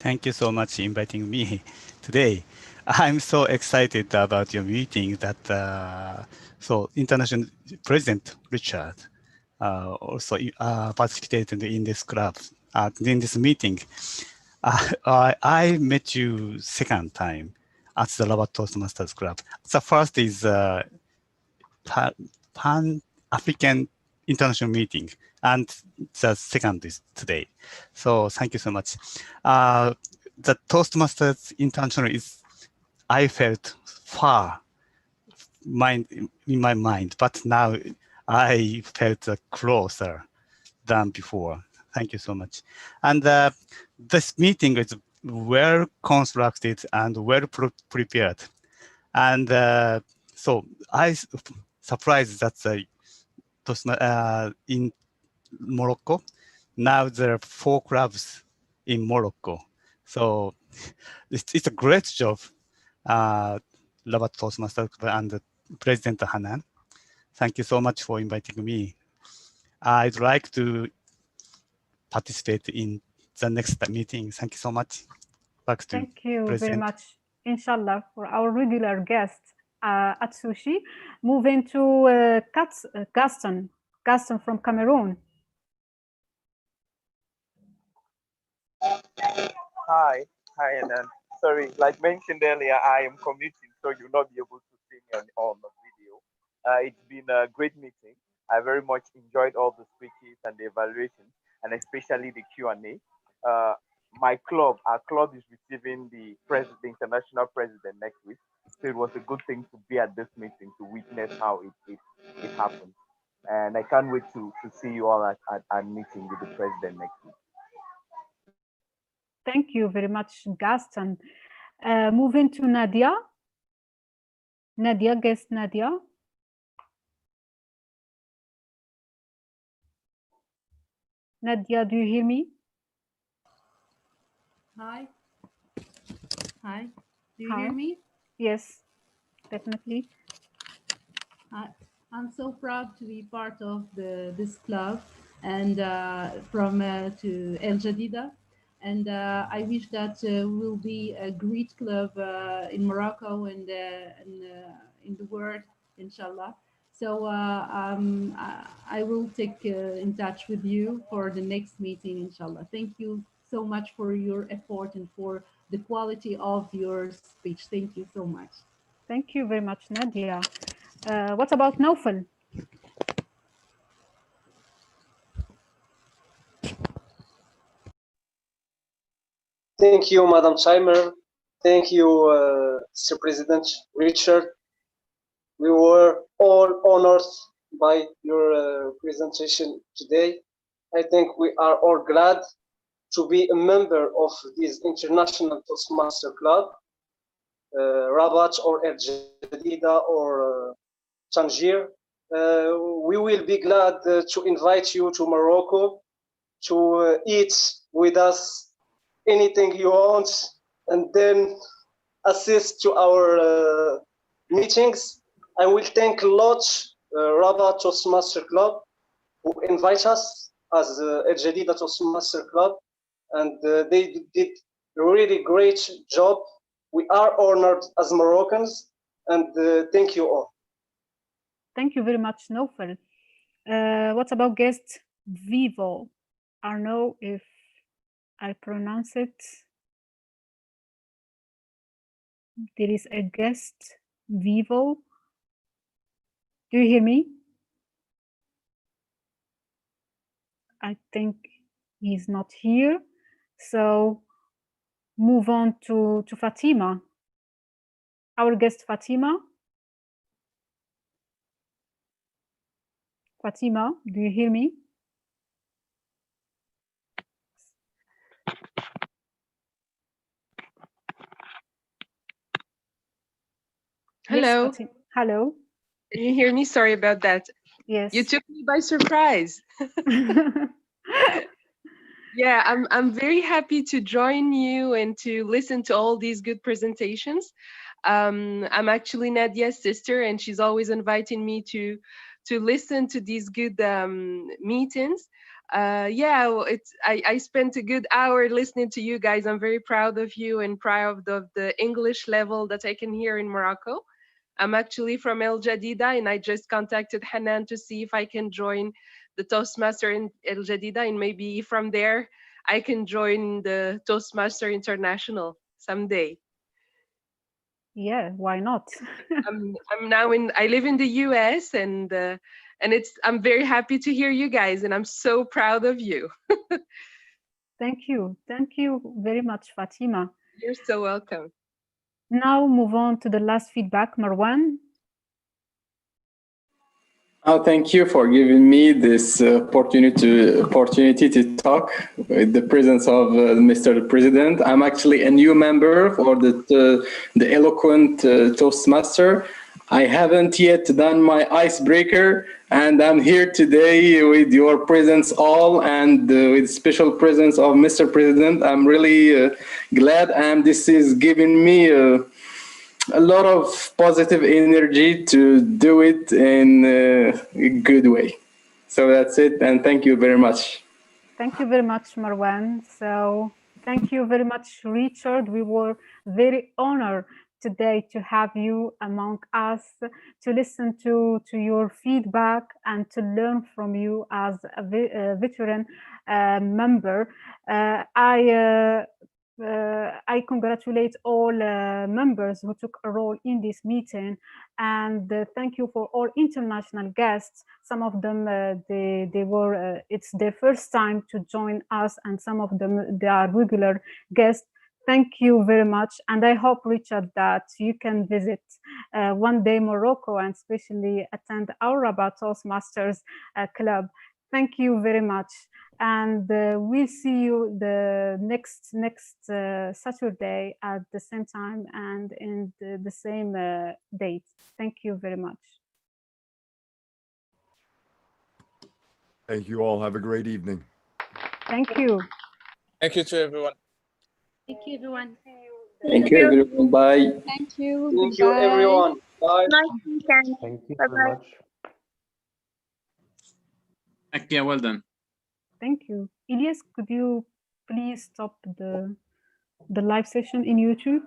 S22: Thank you so much for inviting me today. I'm so excited about your meeting that so International President Richard also participated in this club, in this meeting. I met you second time at the Rabat Toastmasters Club. The first is Pan-African International Meeting, and the second is today. So thank you so much. The Toastmasters International is, I felt far in my mind, but now I felt closer than before. Thank you so much. And this meeting is well constructed and well prepared. And so I surprised that in Morocco, now there are 4 clubs in Morocco. So it's a great job, Rabat Toastmasters and President Hanan. Thank you so much for inviting me. I'd like to participate in the next meeting. Thank you so much. Back to
S1: Thank you
S22: President.
S1: very much, inshallah, for our regular guest, Atsushi. Moving to Gaston from Cameroon.
S23: Hi, and sorry, like mentioned earlier, I am commuting, so you'll not be able to see me on the video. It's been a great meeting. I very much enjoyed all the speeches and the evaluations, and especially the Q&A. Our club is receiving the international president next week, so it was a good thing to be at this meeting to witness how it happened. And I can't wait to see you all at our meeting with the president next week.
S1: Thank you very much, Gaston. Moving to Nadia. Nadia, guest Nadia. Nadia, do you hear me?
S4: Hi. Hi. Do you
S1: Hi.
S4: hear me?
S1: Yes, definitely.
S4: I'm so proud to be part of this club and from to El Jadida. And I wish that will be a great club in Morocco and in the world, inshallah. So I will take in touch with you for the next meeting, inshallah. Thank you so much for your effort and for the quality of your speech. Thank you so much.
S1: Thank you very much, Nadia. What about Naufal?
S15: Thank you, Madam Chimer. Thank you, Mr. President Richard. We were all honored by your presentation today. I think we are all glad to be a member of this International Toastmaster Club, Rabat or El Jadida or Tangier. We will be glad to invite you to Morocco to eat with us anything you want and then assist to our meetings. I will thank a lot Rabat Toastmaster Club who invite us as El Jadida Toastmaster Club, and they did a really great job. We are honored as Moroccans, and thank you all.
S1: Thank you very much, Naufal. What about guest Vivo? I don't know if I pronounce it. There is a guest Vivo. Do you hear me? I think he's not here. So move on to Fatima. Our guest Fatima. Fatima, do you hear me?
S8: Hello.
S1: Yes, hello.
S8: Can you hear me? Sorry about that.
S1: Yes.
S8: You took me by surprise. Yeah, I'm very happy to join you and to listen to all these good presentations. I'm actually Nadia's sister, and she's always inviting me to listen to these good meetings. Yeah, well, I spent a good hour listening to you guys. I'm very proud of you and proud of the English level that I can hear in Morocco. I'm actually from El Jadida, and I just contacted Hanan to see if I can join the Toastmaster in El Jadida, and maybe from there I can join the Toastmaster International someday.
S1: Yeah, why not?
S8: I'm now I live in the US, and I'm very happy to hear you guys, and I'm so proud of you.
S1: Thank you very much, Fatima.
S8: You're so welcome.
S1: Now move on to the last feedback, Marwan.
S13: Thank you for giving me this opportunity to talk with the presence of Mr. President. I'm actually a new member for the eloquent Toastmaster. I haven't yet done my icebreaker, and I'm here today with your presence all and with special presence of Mr. President. I'm really glad, and this is giving me a lot of positive energy to do it in a good way. So that's it, and thank you very much.
S1: Thank you very much, Marwan. So thank you very much, Richard. We were very honored today to have you among us, to listen to your feedback and to learn from you as a veteran member. I congratulate all members who took a role in this meeting, and thank you for all international guests. Some of them they were it's their first time to join us, and some of them they are regular guests. Thank you very much, and I hope, Richard, that you can visit one day Morocco and especially attend our Rabat Toastmasters club. Thank you very much. And we'll see you the next Saturday at the same time and in the same date. Thank you very much.
S2: Thank you all. Have a great evening.
S1: Thank you.
S5: Thank you to everyone.
S20: Thank you, everyone.
S13: Thank you, everyone. Bye.
S7: Thank you.
S15: Thank you,
S7: Bye.
S15: everyone. Bye.
S6: Nice weekend.
S12: Thank you
S6: Bye
S12: so
S6: bye.
S12: much.
S11: Okay, well done.
S1: Thank you. Elias, could you please stop the live session in YouTube?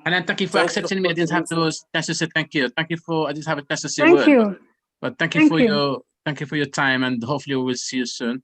S11: And then thank you for accepting me. I didn't have to chance to say thank you. Thank you for I didn't have a chance to say
S1: Thank
S11: word.
S1: you.
S11: But thank you
S1: Thank
S11: for
S1: you.
S11: your your time, and hopefully we will see you soon.